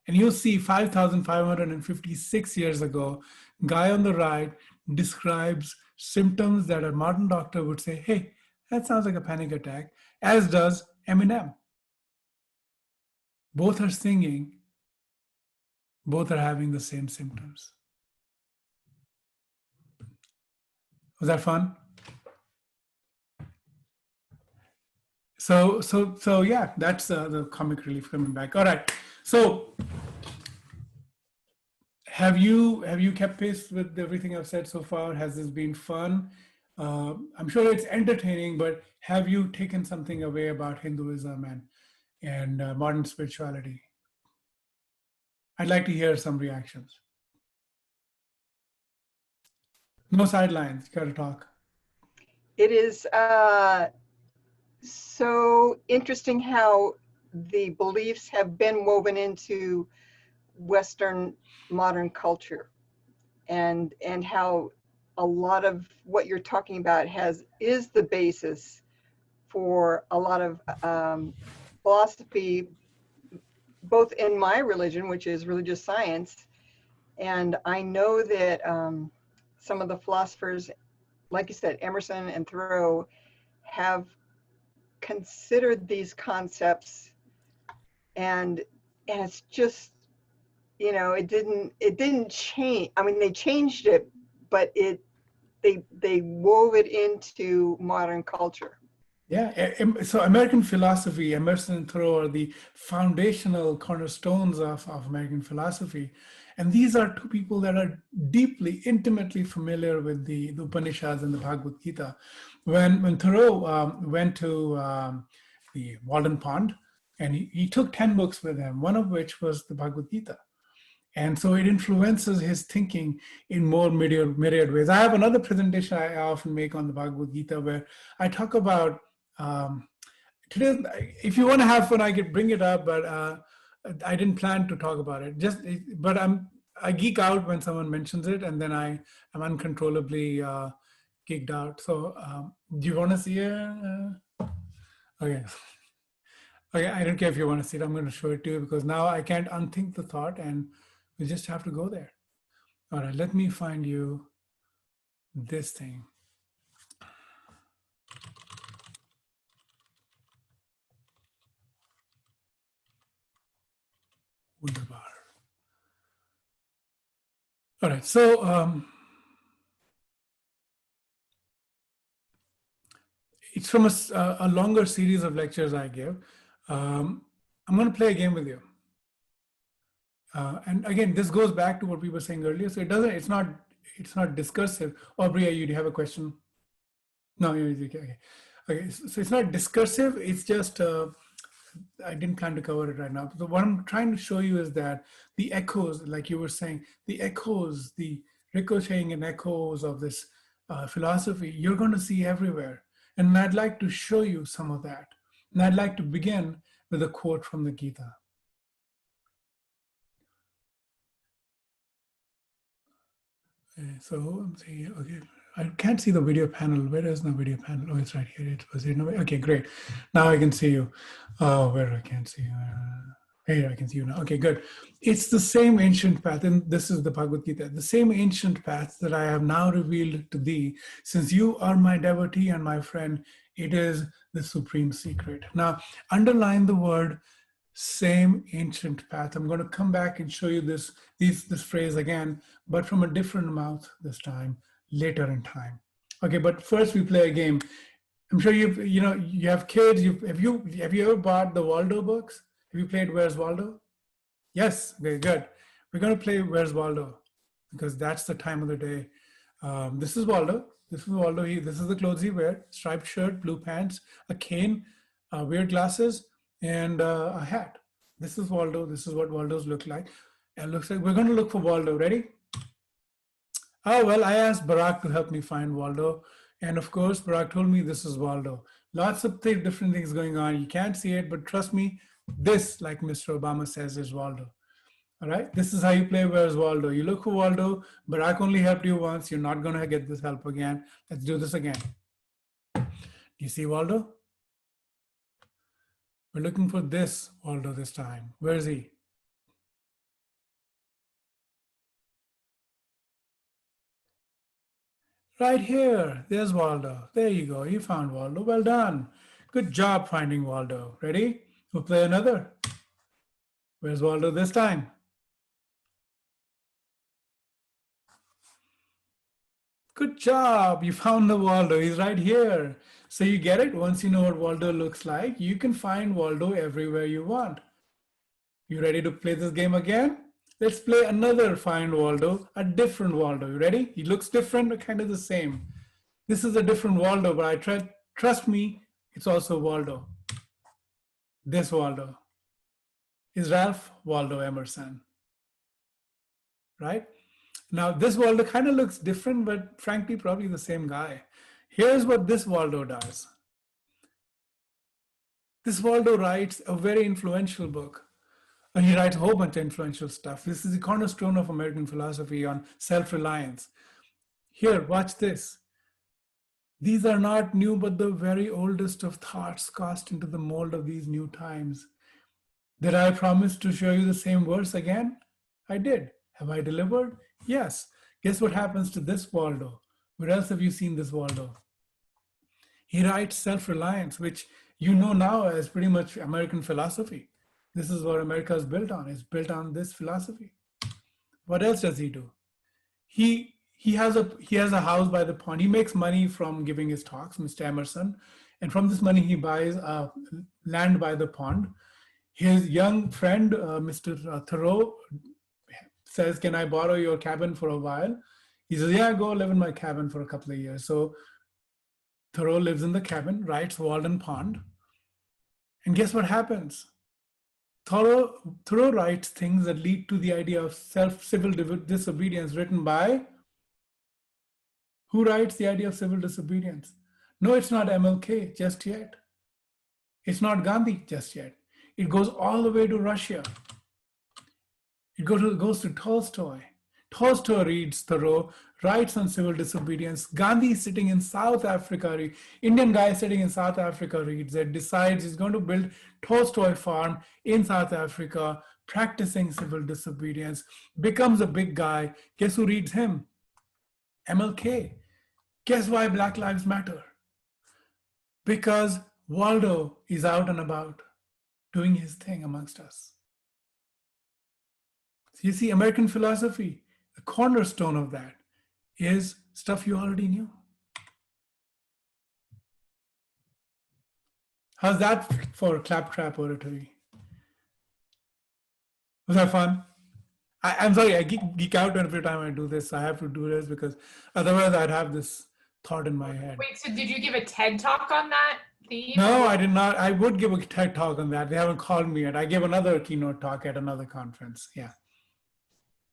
And you see 5,556 years ago, guy on the right describes symptoms that a modern doctor would say, hey, that sounds like a panic attack, as does Eminem. Both are singing, both are having the same symptoms. Was that fun? So yeah, that's the comic relief coming back. All right. So have you kept pace with everything I've said so far? Has this been fun? I'm sure it's entertaining, but have you taken something away about Hinduism and modern spirituality? I'd like to hear some reactions. No sidelines, you gotta talk. It is so interesting how the beliefs have been woven into Western modern culture, and how a lot of what you're talking about is the basis for a lot of philosophy, both in my religion, which is religious science, and I know that some of the philosophers, like you said, Emerson and Thoreau, have considered these concepts, and it's just, you know, it didn't change. I mean, they changed it, but they wove it into modern culture. Yeah, so American philosophy, Emerson and Thoreau are the foundational cornerstones of American philosophy. And these are two people that are deeply, intimately familiar with the Upanishads and the Bhagavad-Gita. When Thoreau went to the Walden Pond, and he took 10 books with him, one of which was the Bhagavad-Gita. And so it influences his thinking in more myriad ways. I have another presentation I often make on the Bhagavad-Gita where I talk about, today, if you want to have fun, I could bring it up, but I didn't plan to talk about it. But I geek out when someone mentions it, and then I am uncontrollably geeked out. So do you want to see it? Okay. Okay, I don't care if you want to see it. I'm going to show it to you because now I can't unthink the thought, and we just have to go there. All right, let me find you this thing. Wunderbar. All right, so it's from a longer series of lectures I give. I'm going to play a game with you. And again, this goes back to what we were saying earlier. So it's not discursive. Aubrey, you do have a question? No, okay. Okay, so it's not discursive. It's just I didn't plan to cover it right now. So what I'm trying to show you is that the echoes, like you were saying, the echoes, the ricocheting and echoes of this philosophy, you're going to see everywhere. And I'd like to show you some of that. And I'd like to begin with a quote from the Gita. Okay, so I'm saying, okay, I can't see the video panel. Where is the video panel? Oh, it's right here. It was in. Okay, great. Now I can see you. Oh, where I can't see you. Here I can see you now. Okay, good. It's the same ancient path, and this is the Bhagavad Gita. The same ancient path that I have now revealed to thee, since you are my devotee and my friend. It is the supreme secret. Now, underline the word same ancient path. I'm going to come back and show you this phrase again, but from a different mouth this time, later in time. Okay, but first we play a game. I'm sure you have kids. Have you ever bought the Waldo books? Have you played Where's Waldo? Yes, very good. We're going to play Where's Waldo because that's the time of the day. This is Waldo. This is Waldo. This is the clothes he wears: striped shirt, blue pants, a cane, weird glasses, and a hat. This is Waldo. This is what Waldos look like. It looks like we're going to look for Waldo. Ready? Oh, well, I asked Barack to help me find Waldo. And of course, Gorakh told me this is Waldo. Lots of different things going on. You can't see it, but trust me, this, like Mr. Obama says, is Waldo. All right, this is how you play Where's Waldo. You look for Waldo, Barack only helped you once. You're not going to get this help again. Let's do this again. Do you see Waldo? We're looking for this Waldo this time. Where is he? Right here. There's Waldo. There you go. You found Waldo. Well done. Good job finding Waldo. Ready? We'll play another. Where's Waldo this time? Good job. You found the Waldo. He's right here. So you get it? Once you know what Waldo looks like, you can find Waldo everywhere you want. You ready to play this game again? Let's play another Find Waldo, a different Waldo. You ready? He looks different, but kind of the same. This is a different Waldo, but trust me, it's also Waldo. This Waldo is Ralph Waldo Emerson, right? Now, this Waldo kind of looks different, but frankly, probably the same guy. Here's what this Waldo does. This Waldo writes a very influential book. And he writes a whole bunch of influential stuff. This is the cornerstone of American philosophy on self-reliance. Here, watch this. These are not new, but the very oldest of thoughts cast into the mold of these new times. Did I promise to show you the same verse again? I did. Have I delivered? Yes. Guess what happens to this Waldo? Where else have you seen this Waldo? He writes self-reliance, which you know now as pretty much American philosophy. This is what America is built on. It's built on this philosophy. What else does he do? He has a house by the pond. He makes money from giving his talks, Mr. Emerson. And from this money, he buys land by the pond. His young friend, Mr. Thoreau, says, can I borrow your cabin for a while? He says, yeah, go live in my cabin for a couple of years. So Thoreau lives in the cabin, writes Walden Pond. And guess what happens? Thoreau writes things that lead to the idea of civil disobedience written by, who writes the idea of civil disobedience? No, it's not MLK just yet. It's not Gandhi just yet. It goes all the way to Russia. It goes to Tolstoy. Tolstoy reads Thoreau, writes on civil disobedience. Gandhi sitting in South Africa, Indian guy sitting in South Africa reads it, decides he's going to build Tolstoy farm in South Africa, practicing civil disobedience, becomes a big guy. Guess who reads him? MLK. Guess why Black Lives Matter? Because Waldo is out and about doing his thing amongst us. So you see, American philosophy, the cornerstone of that is stuff you already knew. How's that for claptrap oratory? Was that fun? I'm sorry, I geek out every time I do this. I have to do this because otherwise I'd have this thought in my head. Wait, so did you give a TED talk on that theme? No, I did not. I would give a TED talk on that. They haven't called me yet. I gave another keynote talk at another conference. Yeah.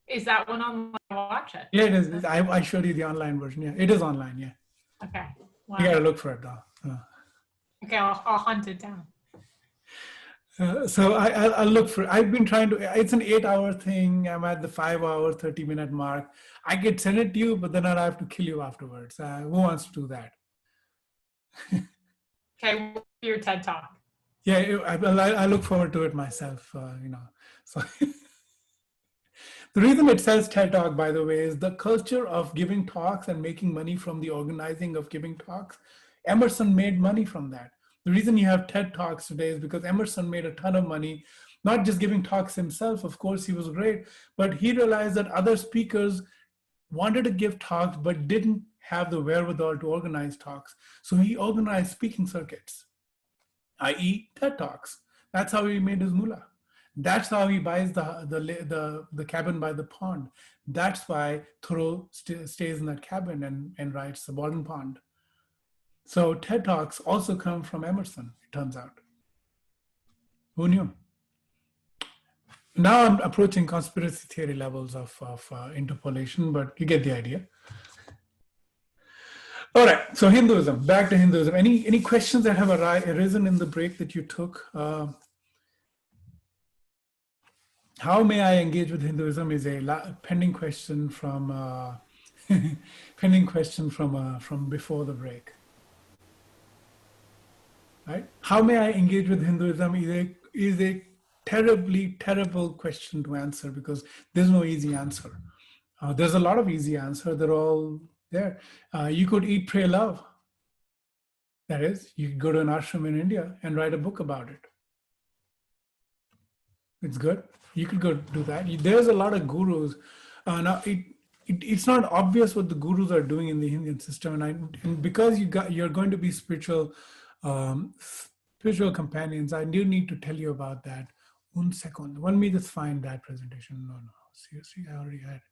Is that one online? Watch it. Yeah, it is. I showed you the online version. Yeah, it is online. Yeah. Okay. Wow. You gotta look for it though. Okay, I'll hunt it down. So I'll look for it. I've been trying to, it's an 8-hour thing. I'm at the 5-hour, 30-minute mark. I could send it to you, but then I'd have to kill you afterwards. Who wants to do that? Okay, your TED talk. Yeah, I look forward to it myself, So the reason it says TED Talk, by the way, is the culture of giving talks and making money from the organizing of giving talks. Emerson made money from that. The reason you have TED Talks today is because Emerson made a ton of money, not just giving talks himself. Of course, he was great, but he realized that other speakers wanted to give talks, but didn't have the wherewithal to organize talks. So he organized speaking circuits, i.e. TED Talks. That's how he made his moolah. That's how he buys the cabin by the pond. That's why Thoreau stays in that cabin and writes the Walden Pond. So TED Talks also come from Emerson, it turns out. Who knew? Now I'm approaching conspiracy theory levels of interpolation, but you get the idea. All right, so Hinduism, back to Hinduism. Any questions that have arisen in the break that you took? How may I engage with Hinduism is a pending question from pending question from before the break. Right? How may I engage with Hinduism is a terrible question to answer, because there's no easy answer. There's a lot of easy answers. They're all there. You could eat, pray, love. That is, you could go to an ashram in India and write a book about it. It's good. You could go do that. There's a lot of gurus. Now, it's not obvious what the gurus are doing in the Indian system, and because you're going to be spiritual companions, I do need to tell you about that. 1 second. Let me just find that presentation. No. Seriously, I already had it.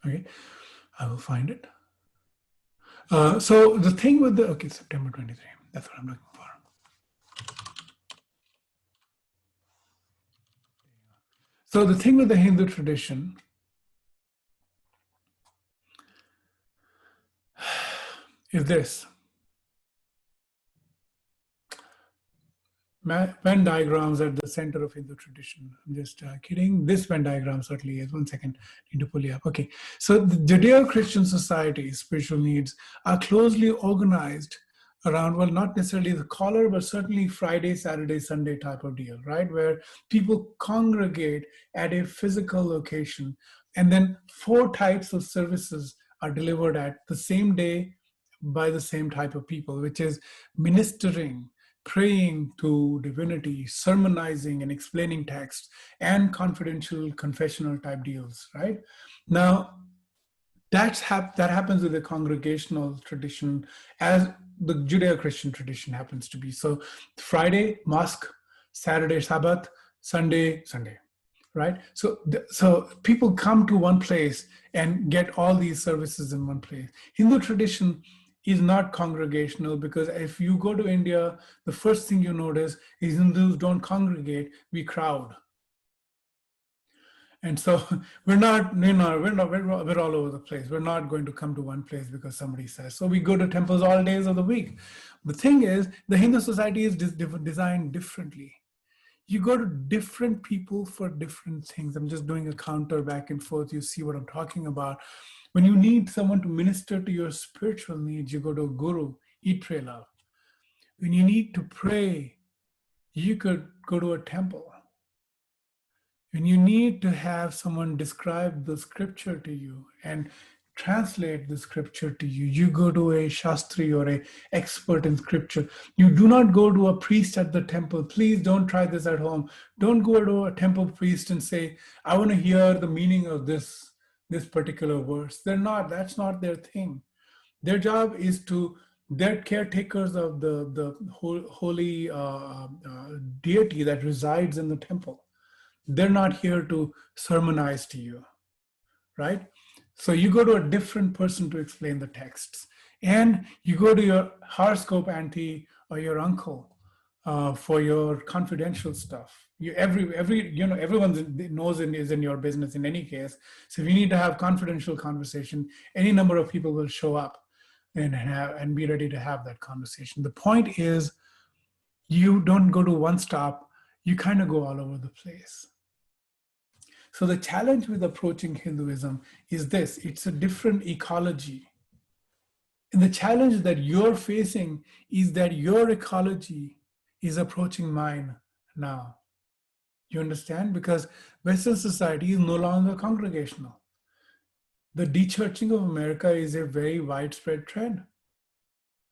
Okay, I will find it. So the thing with September 23, that's what I'm looking for. So the thing with the Hindu tradition is this. Venn diagrams at the center of Hindu tradition. I'm just kidding. This Venn diagram certainly is. 1 second, need to pull you up. Okay, so the Judeo-Christian society's spiritual needs are closely organized around, well, not necessarily the collar, but certainly Friday, Saturday, Sunday type of deal, right? Where people congregate at a physical location, and then 4 types of services are delivered at the same day by the same type of people, which is ministering, praying to divinity, sermonizing and explaining text, and confidential confessional type deals, right? Now, that happens with the congregational tradition, as the Judeo-Christian tradition happens to be. So Friday, mosque; Saturday, Sabbath; Sunday, right? So people come to one place and get all these services in one place. Hindu tradition is not congregational, because if you go to India, the first thing you notice is Hindus don't congregate, we crowd. And so we're all over the place. We're not going to come to one place because somebody says. So we go to temples all days of the week. The thing is, the Hindu society is designed differently. You go to different people for different things. I'm just doing a counter back and forth. You see what I'm talking about. When you need someone to minister to your spiritual needs, you go to a guru, eat, pray, love. When you need to pray, you could go to a temple. When you need to have someone describe the scripture to you and translate the scripture to you, you go to a Shastri or an expert in scripture. You do not go to a priest at the temple. Please don't try this at home. Don't go to a temple priest and say, I want to hear the meaning of this particular verse. That's not their thing. Their job is they're caretakers of the holy deity that resides in the temple. They're not here to sermonize to you, right? So you go to a different person to explain the texts, and you go to your horoscope auntie or your uncle for your confidential stuff. Everyone knows it is in your business in any case. So if you need to have confidential conversation, any number of people will show up and be ready to have that conversation. The point is, you don't go to one stop, you kind of go all over the place. So the challenge with approaching Hinduism is this: it's a different ecology. And the challenge that you're facing is that your ecology is approaching mine now. You understand? Because Western society is no longer congregational. The de-churching of America is a very widespread trend,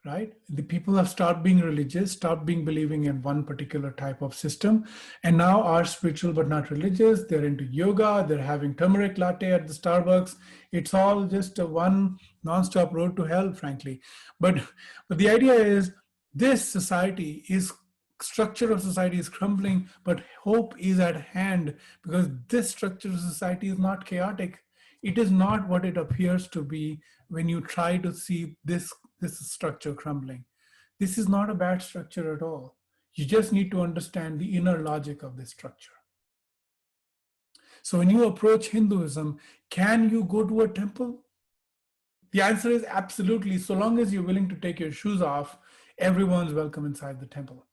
right? The people have stopped being religious, stopped believing in one particular type of system, and now are spiritual but not religious. They're into yoga, they're having turmeric latte at the Starbucks. It's all just a one non-stop road to hell, frankly. But the idea is, this structure of society is crumbling, but hope is at hand, because this structure of society is not chaotic. It is not what it appears to be when you try to see this structure crumbling. This is not a bad structure at all. You just need to understand the inner logic of this structure. So when you approach Hinduism, can you go to a temple? The answer is absolutely. So long as you're willing to take your shoes off, everyone's welcome inside the temple.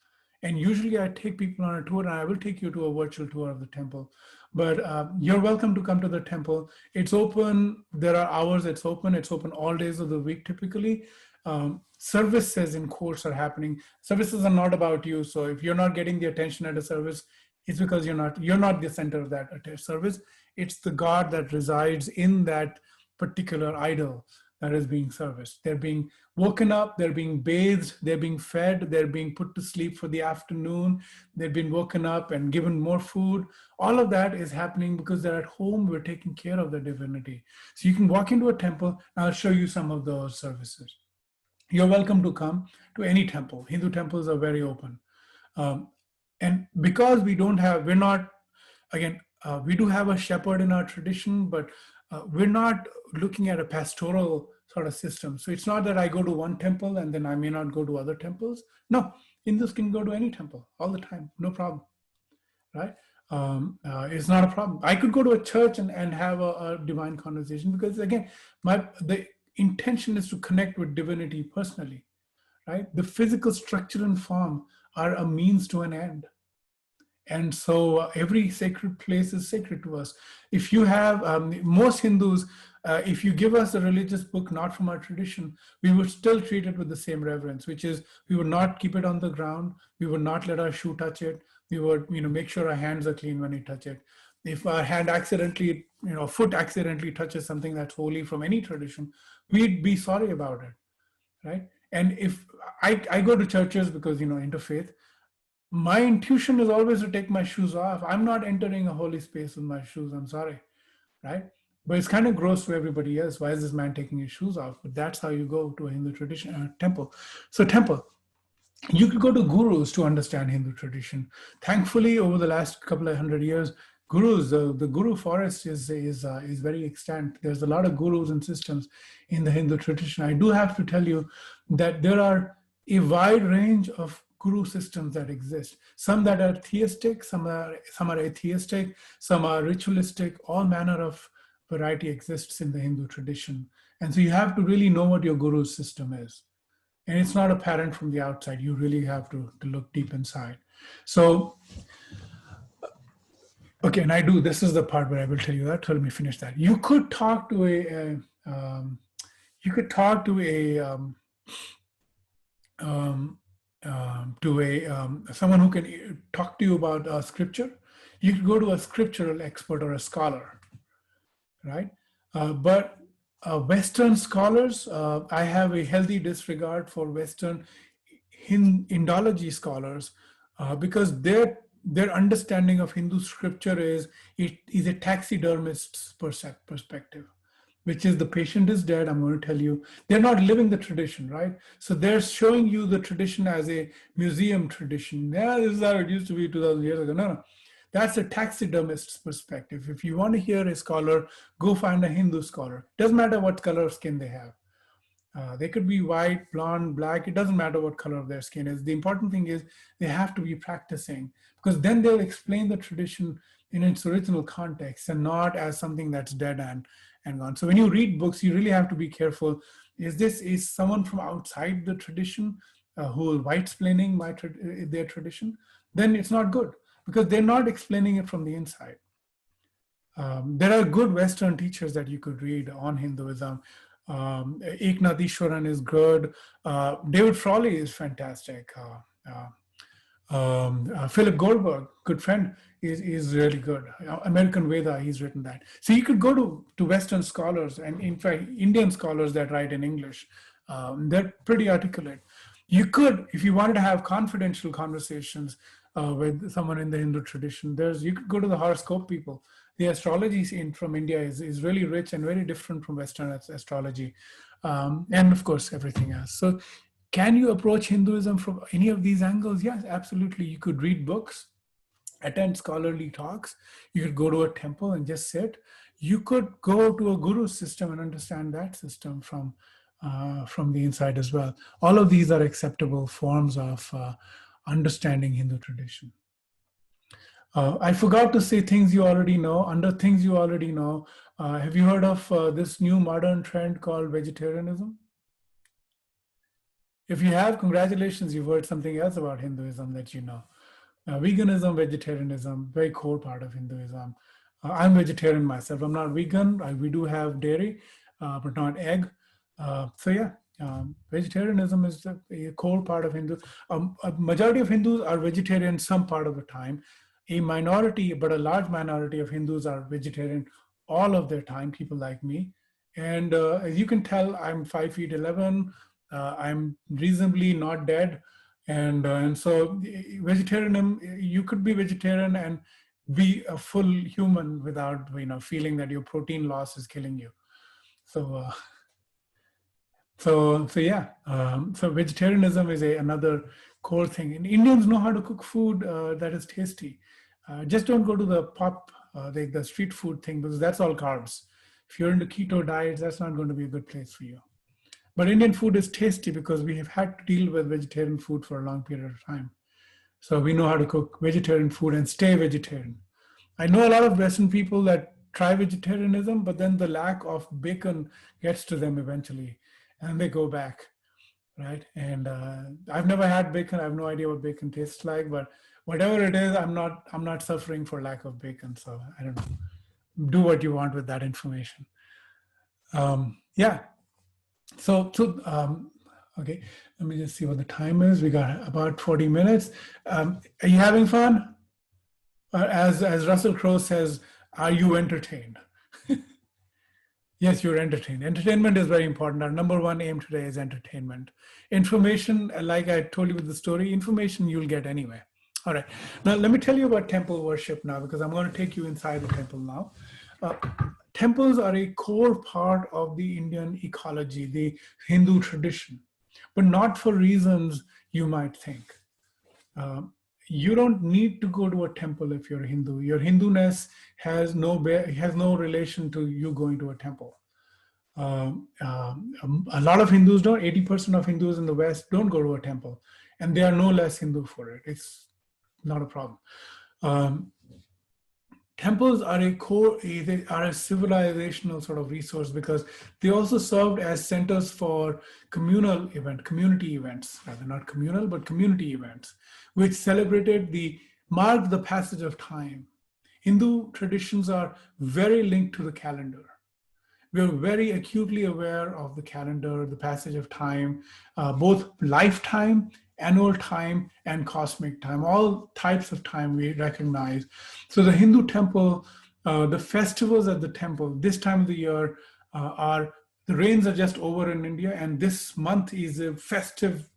And usually I take people on a tour, and I will take you to a virtual tour of the temple. But you're welcome to come to the temple. It's open. There are hours it's open. It's open all days of the week typically. Services in course are happening. Services are not about you. So if you're not getting the attention at a service, it's because you're not the center of that service. It's the God that resides in that particular idol that is being serviced. They're being woken up, they're being bathed, they're being fed, they're being put to sleep for the afternoon, they've been woken up and given more food. All of that is happening because they're at home, we're taking care of the divinity. So you can walk into a temple, and I'll show you some of those services. You're welcome to come to any temple. Hindu temples are very open. And because we do have a shepherd in our tradition, but we're not looking at a pastoral sort of system. So it's not that I go to one temple and then I may not go to other temples. No, Hindus can go to any temple all the time, no problem, right? It's not a problem. I could go to a church and have a divine conversation, because again, the intention is to connect with divinity personally, right? The physical structure and form are a means to an end. And so every sacred place is sacred to us. If you have, most Hindus, if you give us a religious book not from our tradition, we would still treat it with the same reverence, which is we would not keep it on the ground. We would not let our shoe touch it. We would, make sure our hands are clean when we touch it. If our hand accidentally, foot accidentally touches something that's holy from any tradition, we'd be sorry about it, right? And if I go to churches because, interfaith, my intuition is always to take my shoes off. I'm not entering a holy space with my shoes, I'm sorry, right? But it's kind of gross to everybody else. Why is this man taking his shoes off? But that's how you go to a Hindu tradition, temple. So temple, you could go to gurus to understand Hindu tradition. Thankfully, over the last couple of 100 years, gurus, the guru forest is very extant. There's a lot of gurus and systems in the Hindu tradition. I do have to tell you that there are a wide range of guru systems that exist. Some that are theistic, some are atheistic, some are ritualistic. All manner of variety exists in the Hindu tradition. And so you have to really know what your guru system is. And it's not apparent from the outside. You really have to look deep inside. So, okay, and this is the part where I will tell you that. So let me finish that. You could talk to someone who can talk to you about scripture. You could go to a scriptural expert or a scholar, right? But Western scholars, I have a healthy disregard for Western Indology scholars because their understanding of Hindu scripture is a taxidermist's perspective, which is the patient is dead, I'm going to tell you. They're not living the tradition, right? So they're showing you the tradition as a museum tradition. Yeah, this is how it used to be 2,000 years ago. No. That's a taxidermist's perspective. If you want to hear a scholar, go find a Hindu scholar. Doesn't matter what color of skin they have. They could be white, blonde, black. It doesn't matter what color of their skin is. The important thing is they have to be practicing, because then they'll explain the tradition in its original context and not as something that's dead and gone. So when you read books, you really have to be careful. Is someone from outside the tradition who is white-splaining their tradition? Then it's not good, because they're not explaining it from the inside. There are good Western teachers that you could read on Hinduism. Eknath Easwaran is good. David Frawley is fantastic. Philip Goldberg, good friend, is really good. American Veda, he's written that. So you could go to Western scholars, and in fact, Indian scholars that write in English. They're pretty articulate. You could, if you wanted to have confidential conversations with someone in the Hindu tradition, you could go to the horoscope people. The astrology scene from India is really rich and very different from Western astrology. And of course, everything else. So can you approach Hinduism from any of these angles? Yes, absolutely. You could read books, attend scholarly talks. You could go to a temple and just sit. You could go to a guru system and understand that system from the inside as well. All of these are acceptable forms of understanding Hindu tradition. I forgot to say things you already know. Under things you already know, have you heard of this new modern trend called vegetarianism? If you have, congratulations, you've heard something else about Hinduism that you know. Veganism, vegetarianism, very core part of Hinduism. I'm vegetarian myself. I'm not vegan. We do have dairy, but not egg. So yeah, vegetarianism is a core part of Hindu. A majority of Hindus are vegetarian some part of the time. A minority, but a large minority of Hindus are vegetarian all of their time, people like me. And as you can tell, I'm 5'11". I'm reasonably not dead. And so vegetarianism, you could be vegetarian and be a full human without feeling that your protein loss is killing you. So so yeah, so vegetarianism is another core thing. And Indians know how to cook food that is tasty. Just don't go to the the street food thing, because that's all carbs. If you're into keto diets, that's not going to be a good place for you. But Indian food is tasty because we have had to deal with vegetarian food for a long period of time. So we know how to cook vegetarian food and stay vegetarian. I know a lot of Western people that try vegetarianism, but then the lack of bacon gets to them eventually, and they go back, right? And I've never had bacon. I have no idea what bacon tastes like, but whatever it is, I'm not suffering for lack of bacon. So I don't know. Do what you want with that information. Yeah. So okay, let me just see what the time is. We got about 40 minutes. Are you having fun? As Russell Crowe says, are you entertained? Yes, you're entertained. Entertainment is very important. Our number one aim today is entertainment. Information, like I told you with the story, information you'll get anyway. All right. Now, let me tell you about temple worship now, because I'm going to take you inside the temple now. Temples are a core part of the Indian ecology, the Hindu tradition, but not for reasons you might think. You don't need to go to a temple if you're a Hindu. Your Hinduness has no relation to you going to a temple. A lot of Hindus don't. 80% of Hindus in the West don't go to a temple, and they are no less Hindu for it. It's not a problem. Temples are a civilizational sort of resource, because they also served as centers for community events, rather not communal, but community events, which marked the passage of time. Hindu traditions are very linked to the calendar. We are very acutely aware of the calendar, the passage of time, both lifetime, annual time, and cosmic time. All types of time we recognize. So the Hindu temple, the festivals at the temple, this time of the year the rains are just over in India, and this month is a festive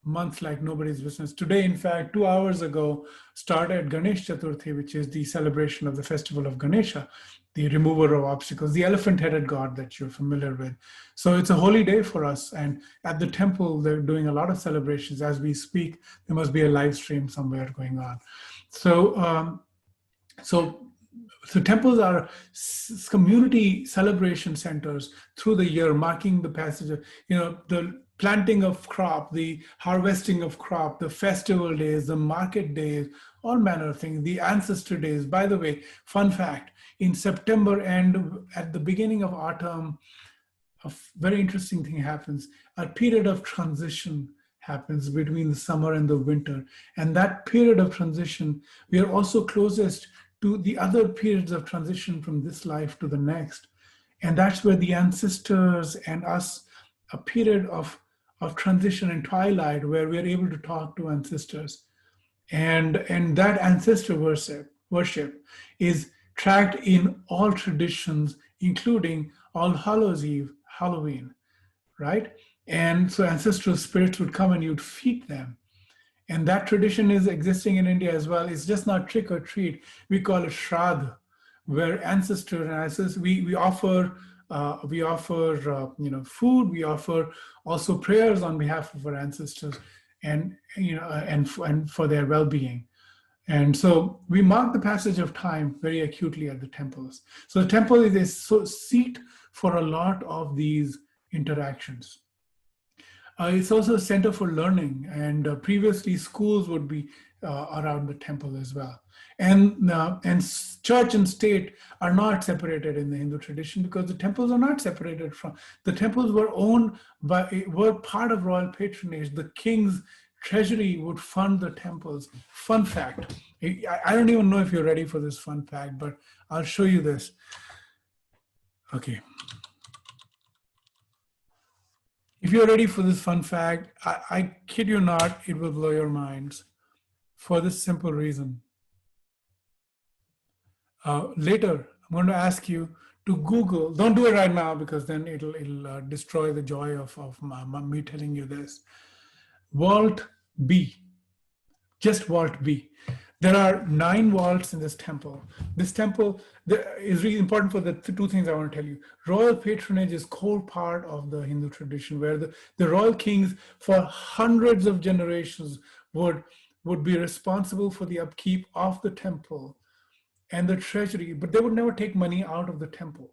month like nobody's business. Today, in fact, 2 hours ago, started Ganesh Chaturthi, which is the celebration of the festival of Ganesha, the remover of obstacles, the elephant-headed god that you're familiar with. So it's a holy day for us. And at the temple, they're doing a lot of celebrations. As we speak, there must be a live stream somewhere going on. So, so temples are community celebration centers through the year, marking the passage of, the planting of crop, the harvesting of crop, the festival days, the market days, all manner of things, the ancestor days. By the way, fun fact, in September and at the beginning of autumn, a very interesting thing happens. A period of transition happens between the summer and the winter. And that period of transition, we are also closest to the other periods of transition from this life to the next. And that's where the ancestors and us, a period of transition and twilight, where we're able to talk to ancestors. And that ancestor worship is tracked in all traditions, including All Hallows Eve, Halloween, right? And so ancestral spirits would come and you'd feed them. And that tradition is existing in India as well. It's just not trick or treat. We call it Shraddha, where ancestors, we offer food. We offer also prayers on behalf of our ancestors, and for their well-being. And so we mark the passage of time very acutely at the temples. So the temple is a seat for a lot of these interactions. It's also a center for learning, and previously schools would be around the temple as well. And church and state are not separated in the Hindu tradition, because the temples are not separated from, the temples were owned by, were part of royal patronage. The king's treasury would fund the temples. Fun fact, I don't even know if you're ready for this fun fact, but I'll show you this. Okay. If you're ready for this fun fact, I kid you not, it will blow your minds for this simple reason. Later, I'm going to ask you to Google. Don't do it right now, because then it'll destroy the joy of me telling you this. Vault B, just Vault B. There are 9 vaults in this temple. This temple is really important for the two things I want to tell you. Royal patronage is core part of the Hindu tradition, where the royal kings for hundreds of generations would be responsible for the upkeep of the temple and the treasury, but they would never take money out of the temple.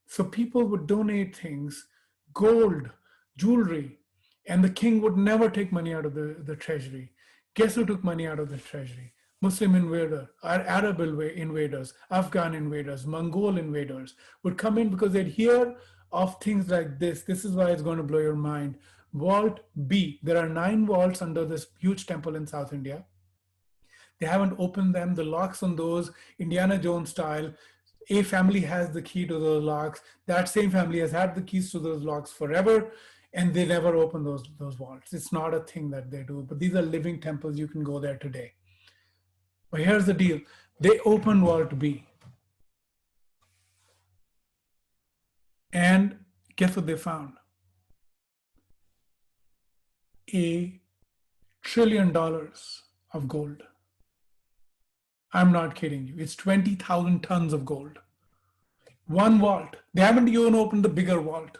So people would donate things, gold, jewelry, and the king would never take money out of the treasury. Guess who took money out of the treasury? Muslim invader, Arab invaders, Afghan invaders, Mongol invaders would come in, because they'd hear of things like this. This is why it's going to blow your mind. Vault B, there are 9 vaults under this huge temple in South India. They haven't opened them. The locks on those, Indiana Jones style, a family has the key to those locks. That same family has had the keys to those locks forever, and they never open those vaults. It's not a thing that they do, but these are living temples. You can go there today. But here's the deal. They opened Vault B. And guess what they found? $1 trillion of gold. I'm not kidding you. It's 20,000 tons of gold. One vault. They haven't even opened the bigger vault.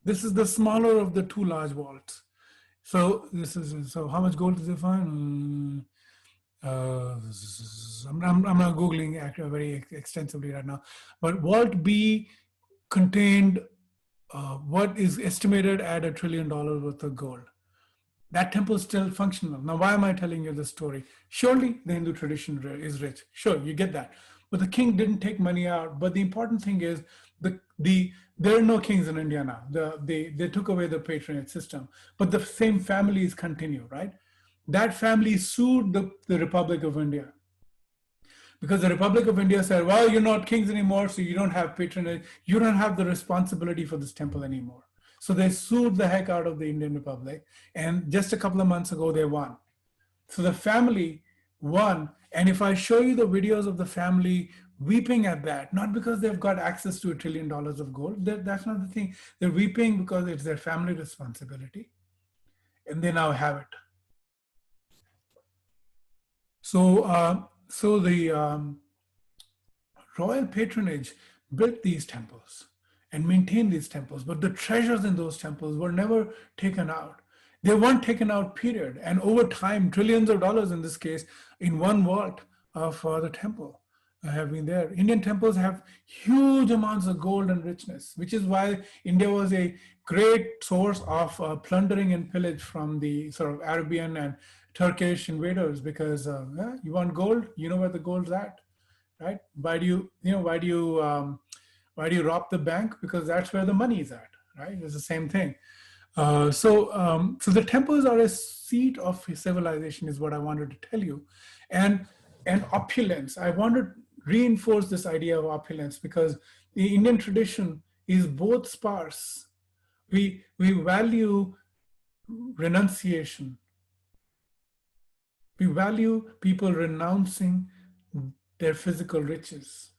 This is the smaller of the 2 large vaults. So so how much gold did they find? I'm not Googling very extensively right now, but Vault B contained what is estimated at $1 trillion worth of gold. That temple is still functional. Now, why am I telling you this story? Surely the Hindu tradition is rich. Sure, you get that. But the king didn't take money out. But the important thing is there are no kings in India now. They took away the patronage system. But the same families continue, right? That family sued the Republic of India, because the Republic of India said, well, you're not kings anymore, so you don't have patronage. You don't have the responsibility for this temple anymore. So they sued the heck out of the Indian Republic. And just a couple of months ago, they won. So the family won. And if I show you the videos of the family weeping at that, not because they've got access to $1 trillion of gold, that's not the thing. They're weeping because it's their family responsibility. And they now have it. So the royal patronage built these temples and maintained these temples, but the treasures in those temples were never taken out. They weren't taken out, period. And over time, trillions of dollars in this case, in one vault of the temple have been there. Indian temples have huge amounts of gold and richness, which is why India was a great source of plundering and pillage from the sort of Arabian and Turkish invaders, because you want gold, you know where the gold's at, right? Why do you rob the bank? Because that's where the money is at, right? It's the same thing. So the temples are a seat of civilization, is what I wanted to tell you, and opulence. I want to reinforce this idea of opulence, because the Indian tradition is both sparse. We value renunciation. We value people renouncing their physical riches.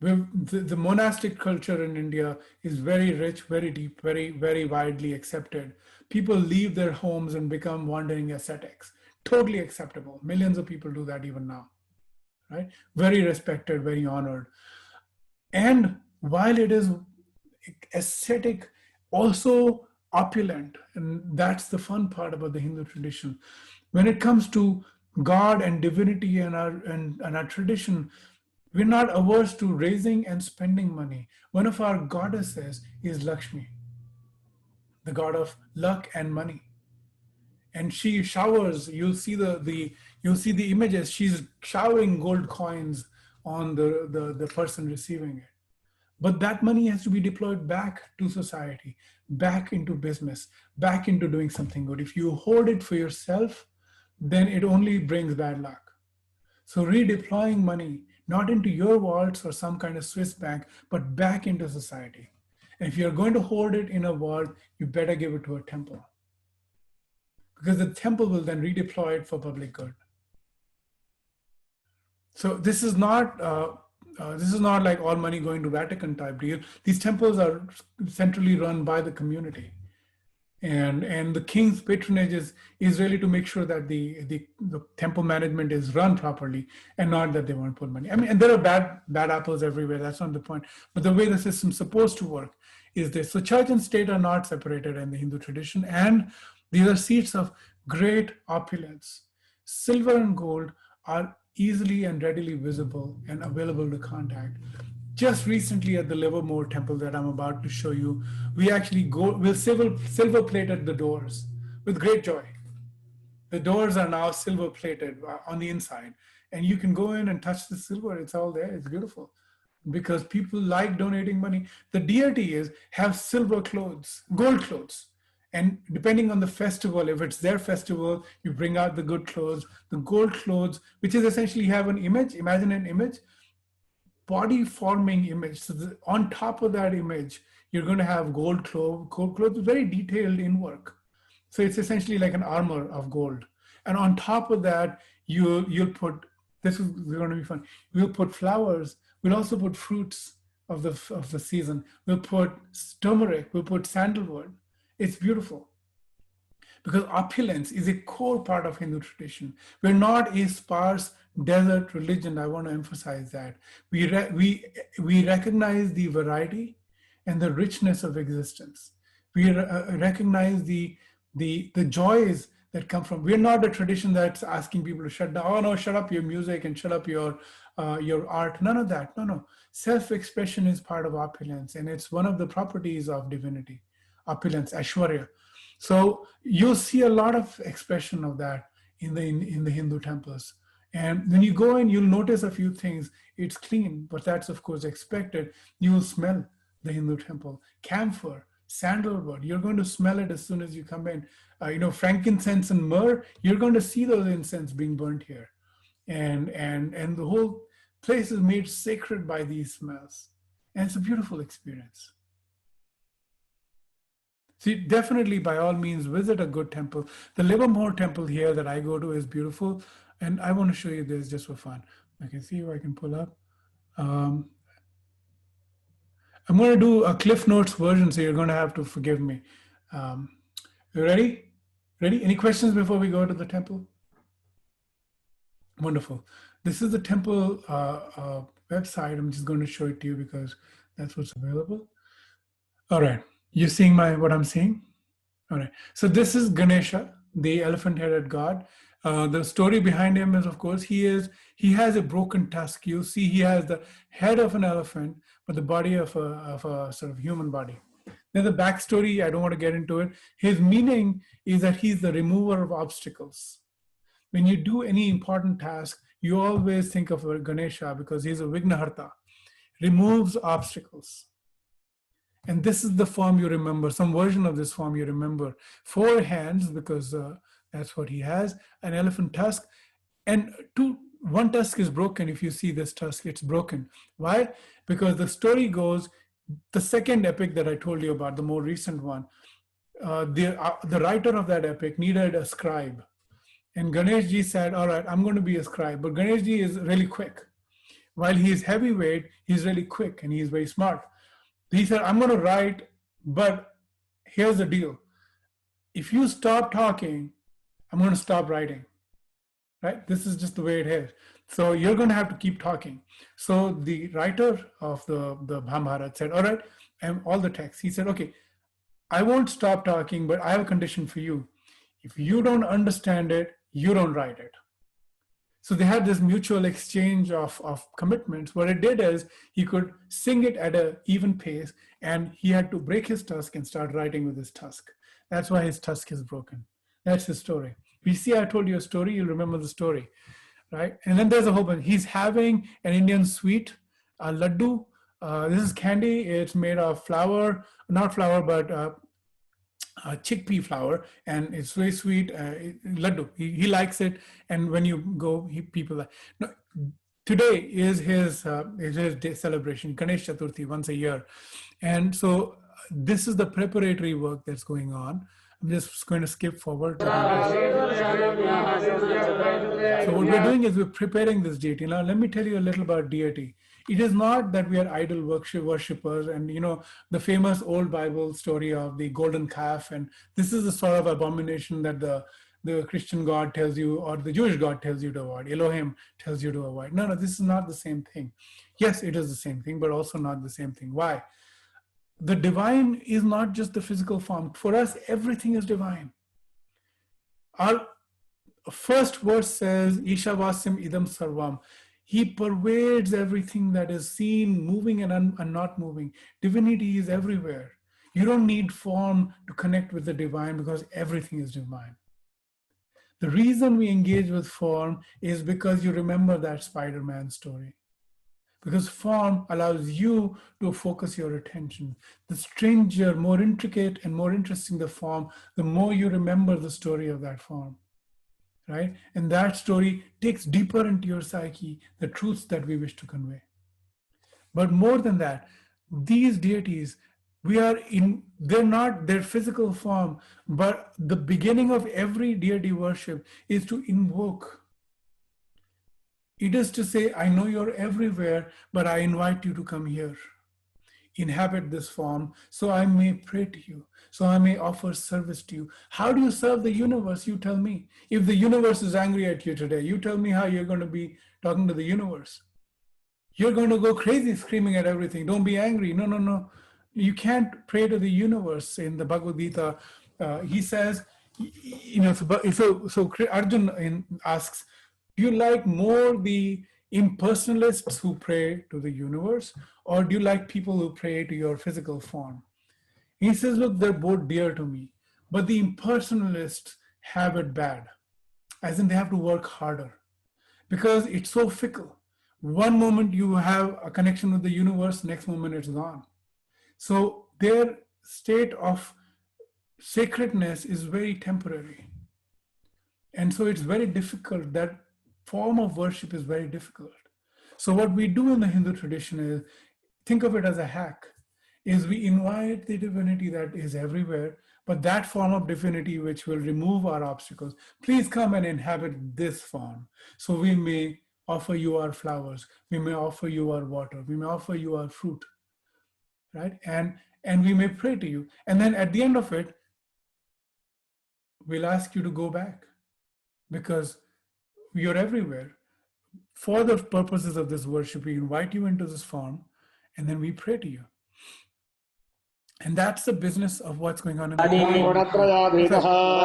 The monastic culture in India is very rich, very deep, very, very widely accepted. People leave their homes and become wandering ascetics. Totally acceptable. Millions of people do that even now, right? Very respected, very honored. And while it is ascetic, also opulent. And that's the fun part about the Hindu tradition. When it comes to God and divinity and our tradition, we're not averse to raising and spending money. One of our goddesses is Lakshmi. the god of luck and money. And she showers, you'll see the images, she's showering gold coins on the person receiving it. But that money has to be deployed back to society, back into business, back into doing something good. If you hoard it for yourself, then it only brings bad luck. So redeploying money, not into your vaults or some kind of Swiss bank, but back into society. And if you're going to hoard it in a vault, you better give it to a temple, because the temple will then redeploy it for public good. So this is not like all money going to Vatican type deal. These temples are centrally run by the community, and the king's patronage is really to make sure that the temple management is run properly, and not that they want to put money. I mean, and there are bad apples everywhere. That's not the point. But the way the system's supposed to work is this. So church and state are not separated in the Hindu tradition, and these are seats of great opulence. Silver and gold are easily and readily visible and available to contact. Just recently at the Livermore temple that I'm about to show you, we'll silver plated the doors with great joy. The doors are now silver plated on the inside, and you can go in and touch the silver. It's all there. It's beautiful, because people like donating money. The deity have silver clothes, gold clothes. And depending on the festival, if it's their festival, you bring out the good clothes, the gold clothes, which is essentially have an image. Imagine an image, body forming image. So on top of that image, you're going to have gold clothes, very detailed in work. So it's essentially like an armor of gold. And on top of that, you'll put, this is going to be fun. We'll put flowers. We'll also put fruits of the season. We'll put turmeric. We'll put sandalwood. It's beautiful, because opulence is a core part of Hindu tradition. We're not a sparse desert religion. I want to emphasize that. We recognize the variety and the richness of existence. We recognize the joys that come from. We're not a tradition that's asking people to shut down. Oh no, shut up your music and shut up your art. None of that. No. Self-expression is part of opulence, and it's one of the properties of divinity. Opulence, Aishwarya. So you'll see a lot of expression of that in the Hindu temples. And when you go in, you'll notice a few things. It's clean, but that's of course expected. You will smell the Hindu temple. Camphor, sandalwood, you're going to smell it as soon as you come in. Frankincense and myrrh, you're going to see those incense being burnt here. And the whole place is made sacred by these smells. And it's a beautiful experience. So definitely, by all means, visit a good temple. The Livermore temple here that I go to is beautiful. And I want to show you this just for fun. I can see if I can pull up. I'm going to do a Cliff Notes version, so you're going to have to forgive me. You ready? Ready? Any questions before we go to the temple? Wonderful. This is the temple website. I'm just going to show it to you because that's what's available. All right. You seeing what I'm seeing? All right. So this is Ganesha, the elephant-headed god. The story behind him is, of course, he has a broken tusk. You see, he has the head of an elephant, but the body of a sort of human body. There's a backstory. I don't want to get into it. His meaning is that he's the remover of obstacles. When you do any important task, you always think of Ganesha because he's a Vignaharta, removes obstacles. And this is the form you remember, some version of this form you remember. 4 hands, because that's what he has, an elephant tusk. And one tusk is broken. If you see this tusk, it's broken. Why? Because the story goes, the second epic that I told you about, the more recent one, the writer of that epic needed a scribe. And Ganeshji said, all right, I'm going to be a scribe. But Ganeshji is really quick. While he's heavyweight, he's really quick and he's very smart. He said, I'm going to write, but here's the deal. If you stop talking, I'm going to stop writing, right? This is just the way it is. So you're going to have to keep talking. So the writer of the Mahabharata said, all right, and all the text. He said, okay, I won't stop talking, but I have a condition for you. If you don't understand it, you don't write it. So they had this mutual exchange of commitments. What it did is he could sing it at an even pace, and he had to break his tusk and start writing with his tusk. That's why his tusk is broken. That's his story. You see, I told you a story, you'll remember the story, right? And then there's a whole bunch. He's having an Indian sweet, a laddu. This is candy. It's made of flour, not flour, but chickpea flour, and it's very sweet. Laddu. He likes it, and when you go, people like. No, today is his day celebration, Ganesh Chaturthi, once a year, and so this is the preparatory work that's going on. I'm just going to skip forward. So what we're doing is we're preparing this deity. Now, let me tell you a little about deity. It is not that we are idol worshippers, and the famous old Bible story of the golden calf, and this is the sort of abomination that the Christian God tells you, or the Jewish God tells you to avoid, Elohim tells you to avoid. No, this is not the same thing. Yes, it is the same thing, but also not the same thing. Why? The divine is not just the physical form. For us, everything is divine. Our first verse says, Ishavasim idam sarvam. He pervades everything that is seen, moving and not moving. Divinity is everywhere. You don't need form to connect with the divine because everything is divine. The reason we engage with form is because you remember that Spider-Man story. Because form allows you to focus your attention. The stranger, more intricate and more interesting the form, the more you remember the story of that form, right? And that story takes deeper into your psyche the truths that we wish to convey. But more than that, these deities, they're not their physical form, but the beginning of every deity worship is to invoke. It is to say, I know you're everywhere, but I invite you to come here. Inhabit this form so I may pray to you, so I may offer service to you. How do you serve the universe? You tell me. If the universe is angry at you today, you tell me how you're going to be talking to the universe. You're going to go crazy screaming at everything. Don't be angry. No. You can't pray to the universe. In the Bhagavad-Gita, he says, so Arjun asks, do you like more the impersonalists who pray to the universe, or do you like people who pray to your physical form? He says, look, they're both dear to me, but the impersonalists have it bad, as in they have to work harder, because it's so fickle. One moment you have a connection with the universe, next moment it's gone. So their state of sacredness is very temporary. And so it's very difficult. That form of worship is very difficult. So what we do in the Hindu tradition is, think of it as a hack, is we invite the divinity that is everywhere, but that form of divinity which will remove our obstacles, please come and inhabit this form. So we may offer you our flowers, we may offer you our water, we may offer you our fruit, right? And we may pray to you. And then at the end of it, we'll ask you to go back, because you're everywhere. For the purposes of this worship, we invite you into this form, and then we pray to you. And that's the business of what's going on in the world. So,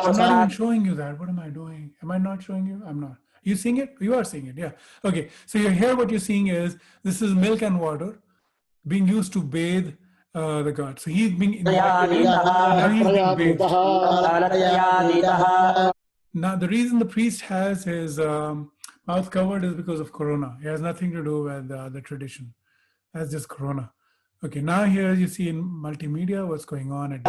I'm not even showing you that. What am I doing? Am I not showing you? I'm not. You seeing it? You are seeing it, yeah. Okay, so here what you're seeing is, this is milk and water being used to bathe the god. So he's being invited in, now he's being bathed. Now, the reason the priest has his mouth covered is because of Corona. It has nothing to do with the tradition. That's just Corona. Okay, now here you see in multimedia what's going on at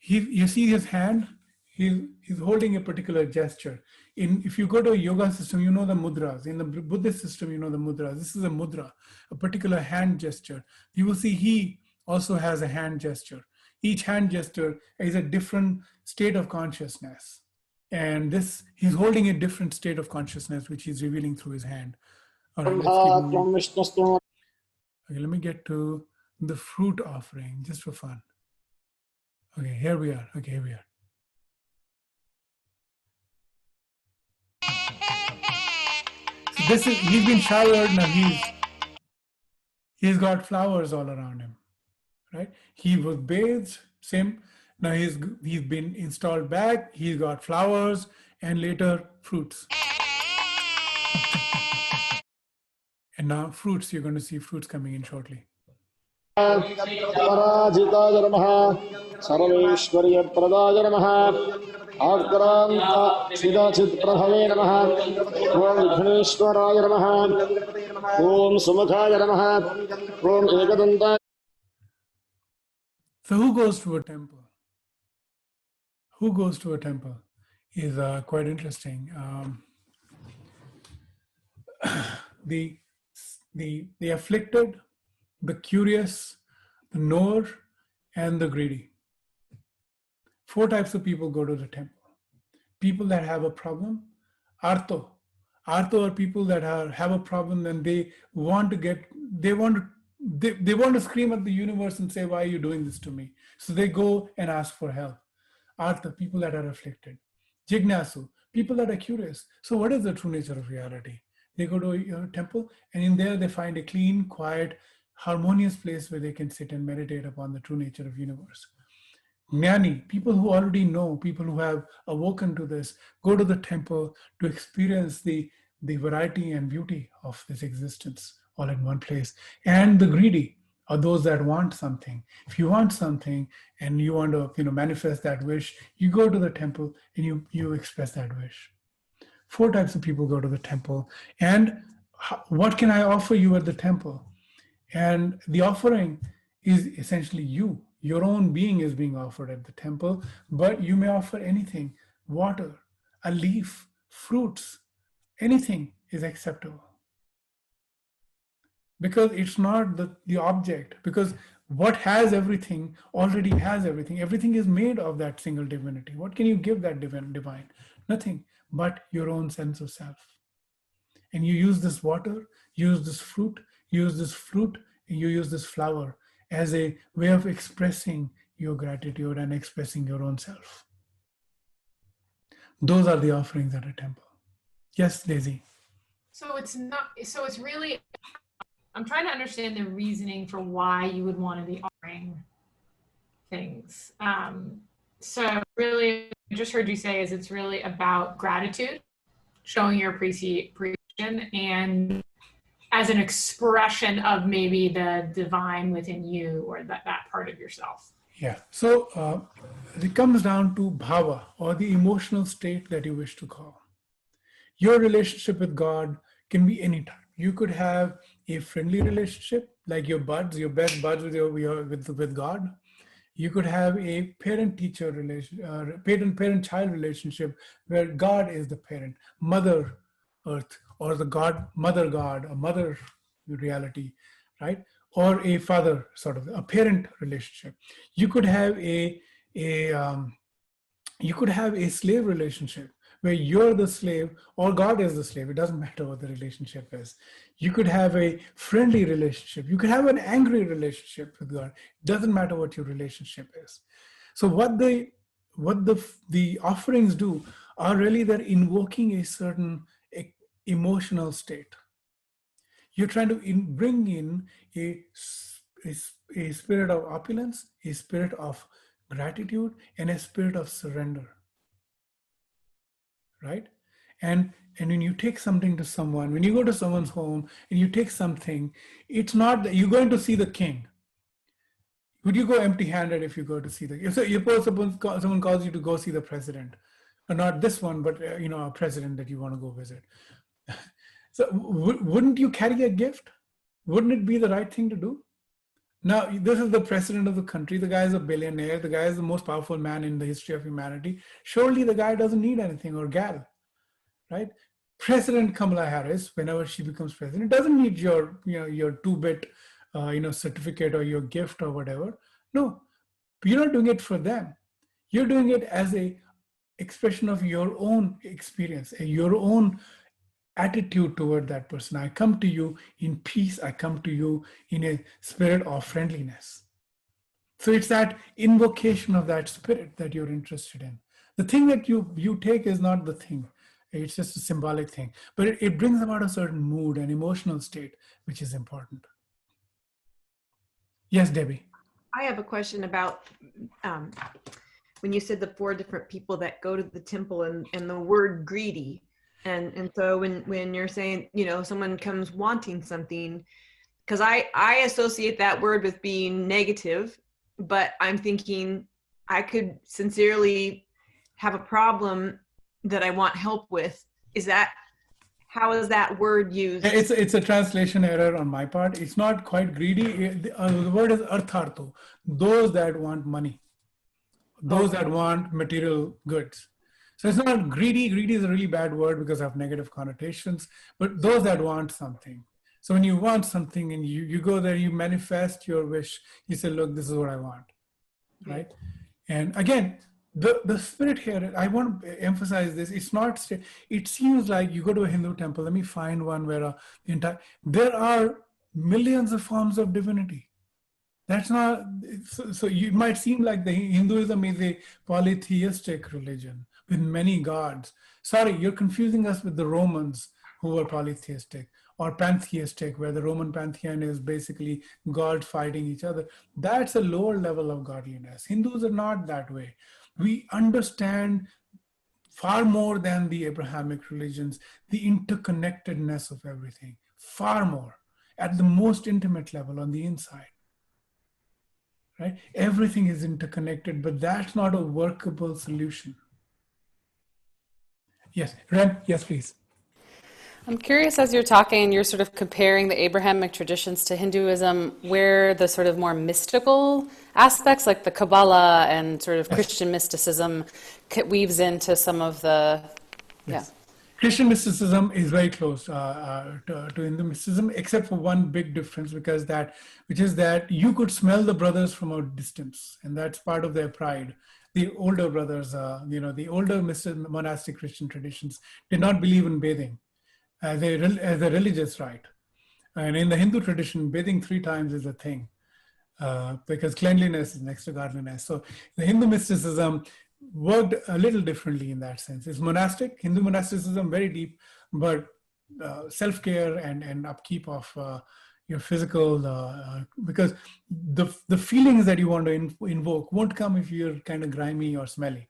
you see his hand, he's holding a particular gesture. If you go to a yoga system, you know the mudras. In the Buddhist system, you know the mudras. This is a mudra, a particular hand gesture. You will see he also has a hand gesture. Each hand gesture is a different state of consciousness. And he's holding a different state of consciousness, which he's revealing through his hand. All right, let's keep moving. Okay, let me get to the fruit offering, just for fun. Okay, here we are. Okay, here we are. So he's been showered, now he's got flowers all around him, right? He was bathed, Same. Now he's been installed back. He's got flowers and later fruits. And now fruits, you're going to see fruits coming in shortly. पराजिताय नमः सर्वेश्वर्यप्रदाय नमः आक्रान्तचिदचित्प्रभवे नमः ॐ विघ्नेश्वराय नमः ॐ सुमुखाय नमः ॐ एकदन्ताय. So who goes to a temple? Who goes to a temple is quite interesting. The afflicted, the curious, the knower, and the greedy. 4 types of people go to the temple. People that have a problem, artho. Artho are people that have a problem and they want to scream at the universe and say, why are you doing this to me? So they go and ask for help. Artha, people that are afflicted. Jignasu, people that are curious. So what is the true nature of reality? They go to a temple and in there they find a clean, quiet, harmonious place where they can sit and meditate upon the true nature of universe. Jnani, people who already know, people who have awoken to this, go to the temple to experience the variety and beauty of this existence all in one place. And the greedy are those that want something. If you want something and you want to manifest that wish, you go to the temple and you express that wish. 4 types of people go to the temple. And what can I offer you at the temple? And the offering is essentially you. Your own being is being offered at the temple, but you may offer anything. Water, a leaf, fruits, anything is acceptable. Because it's not the object. Because what has everything already has everything. Everything is made of that single divinity. What can you give that divine? Nothing but your own sense of self. And you use this water, use this fruit, and you use this flower as a way of expressing your gratitude and expressing your own self. Those are the offerings at a temple. Yes, Daisy. So it's really, I'm trying to understand the reasoning for why you would want to be offering things. So really, I just heard you say is it's really about gratitude, showing your appreciation, and as an expression of maybe the divine within you or that part of yourself. Yeah. So it comes down to bhava, or the emotional state that you wish to call. Your relationship with God can be any type. You could have a friendly relationship, like your best buds with God. You could have a parent-teacher relationship, parent-child relationship, where God is the parent, Mother Earth, or the God, Mother God, a mother reality, right? Or a father, sort of a parent relationship. You could have a slave relationship, where you're the slave or God is the slave. It doesn't matter what the relationship is. You could have a friendly relationship. You could have an angry relationship with God. It doesn't matter what your relationship is. So what the offerings do are really they're invoking a certain emotional state. You're trying to bring in a spirit of opulence, a spirit of gratitude, and a spirit of surrender. Right? And when you take something to someone, when you go to someone's home and you take something, it's not that you're going to see the king. Would you go empty-handed if you go to see the king? So suppose someone calls you to go see the president, or not this one, but a president that you want to go visit. So wouldn't you carry a gift? Wouldn't it be the right thing to do? Now, this is the president of the country. The guy is a billionaire. The guy is the most powerful man in the history of humanity. Surely the guy doesn't need anything, or gal, right? President Kamala Harris, whenever she becomes president, doesn't need your 2-bit, certificate or your gift or whatever. No, you're not doing it for them. You're doing it as a expression of your own experience, your own attitude toward that person. I come to you in peace. I come to you in a spirit of friendliness. So it's that invocation of that spirit that you're interested in. The thing that you take is not the thing. It's just a symbolic thing. But it brings about a certain mood, an emotional state, which is important. Yes, Debbie. I have a question about when you said the 4 different people that go to the temple and the word greedy. And so when you're saying, you know, someone comes wanting something, because I associate that word with being negative, but I'm thinking I could sincerely have a problem that I want help with. How is that word used? It's a translation error on my part. It's not quite greedy. The word is artharto, those that want money, those that want material goods. So it's not greedy. Greedy is a really bad word because of negative connotations, but those that want something. So when you want something and you go there, you manifest your wish. You say, look, this is what I want, right? And again, the spirit here, I want to emphasize this. It's not, it seems like you go to a Hindu temple. Let me find one where there are millions of forms of divinity. That's not, so it might seem like the Hinduism is a polytheistic religion with many gods. Sorry, you're confusing us with the Romans who were polytheistic, or pantheistic, where the Roman pantheon is basically gods fighting each other. That's a lower level of godliness. Hindus are not that way. We understand far more than the Abrahamic religions, the interconnectedness of everything, far more, at the most intimate level on the inside. Right? Everything is interconnected, but that's not a workable solution. Yes, Ren, yes, please. I'm curious, as you're talking, you're sort of comparing the Abrahamic traditions to Hinduism, where the sort of more mystical aspects, like the Kabbalah and sort of Christian mysticism, weaves into some of the, yes. Christian mysticism is very close to Hindu mysticism, except for one big difference, which is that you could smell the brothers from a distance, and that's part of their pride. The older brothers, the older monastic Christian traditions did not believe in bathing as a religious rite. And in the Hindu tradition, bathing 3 times is a thing because cleanliness is next to godliness. So the Hindu mysticism worked a little differently in that sense. It's monastic, Hindu monasticism, very deep, but self-care and upkeep of your physical, because the feelings that you want to invoke won't come if you're kind of grimy or smelly.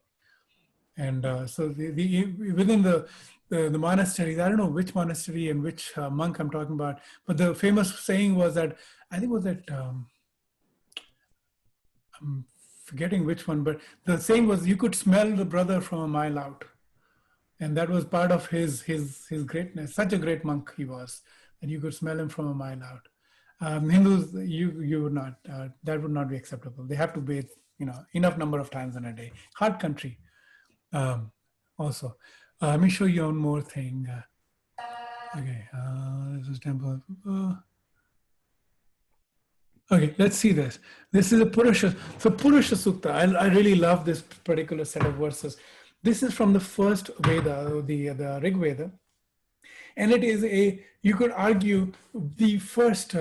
And so within the monasteries, I don't know which monastery and which monk I'm talking about, but the famous saying was that, I think it was that, I'm forgetting which one, but the saying was you could smell the brother from a mile out. And that was part of his greatness. Such a great monk he was, that you could smell him from a mile out. Hindus, you would not, that would not be acceptable. They have to bathe, enough number of times in a day. Hard country. Also, let me show you one more thing. Okay, this is temple. Okay, let's see this. This is a Purusha. So Purusha Sukta, I really love this particular set of verses. This is from the first Veda, the Rig Veda. And it is you could argue, the first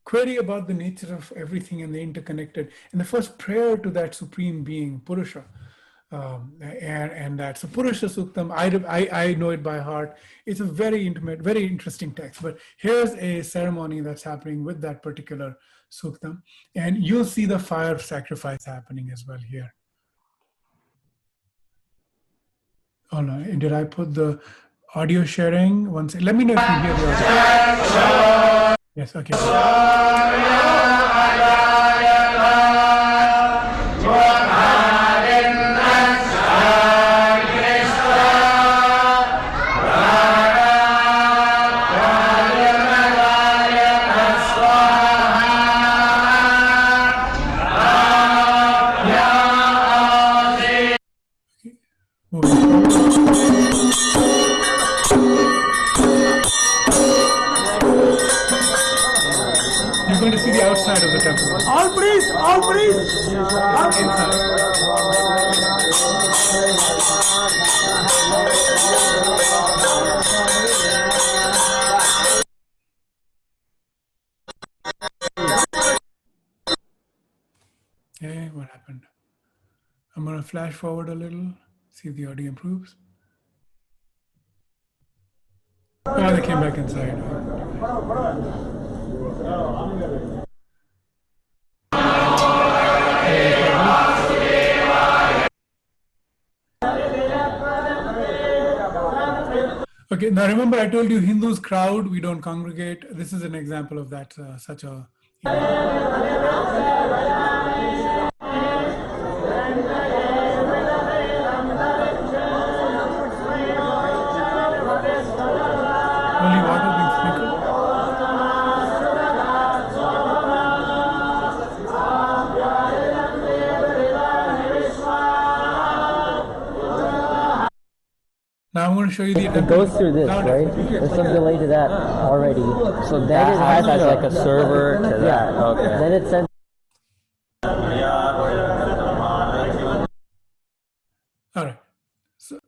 query about the nature of everything and the interconnected, and the first prayer to that supreme being, Purusha. And that's a Purusha Suktam. I know it by heart. It's a very intimate, very interesting text. But here's a ceremony that's happening with that particular Suktam. And you'll see the fire sacrifice happening as well here. Oh no, did I put the audio sharing? One second. Let me know if you hear the audio. Yes, okay. You're going to see the outside of the temple. All priests, all priests. Okay, what happened? I'm going to flash forward a little, see if the audio improves. Oh, they came back inside. Okay, now remember I told you Hindus crowd, we don't congregate. This is an example of that, such a holy water being sprinkled. Now I'm going to show you the It goes through this, right? There's some delay to that already. So then it has like a server to that. Okay. Then it sends. All right. So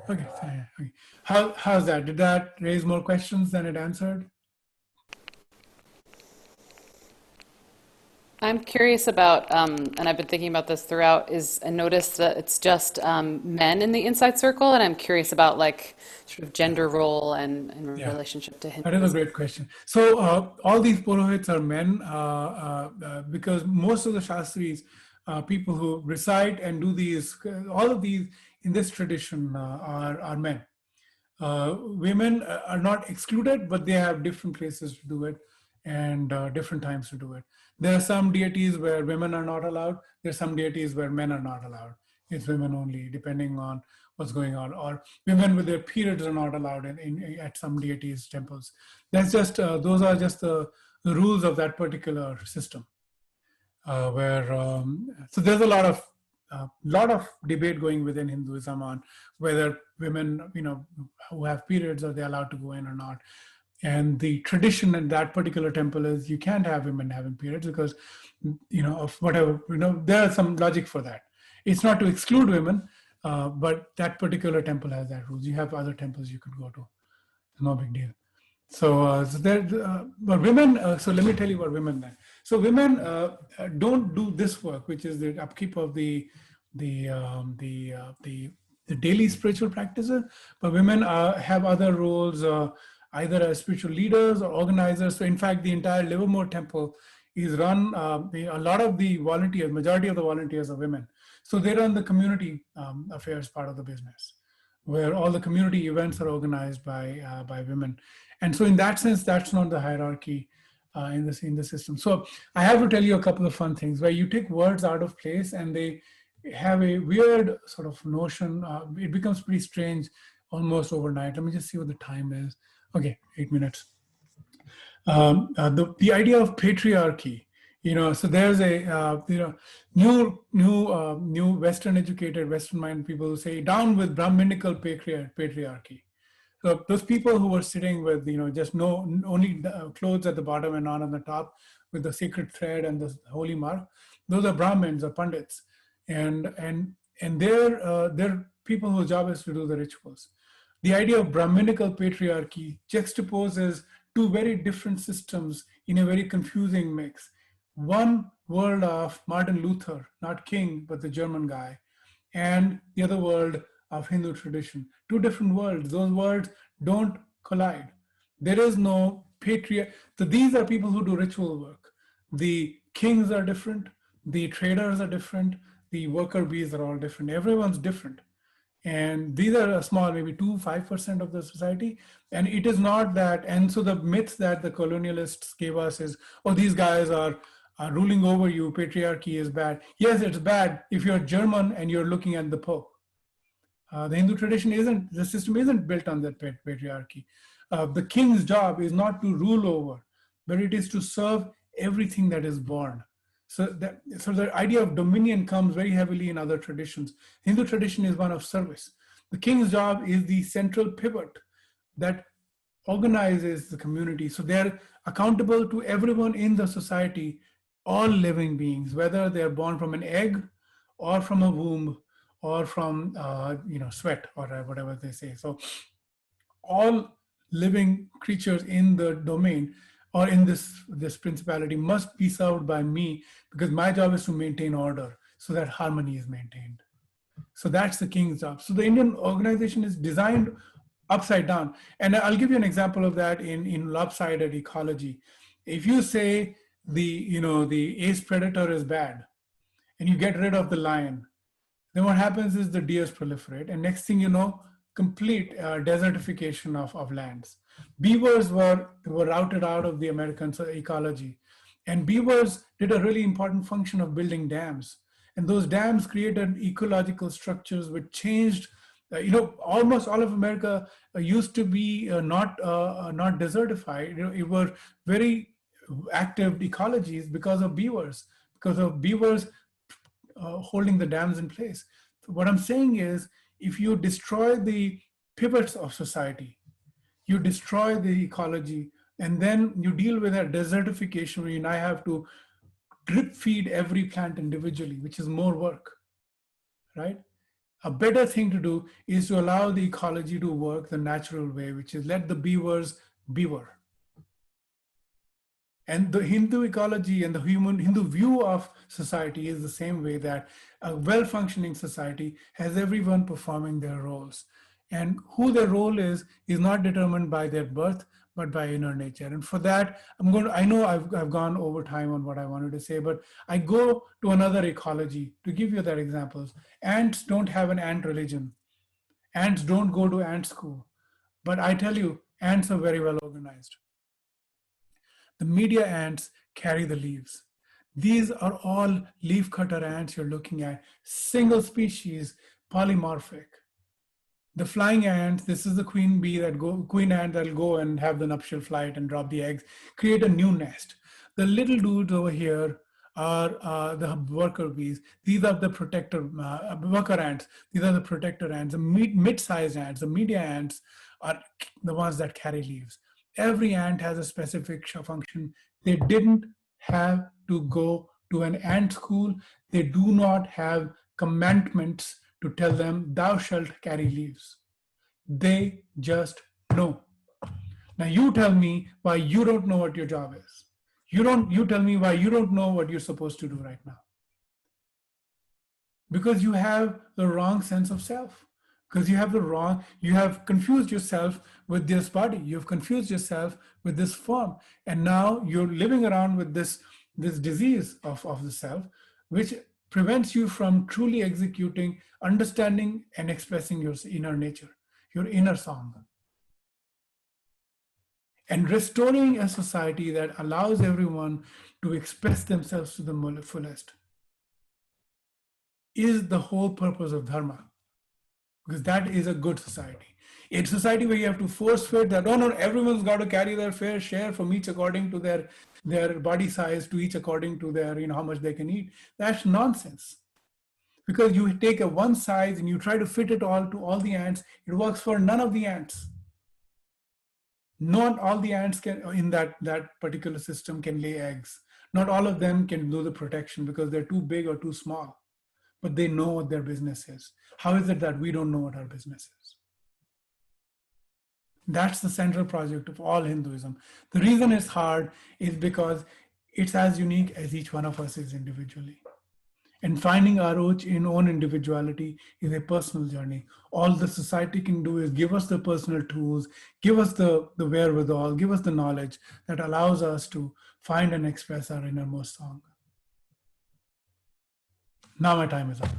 okay, okay. How's that? Did that raise more questions than it answered? I'm curious about, and I've been thinking about this throughout, is I noticed that it's just men in the inside circle, and I'm curious about like sort of gender role and relationship to Hinduism. That is a great question. So all these Purohits are men because most of the Shastris, people who recite and do these, all of these in this tradition are men. Women are not excluded, but they have different places to do it and different times to do it. There are some deities where women are not allowed. There are some deities where men are not allowed. It's women only, depending on what's going on. Or women with their periods are not allowed at some deities' temples. That's just those are just the rules of that particular system. So there's a lot of debate going within Hinduism on whether women, who have periods, are they allowed to go in or not. And the tradition in that particular temple is you can't have women having periods because, of whatever, there's some logic for that. It's not to exclude women, but that particular temple has that rules. You have other temples you could go to. It's no big deal. But women, so let me tell you about women then. So women don't do this work, which is the upkeep of the daily spiritual practices, but women have other roles, either as spiritual leaders or organizers. So in fact, the entire Livermore temple is run, a lot of the volunteers, majority of the volunteers are women. So they run the community affairs part of the business, where all the community events are organized by women. And so in that sense, that's not the hierarchy in the system. So I have to tell you a couple of fun things where you take words out of place and they have a weird sort of notion. It becomes pretty strange almost overnight. Let me just see what the time is. Okay, 8 minutes. The idea of patriarchy, so there's a new Western educated, Western minded people who say down with Brahminical patriarchy. So those people who were sitting with just only clothes at the bottom and not on the top, with the sacred thread and the holy mark, those are Brahmins or Pandits, and they're people whose job is to do the rituals. The idea of Brahminical patriarchy juxtaposes two very different systems in a very confusing mix. One world of Martin Luther, not King, but the German guy, and the other world of Hindu tradition. Two different worlds. Those worlds don't collide. There is no patriarch. So these are people who do ritual work. The kings are different. The traders are different. The worker bees are all different. Everyone's different. And these are a small, maybe 5% of the society. And it is not that, and so the myth that the colonialists gave us is, oh, these guys are ruling over you, patriarchy is bad. Yes, it's bad if you're German and you're looking at the Pope. The Hindu tradition the system isn't built on that patriarchy. The king's job is not to rule over, but it is to serve everything that is born. So the idea of dominion comes very heavily in other traditions. Hindu tradition is one of service. The king's job is the central pivot that organizes the community. So they're accountable to everyone in the society, all living beings, whether they're born from an egg or from a womb or from sweat or whatever they say. So all living creatures in the domain or in this principality must be served by me, because my job is to maintain order so that harmony is maintained. So that's the king's job. So the Indian organization is designed upside down. And I'll give you an example of that in lopsided ecology. If you say the ace predator is bad and you get rid of the lion, then what happens is the deers proliferate. And next thing you know, complete desertification of lands. Beavers were routed out of the American ecology. And beavers did a really important function of building dams. And those dams created ecological structures which changed, almost all of America used to be not desertified. It were very active ecologies because of beavers holding the dams in place. So what I'm saying is, if you destroy the pivots of society, you destroy the ecology, and then you deal with that desertification where you now have to drip feed every plant individually, which is more work, right? A better thing to do is to allow the ecology to work the natural way, which is let the beavers beaver. And the Hindu ecology and the Hindu view of society is the same way, that a well-functioning society has everyone performing their roles. And who their role is not determined by their birth, but by inner nature. And for that, I know I've gone over time on what I wanted to say, but I go to another ecology to give you that examples. Ants don't have an ant religion. Ants don't go to ant school. But I tell you, ants are very well organized. The media ants carry the leaves. These are all leaf cutter ants you're looking at, single species, polymorphic. The flying ants, this is the queen ant that'll go and have the nuptial flight and drop the eggs, create a new nest. The little dudes over here are the worker bees. These are the worker ants. These are the protector ants. The mid-sized ants, the media ants, are the ones that carry leaves. Every ant has a specific function. They didn't have to go to an ant school. They do not have commandments to tell them, thou shalt carry leaves. They just know. Now you tell me why you don't know what your job is. You tell me why you don't know what you're supposed to do right now. Because you have the wrong sense of self. Because you have confused yourself with this body. You've confused yourself with this form. And now you're living around with this disease of the self, which prevents you from truly executing, understanding, and expressing your inner nature, your inner song. And restoring a society that allows everyone to express themselves to the fullest is the whole purpose of Dharma. Because that is a good society. A society where you have to force fit that, no, everyone's got to carry their fair share from each according to their body size, to each according to their, how much they can eat. That's nonsense. Because you take a one size and you try to fit it all to all the ants, it works for none of the ants. Not all the ants in that particular system can lay eggs. Not all of them can do the protection because they're too big or too small. But they know what their business is. How is it that we don't know what our business is? That's the central project of all Hinduism. The reason it's hard is because it's as unique as each one of us is individually. And finding our own individuality is a personal journey. All the society can do is give us the personal tools, give us the wherewithal, give us the knowledge that allows us to find and express our innermost song. Now my time is up.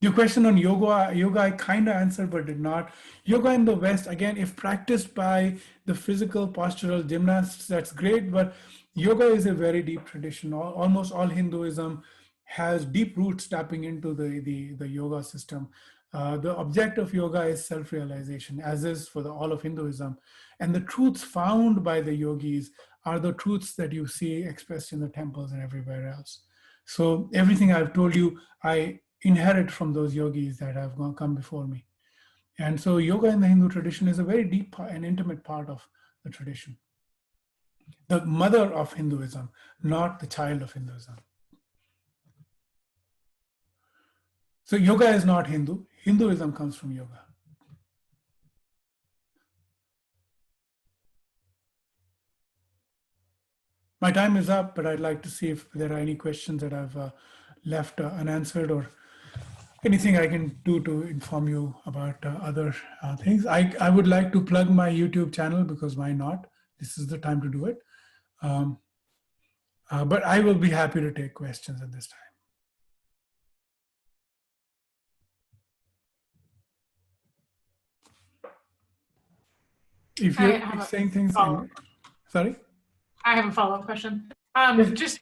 Your question on yoga I kind of answered but did not. Yoga in the West, again, if practiced by the physical postural gymnasts, that's great, but yoga is a very deep tradition. Almost all Hinduism has deep roots tapping into the yoga system. The object of yoga is self-realization, as is for all of Hinduism. And the truths found by the yogis are the truths that you see expressed in the temples and everywhere else. So everything I've told you, I inherit from those yogis that have come before me. And so yoga in the Hindu tradition is a very deep and intimate part of the tradition. The mother of Hinduism, not the child of Hinduism. So yoga is not Hindu. Hinduism comes from yoga. My time is up, but I'd like to see if there are any questions that I've left unanswered or anything I can do to inform you about other things. I would like to plug my YouTube channel because why not? This is the time to do it. But I will be happy to take questions at this time. If I you're have a saying things follow-up. Sorry? I have a follow-up question. Just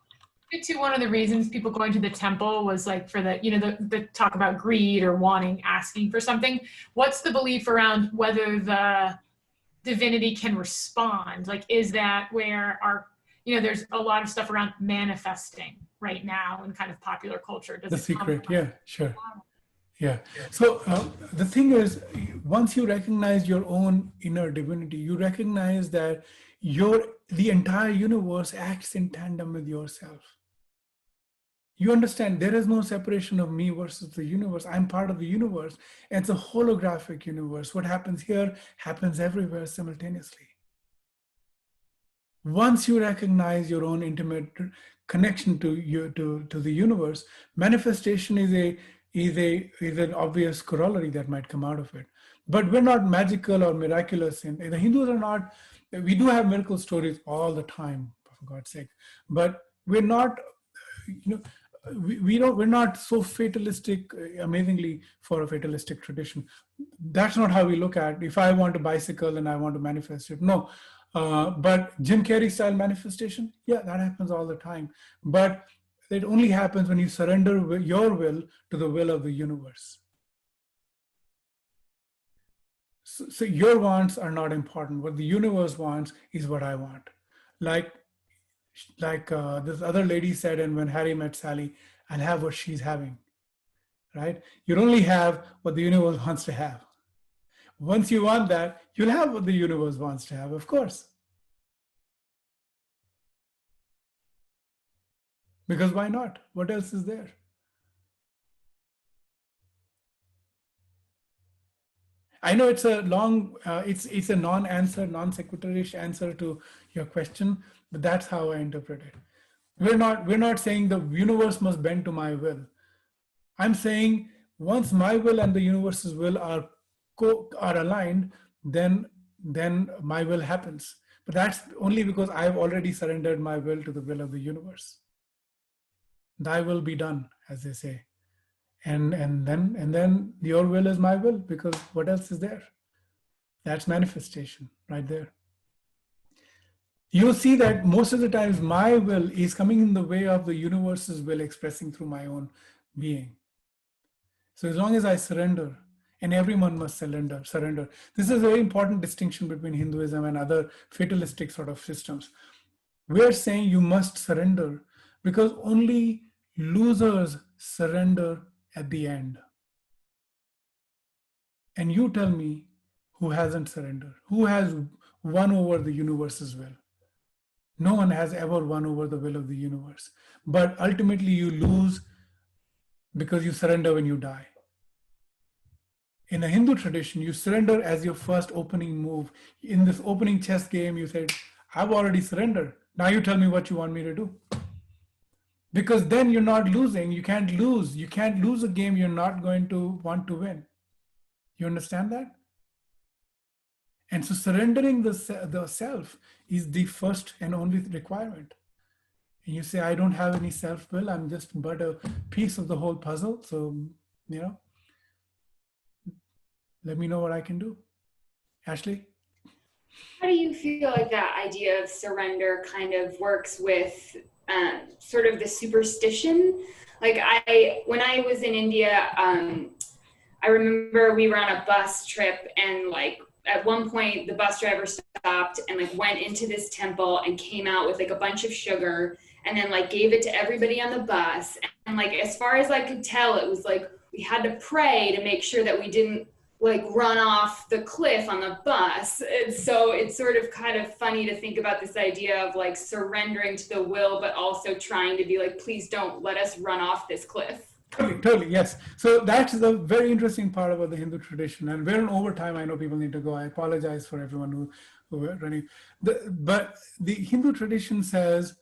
to one of the reasons people going to the temple was like for the, the talk about greed or wanting, asking for something. What's the belief around whether the divinity can respond? Like, is that where our, there's a lot of stuff around manifesting right now in kind of popular culture. Does The it secret, yeah, sure. Yeah. So the thing is, once you recognize your own inner divinity, you recognize that the entire universe acts in tandem with yourself. You understand there is no separation of me versus the universe. I'm part of the universe. And it's a holographic universe. What happens here happens everywhere simultaneously. Once you recognize your own intimate connection to the universe, manifestation is an obvious corollary that might come out of it. But we're not magical or miraculous. And the Hindus are not. We do have miracle stories all the time, for God's sake. But we're not. We're not so fatalistic, amazingly for a fatalistic tradition. That's not how we look at it. If I want a bicycle and I want to manifest it, no. But Jim Carrey style manifestation, yeah, that happens all the time. But it only happens when you surrender your will to the will of the universe. So your wants are not important. What the universe wants is what I want. Like this other lady said, and when Harry met Sally, I'll have what she's having, right? You only have what the universe wants to have. Once you want that, you'll have what the universe wants to have, of course. Because why not? What else is there? I know it's a long, it's a non-answer, non-sequitur-ish answer to your question, but that's how I interpret it. We're not saying the universe must bend to my will. I'm saying once my will and the universe's will are aligned, then my will happens. But that's only because I've already surrendered my will to the will of the universe. Thy will be done, as they say. And then your will is my will, because what else is there? That's manifestation right there. You'll see that most of the times my will is coming in the way of the universe's will expressing through my own being. So as long as I surrender, and everyone must surrender. This is a very important distinction between Hinduism and other fatalistic sort of systems. We're saying you must surrender because only losers surrender at the end. And you tell me who hasn't surrendered, who has won over the universe's will. No one has ever won over the will of the universe. But ultimately you lose because you surrender when you die. In the Hindu tradition, you surrender as your first opening move. In this opening chess game, you said, I've already surrendered. Now you tell me what you want me to do. Because then you're not losing. You can't lose. You can't lose a game you're not going to want to win. You understand that? And so surrendering the self is the first and only requirement. And you say, I don't have any self-will. I'm just but a piece of the whole puzzle. So, let me know what I can do. Ashley? How do you feel like that idea of surrender kind of works with sort of the superstition? Like when I was in India, I remember we were on a bus trip and like at one point the bus driver stopped and like went into this temple and came out with like a bunch of sugar and then like gave it to everybody on the bus. And like, as far as I could tell, it was like, we had to pray to make sure that we didn't like run off the cliff on the bus. And so it's sort of kind of funny to think about this idea of like surrendering to the will, but also trying to be like, please don't let us run off this cliff. Totally, yes. So that's the very interesting part about the Hindu tradition. And we're in overtime. I know people need to go. I apologize for everyone who are running. But the Hindu tradition says,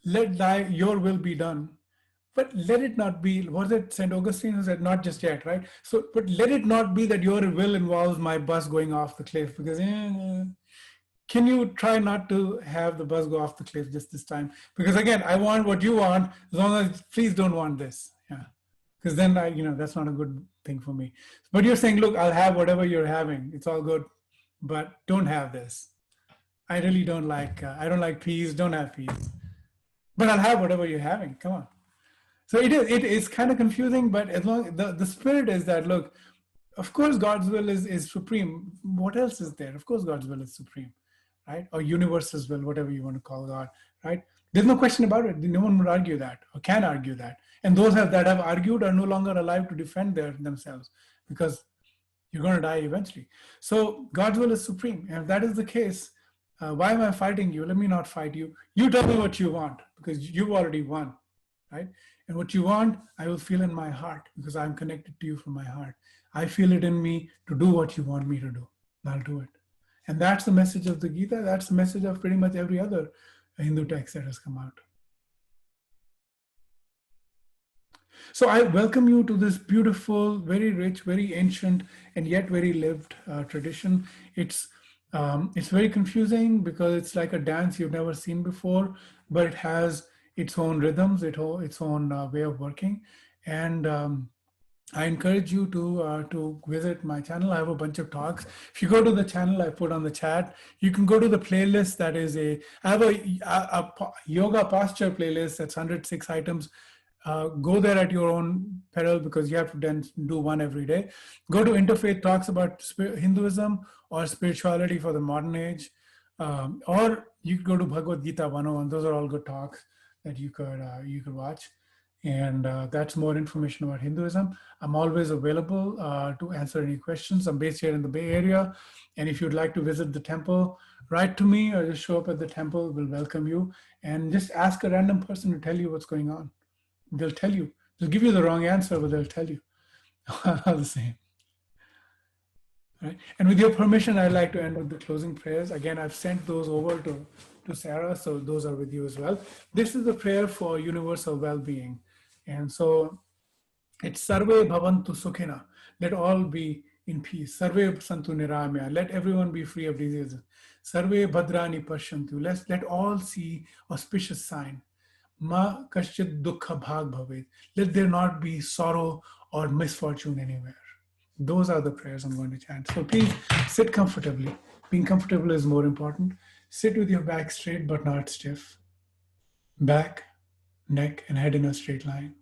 let your will be done. But let it not be, was it St. Augustine who said, not just yet, right? So, but let it not be that your will involves my bus going off the cliff, because can you try not to have the bus go off the cliff just this time? Because again, I want what you want, as long as please don't want this. Yeah. Because then that's not a good thing for me. But you're saying, look, I'll have whatever you're having. It's all good. but don't have this. I really don't like, I don't like peace, don't have peace. But I'll have whatever you're having, come on. So it is kind of confusing, but as long the spirit is that, look, of course God's will is supreme. What else is there? Of course God's will is supreme, right? Or universe's will, whatever you want to call God, right? There's no question about it. No one would argue that or can argue that. And those that have argued are no longer alive to defend themselves, because you're going to die eventually. So God's will is supreme. And if that is the case, why am I fighting you? Let me not fight you. You tell me what you want, because you've already won, right? And what you want, I will feel in my heart, because I'm connected to you from my heart. I feel it in me to do what you want me to do. And I'll do it. And that's the message of the Gita. That's the message of pretty much every other Hindu text that has come out. So I welcome you to this beautiful, very rich, very ancient, and yet very lived tradition. It's very confusing because it's like a dance you've never seen before, but it has its own rhythms, its own way of working. And I encourage you to visit my channel. I have a bunch of talks. If you go to the channel I put on the chat, you can go to the playlist. That is I have a yoga posture playlist that's 106 items. Go there at your own peril, because you have to then do one every day. Go to Interfaith Talks about Hinduism or spirituality for the modern age, or you could go to Bhagavad-Gita 101. Those are all good talks that you could watch. And that's more information about Hinduism. I'm always available to answer any questions. I'm based here in the Bay Area. And if you'd like to visit the temple, write to me or just show up at the temple. We'll welcome you. And just ask a random person to tell you what's going on. They'll tell you. They'll give you the wrong answer, but they'll tell you all the same. Right? And with your permission, I'd like to end with the closing prayers. Again, I've sent those over to Sarah, so those are with you as well. This is the prayer for universal well-being. And so it's Sarve Bhavantu Sukhina. Let all be in peace. Sarve Santu Niramya. Let everyone be free of diseases. Sarve Bhadrani Pashyantu. Let all see auspicious sign. Ma Kashchit Dukha Bhag Bhavet. Let there not be sorrow or misfortune anywhere. Those are the prayers I'm going to chant. So please sit comfortably. Being comfortable is more important. Sit with your back straight but not stiff. Back, neck, and head in a straight line.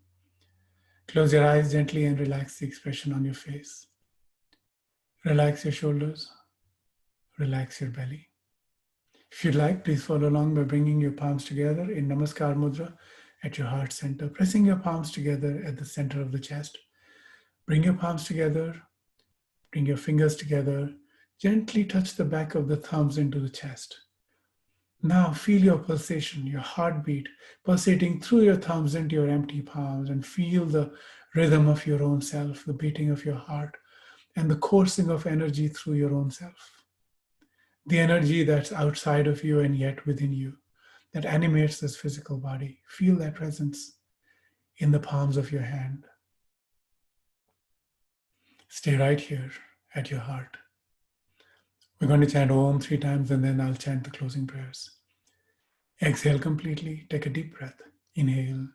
Close your eyes gently and relax the expression on your face. Relax your shoulders. Relax your belly. If you'd like, please follow along by bringing your palms together in Namaskar Mudra at your heart center, pressing your palms together at the center of the chest. Bring your palms together, bring your fingers together, gently touch the back of the thumbs into the chest. Now feel your pulsation, your heartbeat pulsating through your thumbs into your empty palms, and feel the rhythm of your own self, the beating of your heart, and the coursing of energy through your own self. The energy that's outside of you and yet within you, that animates this physical body. Feel that presence in the palms of your hand. Stay right here at your heart. We're going to chant Om 3 times, and then I'll chant the closing prayers. Exhale completely. Take a deep breath. Inhale.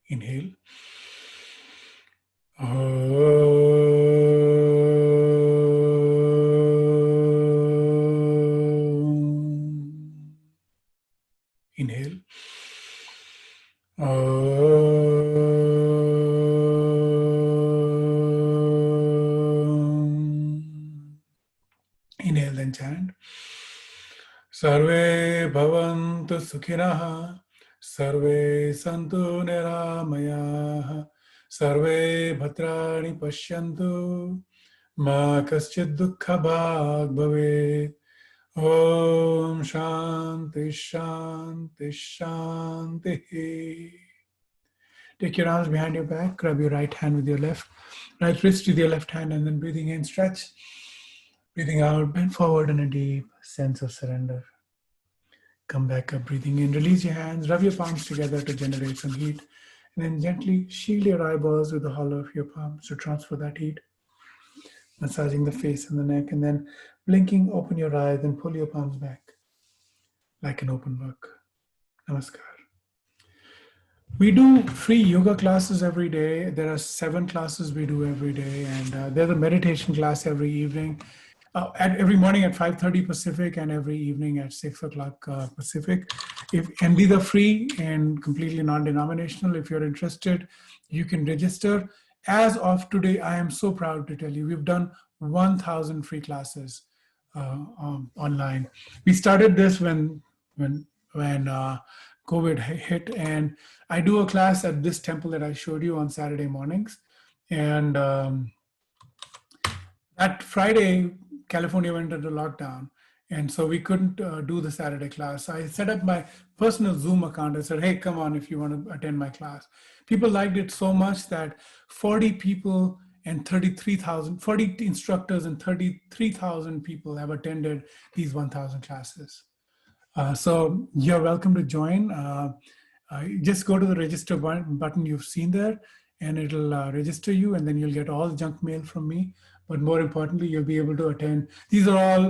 Inhale. Inhale. Inhale, then chant. Sarve bhavantu sukhinaha, sarve santu niramayaha, sarve bhadrani pashyantu, ma kaschid dukkha bhag bhavet. Om Shanti Shanti Shanti. Take your arms behind your back, grab your right hand with your left, right wrist with your left hand, and then breathing in, stretch. Breathing out, bend forward in a deep sense of surrender. Come back up, breathing in, release your hands, rub your palms together to generate some heat, and then gently shield your eyeballs with the hollow of your palms to transfer that heat. Massaging the face and the neck, and then blinking, open your eyes and pull your palms back. like an open book. Namaskar. We do free yoga classes every day. There are 7 classes we do every day, and there's a meditation class every evening, every morning at 5:30 Pacific, and every evening at 6 o'clock Pacific. And these are free and completely non-denominational. If you're interested, you can register. As of today, I am so proud to tell you, we've done 1,000 free classes online. We started this when COVID hit, and I do a class at this temple that I showed you on Saturday mornings. And that Friday, California went into lockdown, and so we couldn't do the Saturday class. I set up my personal Zoom account. I said, hey, come on if you want to attend my class. People liked it so much that 40 people and 40 instructors and 33,000 people have attended these 1,000 classes. So you're welcome to join. Just go to the register button you've seen there, and it'll register you, and then you'll get all junk mail from me. But more importantly, you'll be able to attend. These are all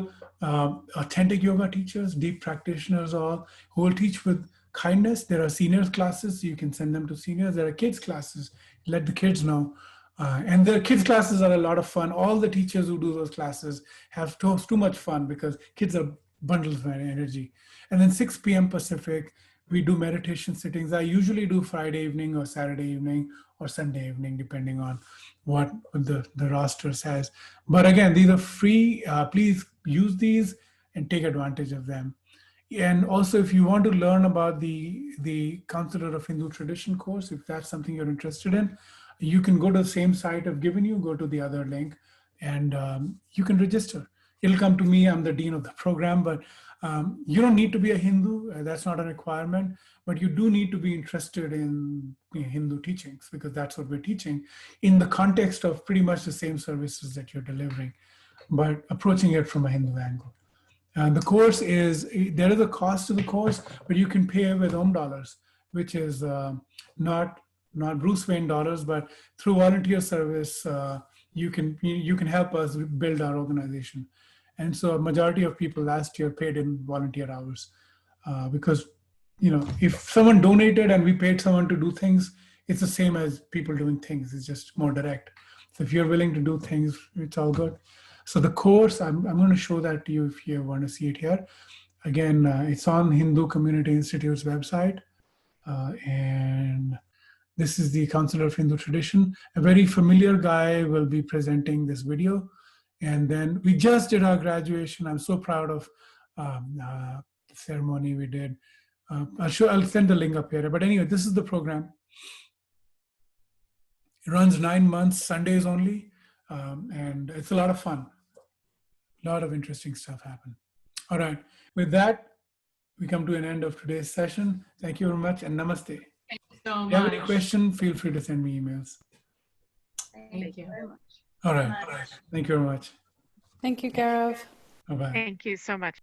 authentic yoga teachers, deep practitioners, all who will teach with kindness. There are seniors classes, so you can send them to seniors. There are kids classes, let the kids know. And the kids classes are a lot of fun. All the teachers who do those classes have too much fun because kids are bundles of energy. And then 6 p.m. Pacific, we do meditation sittings. I usually do Friday evening or Saturday evening or Sunday evening, depending on what the roster says. But again, these are free. Please use these and take advantage of them. And also, if you want to learn about the Counselor of Hindu Tradition course, if that's something you're interested in, you can go to the same site I've given you, go to the other link, and you can register. It'll come to me. I'm the dean of the program, but you don't need to be a Hindu. That's not a requirement, but you do need to be interested in Hindu teachings, because that's what we're teaching in the context of pretty much the same services that you're delivering, but approaching it from a Hindu angle. The course there is a cost to the course, but you can pay with Om dollars, which is not Bruce Wayne dollars, but through volunteer service, you can help us build our organization. And so a majority of people last year paid in volunteer hours because, if someone donated and we paid someone to do things, it's the same as people doing things. It's just more direct. So if you're willing to do things, it's all good. So the course, I'm going to show that to you if you want to see it here. Again, it's on Hindu Community Institute's website. And this is the Counselor of Hindu Tradition. A very familiar guy will be presenting this video. And then we just did our graduation. I'm so proud of the ceremony we did. I'll send the link up here. But anyway, this is the program. It runs 9 months, Sundays only. And it's a lot of fun. A lot of interesting stuff happen. All right. With that, we come to an end of today's session. Thank you very much, and namaste. Thank you so much. If you have any question, feel free to send me emails. Thank you very much. All right. Thank you very much. Thank you, Gaurav. Bye-bye. Thank you so much.